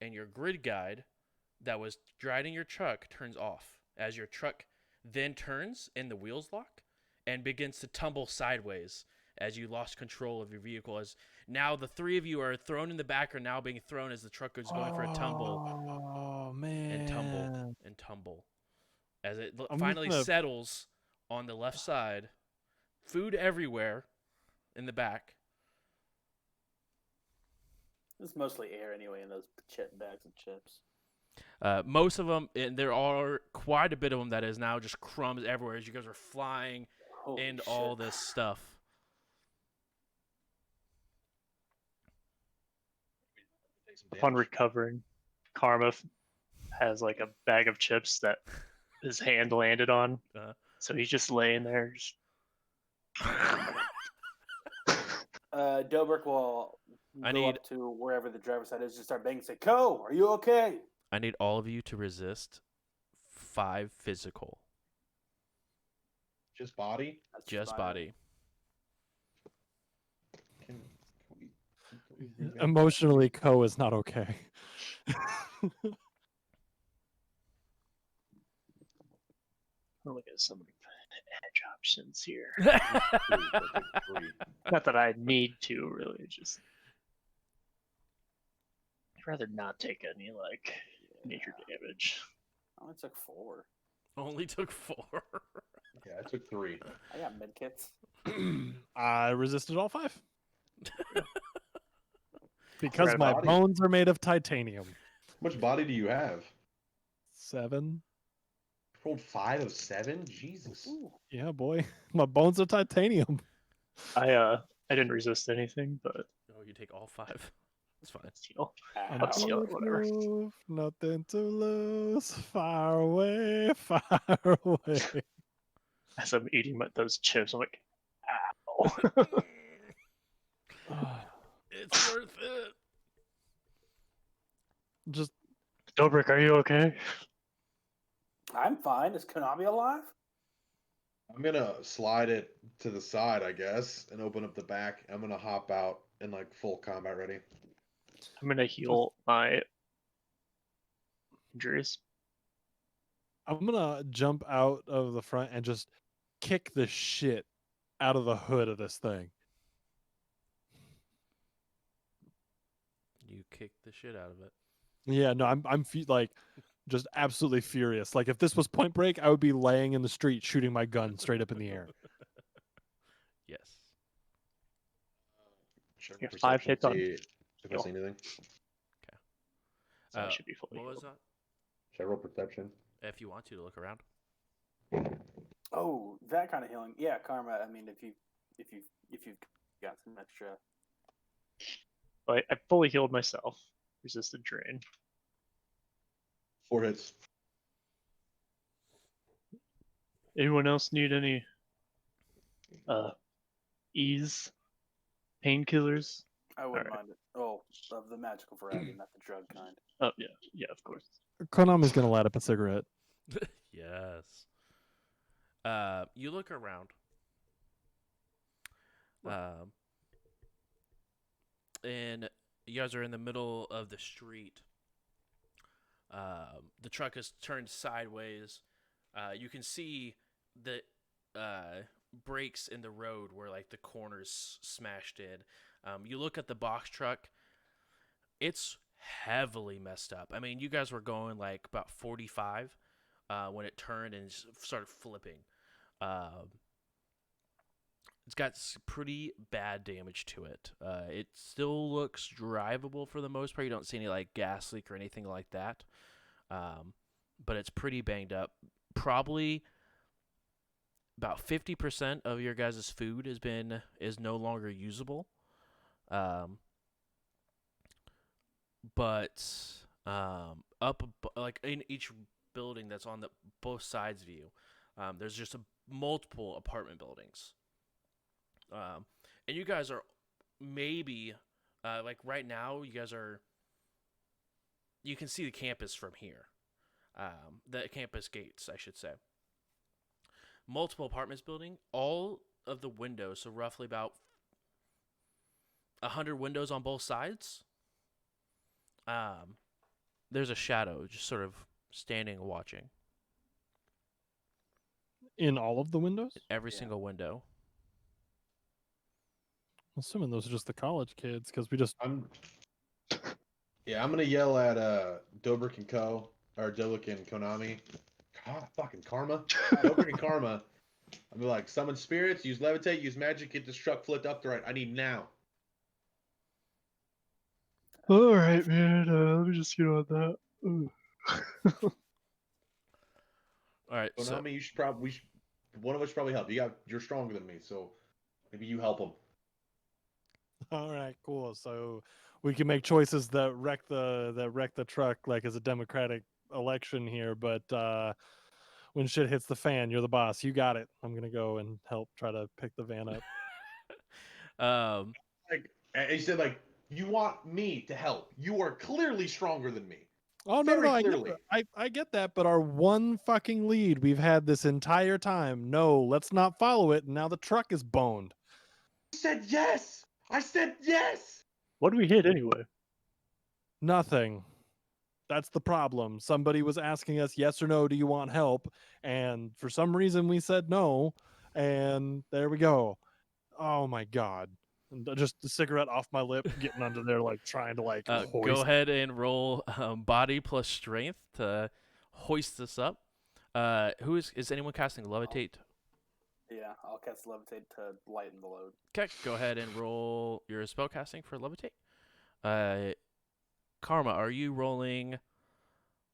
and your grid guide that was driving your truck turns off. As your truck then turns and the wheels lock and begins to tumble sideways as you lost control of your vehicle. As now the three of you are thrown in the back, are now being thrown as the truck is going for a tumble. Oh man! And tumble and tumble as it I'm finally gonna- settles on the left side. Food everywhere in the back. It's mostly air anyway in those bags of chips. Most of them, and there are quite a bit of them that is now just crumbs everywhere as you guys are flying Holy and shit. all this stuff. Upon recovering, Karma has like a bag of chips that his hand landed on. Uh-huh. So he's just laying there. Just... Dobrik will I go need- up to wherever the driver's side is, just start banging, and say, "Co, are you okay?" I need all of you to resist 5 physical. Just body. That's Just fine. body. Can we Emotionally, Co is not okay. I'll look at some edge options here. Three. Not that I need to, really. Just I'd rather not take any like major damage. I only took 4. Only took 4. Yeah, I took 3. I got medkits. I resisted all 5 because Red my body. bones are made of titanium. How much body do you have? 7. Rolled 5 of 7. Jesus. Ooh. Yeah, boy. My bones are titanium. I didn't resist anything, but Oh, you take all 5. That's fine. steal. I'm I'll steal it, bulletproof, whatever. nothing to lose. Far away, far away. As I'm eating those chips, I'm like, ow. It's worth it. Just Dobrik, are you okay? I'm fine. Is Konami alive? I'm gonna slide it to the side, I guess, and open up the back. I'm gonna hop out in like full combat ready. I'm gonna heal my injuries. I'm gonna jump out of the front and just kick the shit out of the hood of this thing. You kick the shit out of it. Yeah, no, I'm like just absolutely furious. Like if this was Point Break, I would be laying in the street shooting my gun straight up in the air. Yes. Check Yeah, 5 perception, hits on see if I heal. see anything. So I should be fully What was healed. that? Should I roll perception? If you want to look around. Oh, that kind of healing. Yeah, karma. I mean, if you've got some extra. But I fully healed myself. Resisted drain. 4 hits. Anyone else need any ease painkillers? I wouldn't Alright. mind it. Oh, of the magical variety, not the drug kind. Oh yeah, of course. Konami's gonna light up a cigarette. Yes. You look around. And you guys are in the middle of the street. The truck is turned sideways. You can see the breaks in the road where like the corners smashed in. You look at the box truck. It's heavily messed up. I mean, you guys were going like about 45 when it turned and started flipping. It's got pretty bad damage to it. It still looks drivable for the most part. You don't see any like gas leak or anything like that. But it's pretty banged up. Probably about 50% of your guys' food is no longer usable. But like in each building that's on the both sides of you, there's just multiple apartment buildings. And you guys are maybe like right now you can see the campus from here. The campus gates, I should say. Multiple apartments building, all of the windows, so roughly about 100 windows on both sides. There's a shadow just sort of standing watching. In all of the windows? Every single window. I'm assuming those are just the college kids because we just. I'm gonna yell at Dobrik and Co. or Dobrik and Konami. God, fucking Karma. Dobrik and Karma. I'm like, summon spirits, use levitate, use magic, get this truck flipped up the right. I need now. All right, man. Let me just get on that. All right. Konami, you should probably one of us should probably help. You're stronger than me, so maybe you help them. All right, cool. So we can make choices that wreck the truck like as a democratic election here, but when shit hits the fan, you're the boss. You got it. I'm gonna go and help try to pick the van up. Like he said, like you want me to help. You are clearly stronger than me. Oh Very no, clearly. I get that, but our one fucking lead we've had this entire time. No, let's not follow it. Now the truck is boned. I said yes. I said yes. What do we hit anyway? Nothing. That's the problem. Somebody was asking us, yes or no, do you want help? And for some reason we said no. And there we go. Oh my God. And just the cigarette off my lip, getting under there, like trying to like go hoist. ahead and roll body plus strength to hoist this up. Is anyone casting levitate? Yeah, I'll cast levitate to lighten the load. Okay, go ahead and roll your spell casting for levitate. Karma, are you rolling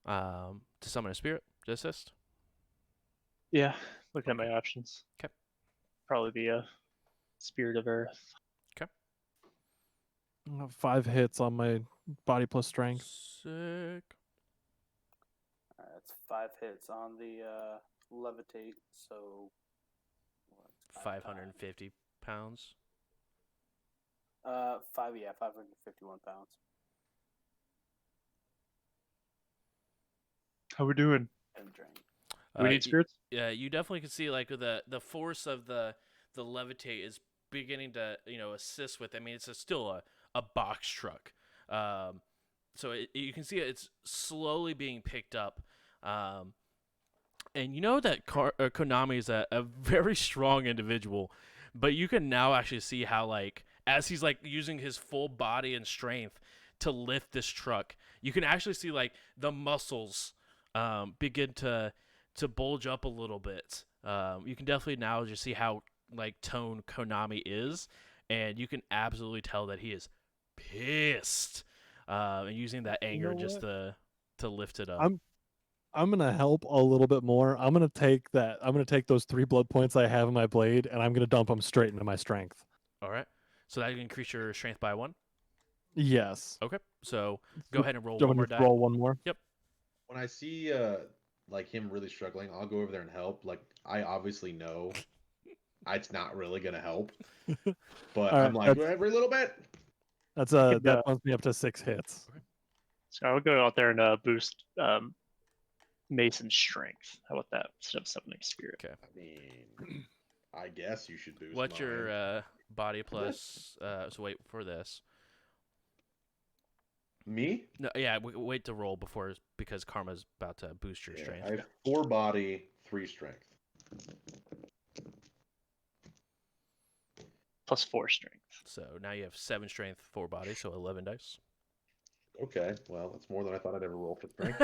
To summon a spirit to assist. Yeah, looking at my options. 'Kay. Probably be a Spirit of Earth. 5 hits on my body plus strength. Sick. That's 5 hits on the levitate. So what's 550 pounds. 551 pounds. How we doing? And drain. Do we need spirits? Yeah, you definitely can see like the force of the levitate is beginning to assist with. I mean, it's still a box truck, so you can see it's slowly being picked up, and you know that Konami is a very strong individual, but you can now actually see how like as he's like using his full body and strength to lift this truck, you can actually see like the muscles begin to bulge up a little bit. You can definitely now just see how like tone Konami is, and you can absolutely tell that he is pissed, and using that anger know just what? to lift it up. I'm gonna help a little bit more. I'm gonna take those 3 blood points I have in my blade, and I'm gonna dump them straight into my strength. All right, so that can increase your strength by 1. Yes. Okay, so go ahead and roll Do you one want more me to die. roll one more? Yep. When I see like him really struggling, I'll go over there and help. Like I obviously know it's not really gonna help, but All right, I'm like every little bit. That's could, that bumps me up to 6 hits. So I'll go out there and boost Mason's strength. How about that? Instead of summoning spirit. Okay. I mean, I guess you should boost. What's mine. your body plus? So wait for this. Me? No, yeah, wait to roll because Karma's about to boost your Yeah, strength. I have 4 body, 3 strength. Plus 4 strength. So now you have 7 strength, 4 body, so 11 dice. Okay, well that's more than I thought I'd ever roll for strength.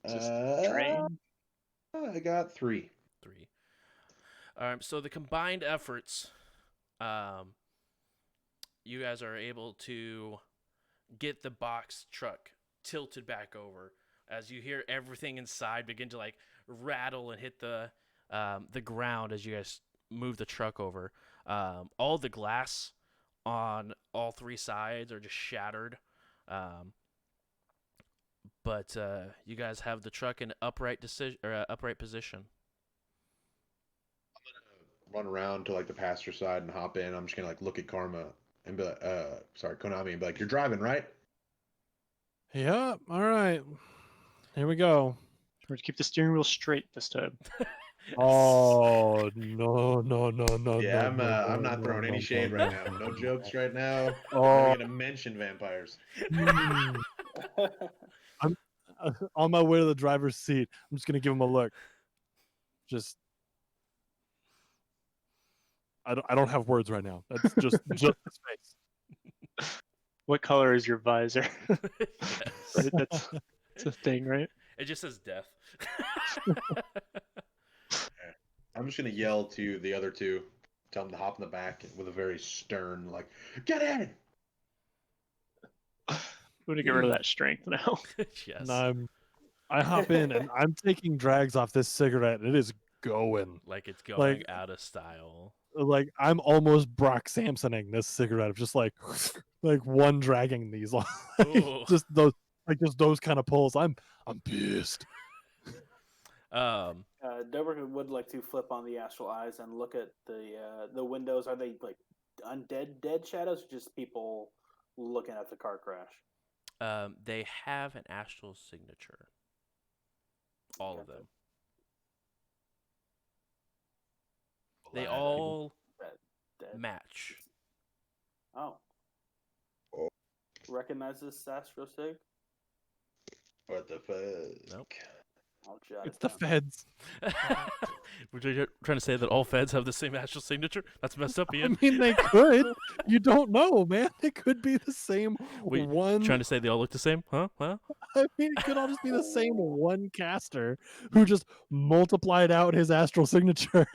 Drain. I got 3. 3. So the combined efforts, you guys are able to get the box truck tilted back over as you hear everything inside begin to like rattle and hit the ground as you guys move the truck over. All the glass on all 3 sides are just shattered. But you guys have the truck in upright position. Run around to like the passenger side and hop in. I'm just gonna like look at Karma and be like, Konami, and be like, "You're driving, right?" Yeah. All right. Here we go. We're to keep the steering wheel straight this time. Oh no! Yeah, I'm not throwing any shade right now. No jokes right now. I'm not gonna mention vampires. I'm on my way to the driver's seat. I'm just gonna give him a look. I don't have words right now. That's just his face. What color is your visor? Yes. Right, that's a thing, right? It just says death. I'm just gonna yell to the other 2, tell them to hop in the back with a very stern, like, "Get in!" We're gonna get rid of that strength now. Yes. And I hop in and I'm taking drags off this cigarette. And it is going. Like it's going out of style. Like I'm almost Brock Samsoning this cigarette of just like one dragging these Ooh. just those kind of pulls. I'm pissed. Dobrik would like to flip on the astral eyes and look at the windows. Are they like undead dead shadows, or just people looking at the car crash? They have an astral signature. All of them. They all Dead. match. Oh. Recognize this astral sig? What the fuck? Nope. I'll jot It's it the down. feds. Were you trying to say that all feds have the same astral signature? That's messed up, Ian. I mean, they could. You don't know, man. It could be the same Wait, one. Trying to say they all look the same? Huh? I mean, it could all just be the same one caster who just multiplied out his astral signature.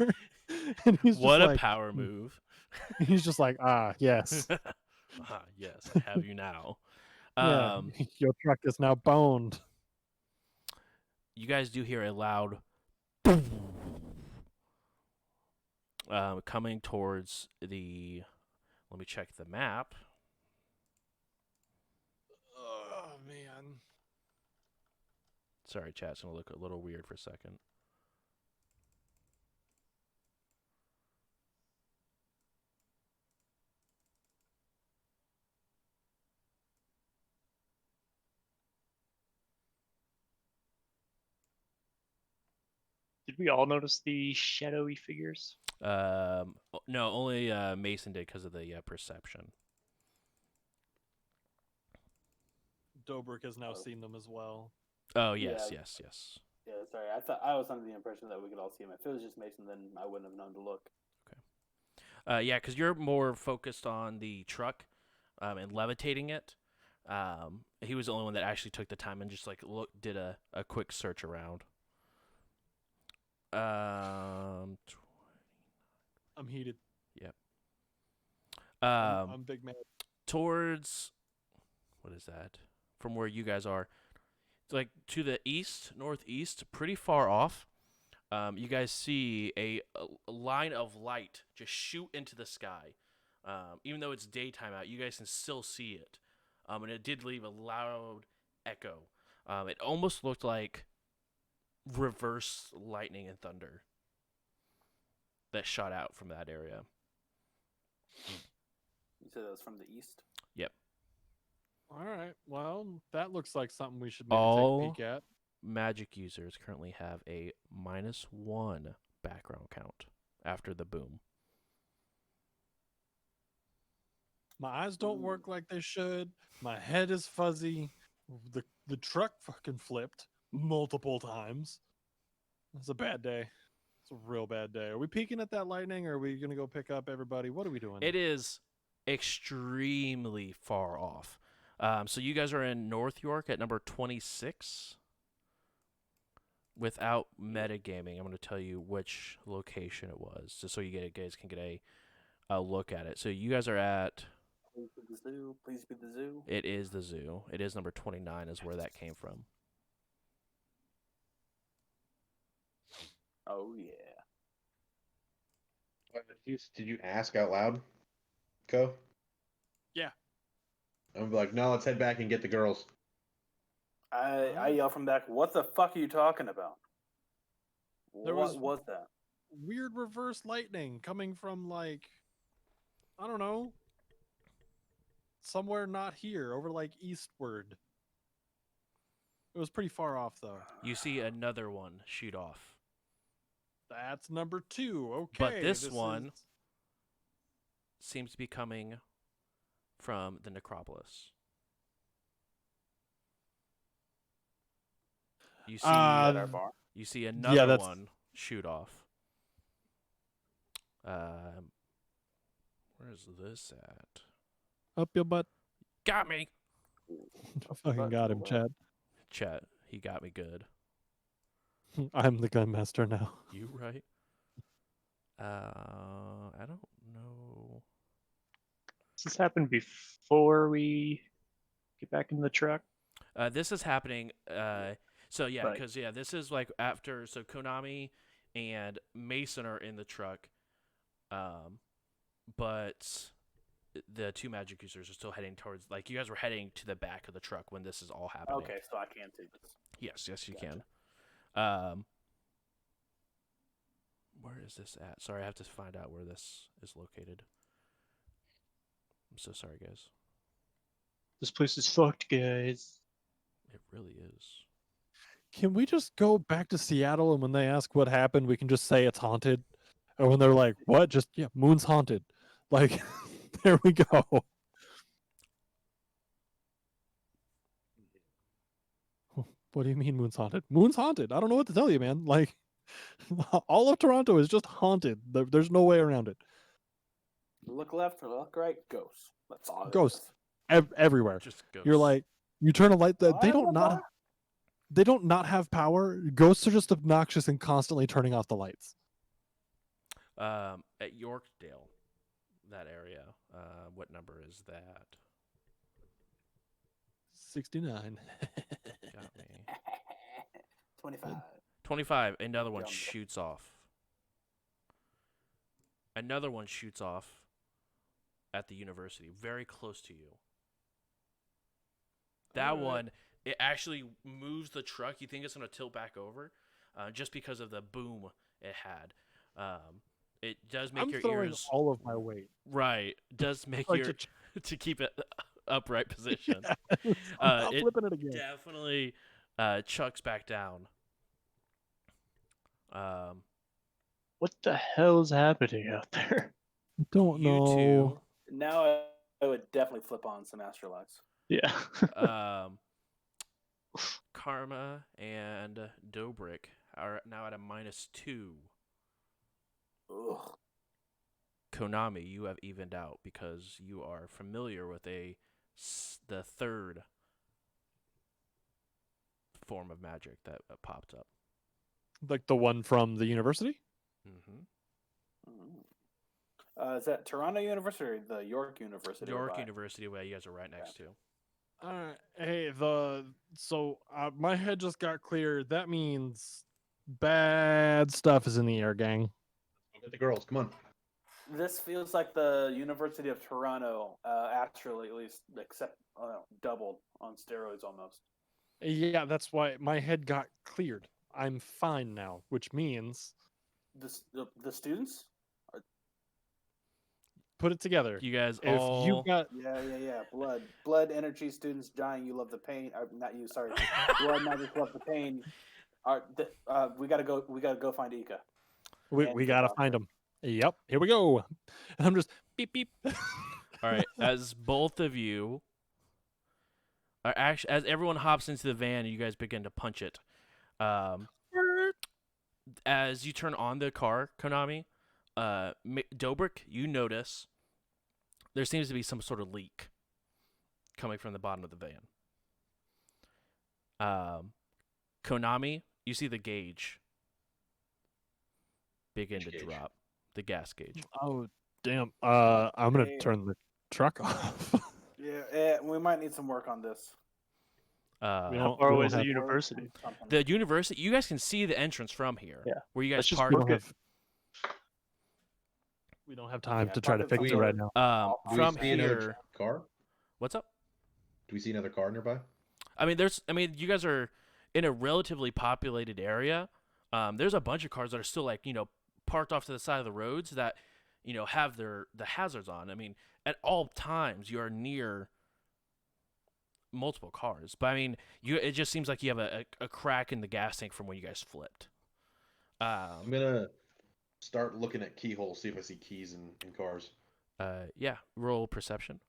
And he's What just a like, power move. he's just like, yes. Yes, I have you now. Yeah, your truck is now boned. You guys do hear a loud coming towards the. Let me check the map. Oh man. Sorry, chat's gonna look a little weird for a second. Did we all notice the shadowy figures? No, only Mason did because of the perception. Dobrik has now Oh. seen them as well. Oh yes, Yeah. yes. Yeah, sorry. I was under the impression that we could all see him. If it was just Mason, then I wouldn't have known to look. Yeah, because you're more focused on the truck and levitating it. He was the only one that actually took the time and just like did a quick search around. I'm heated. Yep. I'm big man. Towards what is that? From where you guys are, it's like to the east, northeast, pretty far off. You guys see a line of light just shoot into the sky. Even though it's daytime out, you guys can still see it. And it did leave a loud echo. It almost looked like reverse lightning and thunder that shot out from that area. You said it was from the east? Yep. All right. Well, that looks like something we should maybe All take a peek at. magic users currently have a -1 background count after the boom. My eyes don't work like they should. My head is fuzzy. The truck fucking flipped multiple times. It's a bad day. It's a real bad day. Are we peeking at that lightning, or are we gonna go pick up everybody? What are we doing? It is extremely far off. So you guys are in North York at number 26. Without metagaming, I'm going to tell you which location it was, just so guys can get a look at it. So you guys are at. Please be the zoo. Please be the zoo. It is the zoo. It is number 29 is where that came from. Oh yeah. Did you ask out loud, Co? Yeah. I'm like, no, let's head back and get the girls. I yell from back, what the fuck are you talking about? There What was- was that? Weird reverse lightning coming from, like, I don't know, somewhere not here, over like eastward. It was pretty far off though. You see another one shoot off. That's number 2. Okay. But this is- one seems to be coming from the necropolis. You see, At our bar? you see another that's- one shoot off. Where's this at? Up your butt. Got me. I fucking got him, Chad. Chat. He got me good. I'm the gunmaster now. You right? I don't know. Does this happen before we get back in the truck? This is happening. So yeah, Right. because this is like after. So Konami and Mason are in the truck, but the two magic users are still heading towards. Like you guys were heading to the back of the truck when this is all happening. Okay, so I can see this. Yes, you Gotcha. can. Where is this at? Sorry, I have to find out where this is located. I'm so sorry, guys. This place is fucked, guys. It really is. Can we just go back to Seattle and when they ask what happened, we can just say it's haunted? Or when they're like, what? Just, yeah, Moon's haunted. Like, there we go. What do you mean Moon's haunted? Moon's haunted. I don't know what to tell you, man. Like, all of Toronto is just haunted. There's no way around it. Look left or look right, ghosts. That's all. it Ghosts. is. Everywhere. Just go. You're like, you turn a light. They Why don't am I not. not- They don't not have power. Ghosts are just obnoxious and constantly turning off the lights. At Yorkdale, that area. What number is that? 69. Got me. 25. 25. Another one Yum. shoots off. Another one shoots off at the university, very close to you. That Alright. one, it actually moves the truck. You think it's going to tilt back over, just because of the boom it had. It does make I'm your throwing ears all of my weight. right. Does make Like your to keep it upright position. I'm It flipping it again. definitely chucks back down. What the hell's happening out there? Don't You know. Now I would definitely flip on some astrolites. Yeah. two, Karma and Dobrik are now at a -2. Ugh. Konami, you have evened out because you are familiar with the third form of magic that popped up. Like the one from the university? Is that Toronto University or the York University? York nearby? University, where you guys are right next to. Hey, my head just got clear. That means bad stuff is in the air, gang. Go get the girls. Come on. This feels like the University of Toronto, actually, at least, except doubled on steroids almost. Yeah, that's why my head got cleared. I'm fine now, which means The students? put it together. You guys If all you got Yeah. Blood, energy, students dying. You love the pain. Not you. Sorry. Blood, magic, love the pain. We gotta go. We gotta go find Ika. we And gotta doctor. find them. Yep, here we go. And I'm just beep beep. all right. As both of you are actually, as everyone hops into the van, and you guys begin to punch it. As you turn on the car, Konami, Dobrik, you notice there seems to be some sort of leak coming from the bottom of the van. Konami, you see the gauge begin Which to gauge? drop. The gas gauge. Oh damn. I'm gonna Hey. turn the truck off. Yeah, we might need some work on this. We How don't- far we away don't is the have- university? The university, you guys can see the entrance from here. Yeah. Where you guys Let's just parked. we book don't it. have we don't have time Yeah, to try to park it fix it somewhere. right now. Do From we see another here, car? what's up? Do we see another car nearby? You guys are in a relatively populated area. There's a bunch of cars that are still parked off to the side of the roads that, have the hazards on. I mean, at all times you are near multiple cars, but it just seems like you have a crack in the gas tank from when you guys flipped. I'm gonna start looking at keyholes, see if I see keys in cars. Yeah, roll perception.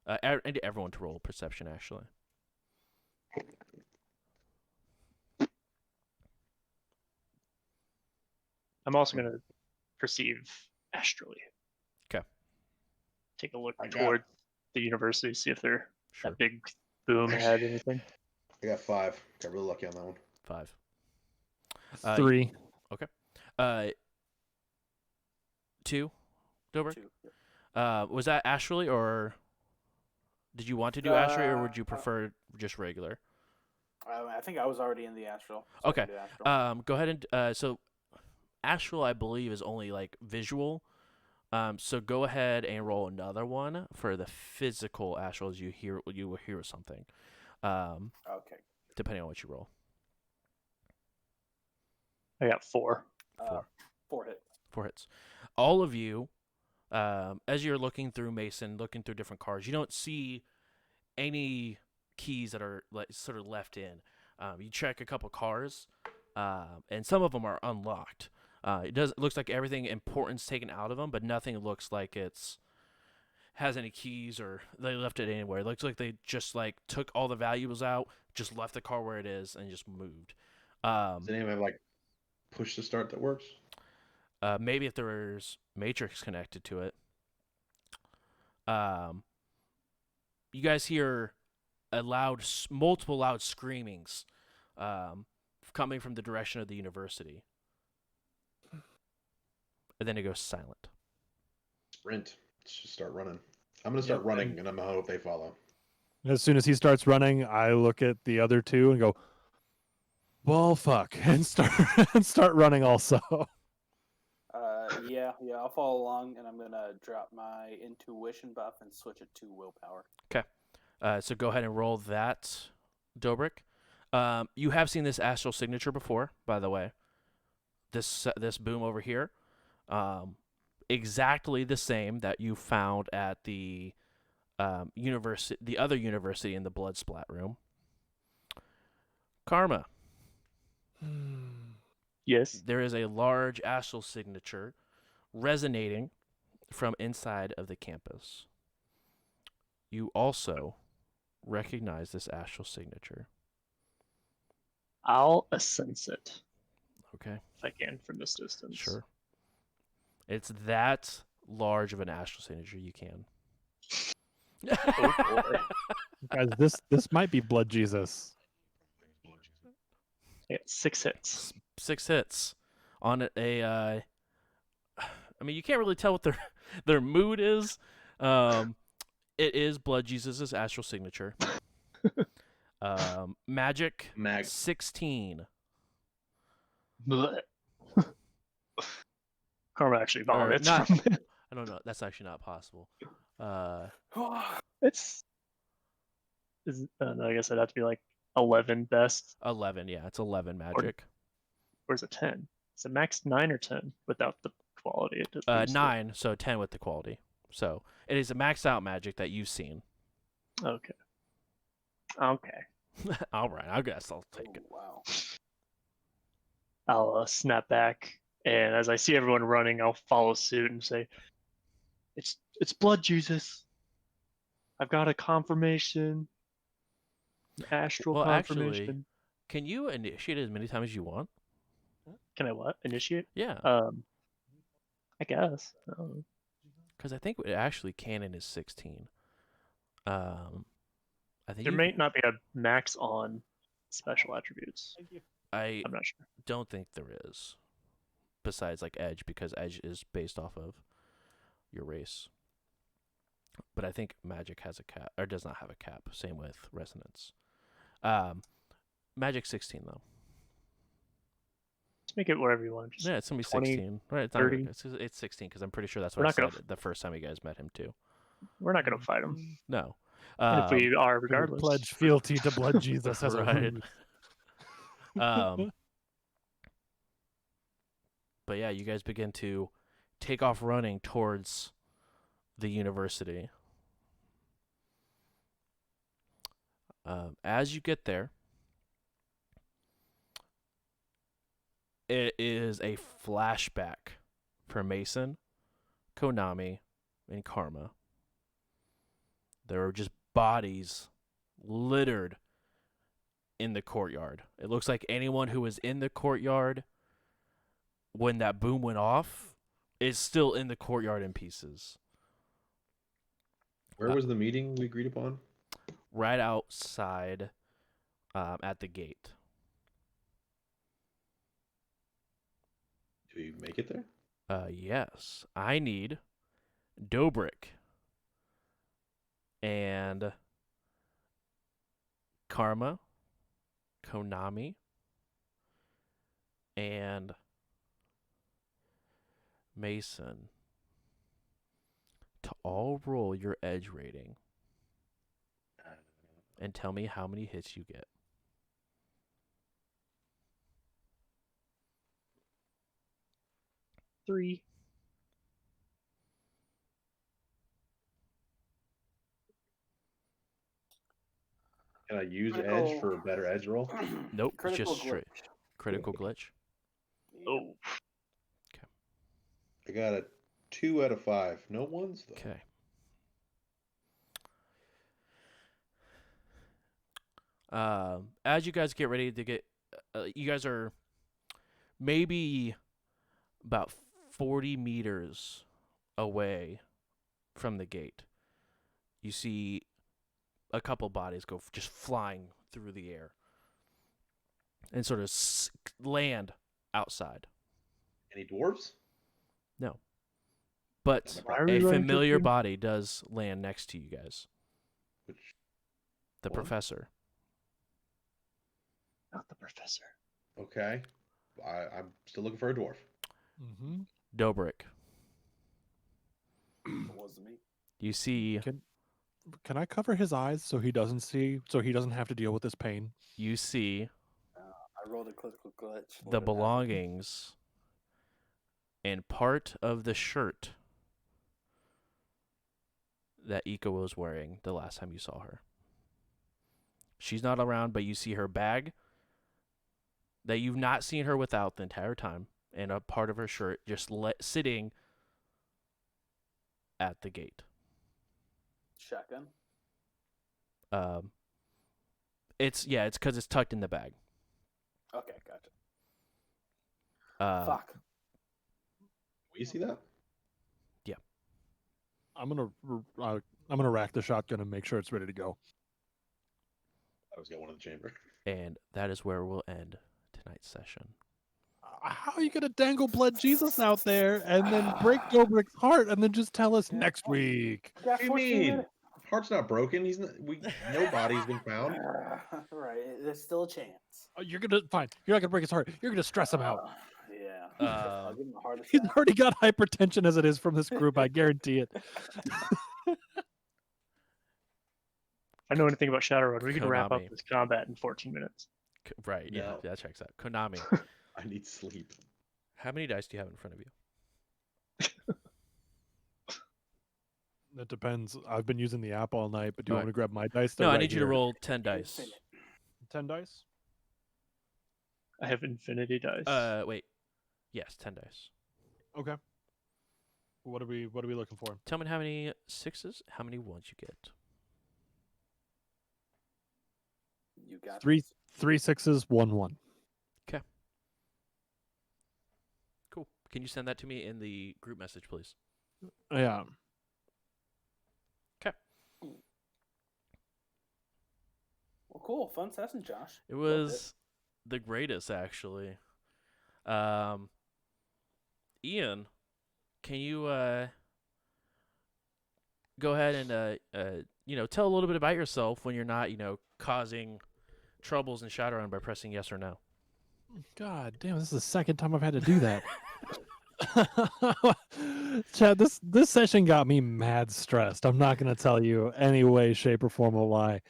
I need everyone to roll perception, actually. I'm also going to perceive astrally. 'Kay. Take a look I got toward the university, see if Sure. that big boom had anything. I got 5. Got really lucky on that one. 5. 3. 2, Dober? 2. Was that astrally, or did you want to do astrally, or would you prefer just regular? I think I was already in the astral. So I Okay. can do astral. Go ahead and so astral, I believe, is only visual. So go ahead and roll another one for the physical astral as you will hear something. Okay. Depending on what you roll. I got 4. 4 hits. 4 hits. All of you, as you're looking through Mason, looking through different cars, you don't see any keys that are sort of left in. You check a couple cars, and some of them are unlocked. It looks like everything important's taken out of them, but nothing looks like has any keys or they left it anywhere. It looks like they just took all the valuables out, just left the car where it is, and just moved. Does anyone have push to start that works? Maybe if there's matrix connected to it. You guys hear multiple loud screamings coming from the direction of the university. And then it goes silent. Sprint. Let's just start running. I'm gonna start running, and I'm gonna hope they follow. As soon as he starts running, I look at the other two and go, "Well, fuck," and start running also. Yeah, I'll follow along, and I'm gonna drop my intuition buff and switch it to willpower. So go ahead and roll that, Dobrik. You have seen this astral signature before, by the way. This boom over here, exactly the same that you found at the university, the other university in the blood splat room. Karma. Yes. There is a large astral signature resonating from inside of the campus. You also recognize this astral signature. I'll sense it Okay, if I can from this distance. sure. It's that large of an astral signature you can. Oh, boy. Guys, this might be Blood Jesus. I got 6 hits. 6 hits on a I mean, you can't really tell what their mood is. It is Blood Jesus' astral signature. Magic 16. Blech. Karma actually vomits not- from it. I don't know. That's actually not possible. It's no, I guess it'd have to be like 11 best. 11. Yeah, it's 11 magic. Or is it 10? Is it max 9 or 10 without the quality? It does 9, so 10 with the quality. So it is a maxed out magic that you've seen. Okay. All right, I guess I'll take it. Wow. I'll snap back, and as I see everyone running, I'll follow suit and say, "It's Blood Jesus. I've got a confirmation, an astral Well, actually, confirmation." Can you initiate it as many times as you want? Can I what? Initiate? Yeah, I guess. because I think it actually canon is 16. I think There may not be a max on special attributes. I I'm not sure. don't think there is. Besides, like Edge, because Edge is based off of your race. But I think Magic has a cap, or does not have a cap. Same with Resonance. Magic 16 though. Just make it wherever you want. Just Yeah, it's gonna be 20, 16. Right, it's, 30. It's 16 because I'm pretty sure that's We're what I not said gonna the first time you guys met him too. We're not gonna fight him. No. If we are, We would regardless. pledge fealty to Blood Jesus as a Right. ruse. But yeah, you guys begin to take off running towards the university. As you get there, it is a flashback for Mason, Konami, and Karma. There are just bodies littered in the courtyard. It looks like anyone who was in the courtyard when that boom went off is still in the courtyard in pieces. Where was the meeting we agreed upon? Right outside at the gate. Do we make it there? Yes. I need Dobrik and Karma, Konami, and Mason to all roll your edge rating and tell me how many hits you get. Three. Can I use Critical- edge for a better edge roll? Nope, it's Critical just straight. glitch. Critical glitch. Oh. I got a 2 out of 5. No ones though. Okay. As you guys get ready to get, you guys are maybe about 40 meters away from the gate. You see a couple bodies go just flying through the air and sort of land outside. Any dwarves? No. But Why are a we running to familiar the- body does land next to you guys. Which The one? professor. Not the professor. Okay. I'm still looking for a dwarf. Mm-hmm. Dobrik. It wasn't me. You see Can I cover his eyes so he doesn't see, so he doesn't have to deal with this pain? I rolled a critical glitch. the Let it happen. belongings and part of the shirt that Ika was wearing the last time you saw her. She's not around, but you see her bag that you've not seen her without the entire time, and a part of her shirt just sitting at the gate. Shotgun. It's because it's tucked in the bag. Okay, gotcha. Uh, Fuck. Will you see that? I'm gonna rack the shotgun and make sure it's ready to go. I always got one in the chamber. And that is where we'll end tonight's session. How are you gonna dangle blood Jesus out there and then break Dobrik's heart and then just tell us next week? I got What do you 14 mean? minutes. Heart's not broken. He's not. No body's been found. Right, there's still a chance. You're gonna fine. You're not gonna break his heart. You're gonna stress him out. Yeah. I'll give him a heart He's attack. already got hypertension as it is from this group. I guarantee it. If I know anything about Shadowrun, we can wrap up Konami. this combat in 14 minutes. Right, yeah, No. that checks out. Konami, I need sleep. how many dice do you have in front of you? That depends. I've been using the app all night, but do you want Alright. me to grab my dice? No, They're I right need you to here. roll 10 dice. Infinite. 10 dice. I have infinity dice. Wait. Yes, 10 dice. Okay. What are we looking for? Tell me how many sixes, how many ones you get. You got Three this. 3 6s, 1 1. Cool. Can you send that to me in the group message, please? Yeah. Well, cool. Fun session, Josh. It Loved was the greatest, actually. Ian, can you go ahead and tell a little bit about yourself when you're not causing troubles in Shadowrun by pressing yes or no? God damn, this is the second time I've had to do that. Chad, this session got me mad stressed. I'm not gonna tell you any way, shape, or form a lie.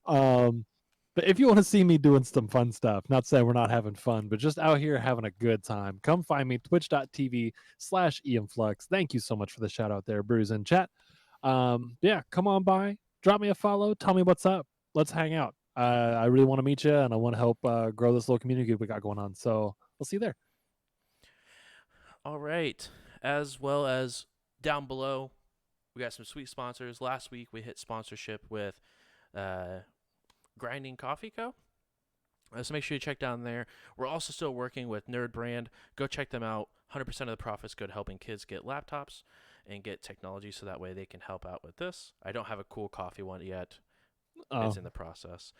But if you want to see me doing some fun stuff, not saying we're not having fun, but just out here having a good time, come find me, twitch.tv/EMFlux. Thank you so much for the shout out there, Bruce in chat. Yeah, come on by, drop me a follow, tell me what's up. Let's hang out. I really want to meet you, and I want to help grow this little community we got going on. So we'll see you there. All right. As well as down below, we got some sweet sponsors. Last week we hit sponsorship with Grinding Coffee Co. So make sure you check down there. We're also still working with Nerd Brand. Go check them out. 100% of the profits go to helping kids get laptops and get technology so that way they can help out with this. I don't have a cool coffee one yet. It's in the process.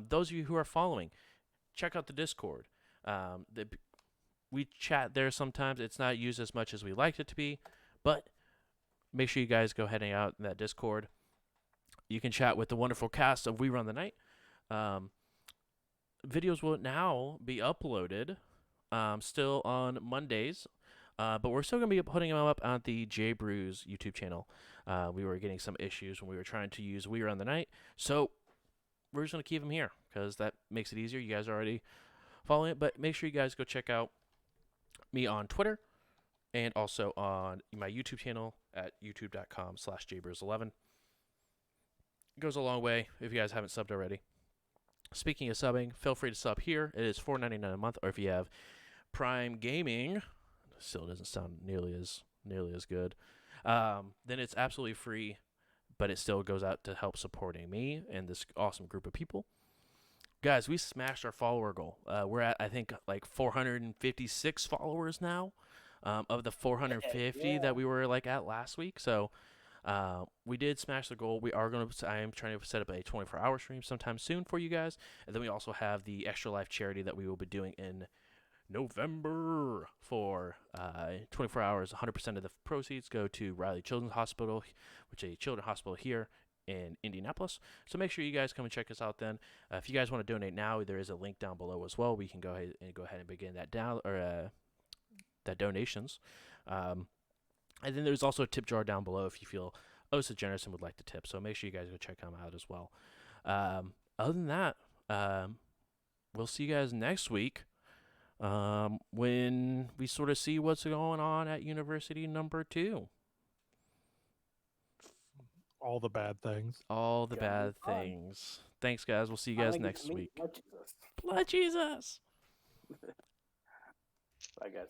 Those of you who are following, check out the Discord. We chat there sometimes. It's not used as much as we liked it to be, but make sure you guys go heading out in that Discord. You can chat with the wonderful cast of We Run the Night. Videos will now be uploaded still on Mondays, but we're still going to be putting them up on the J Brews YouTube channel. We were getting some issues when we were trying to use We Run the Night, so we're just going to keep them here because that makes it easier. You guys are already following it, but make sure you guys go check out me on Twitter and also on my YouTube channel at youtube.com/jbrews11. It goes a long way if you guys haven't subbed already. Speaking of subbing, feel free to sub here. It is $4.99 a month, or if you have Prime Gaming, still doesn't sound nearly as good, then it's absolutely free, but it still goes out to help supporting me and this awesome group of people. Guys, we smashed our follower goal. We're at, I think, like 456 followers now of the 450 that we were at last week. So we did smash the goal. I am trying to set up a 24-hour stream sometime soon for you guys. And then we also have the Extra Life charity that we will be doing in November for 24 hours. 100% of the proceeds go to Riley Children's Hospital, which is a children's hospital here in Indianapolis. So make sure you guys come and check us out then. If you guys want to donate now, there is a link down below as well. We can go ahead and begin that that donations. And then there's also a tip jar down below if you feel so generous and would like to tip. So make sure you guys go check them out as well. Other than that, we'll see you guys next week when we sort of see what's going on at University number 2. All the bad things. All the Gonna be bad fun. things. Thanks, guys. We'll see you guys Finally get next to meet week. Blood Jesus. Blood Jesus! Bye, guys.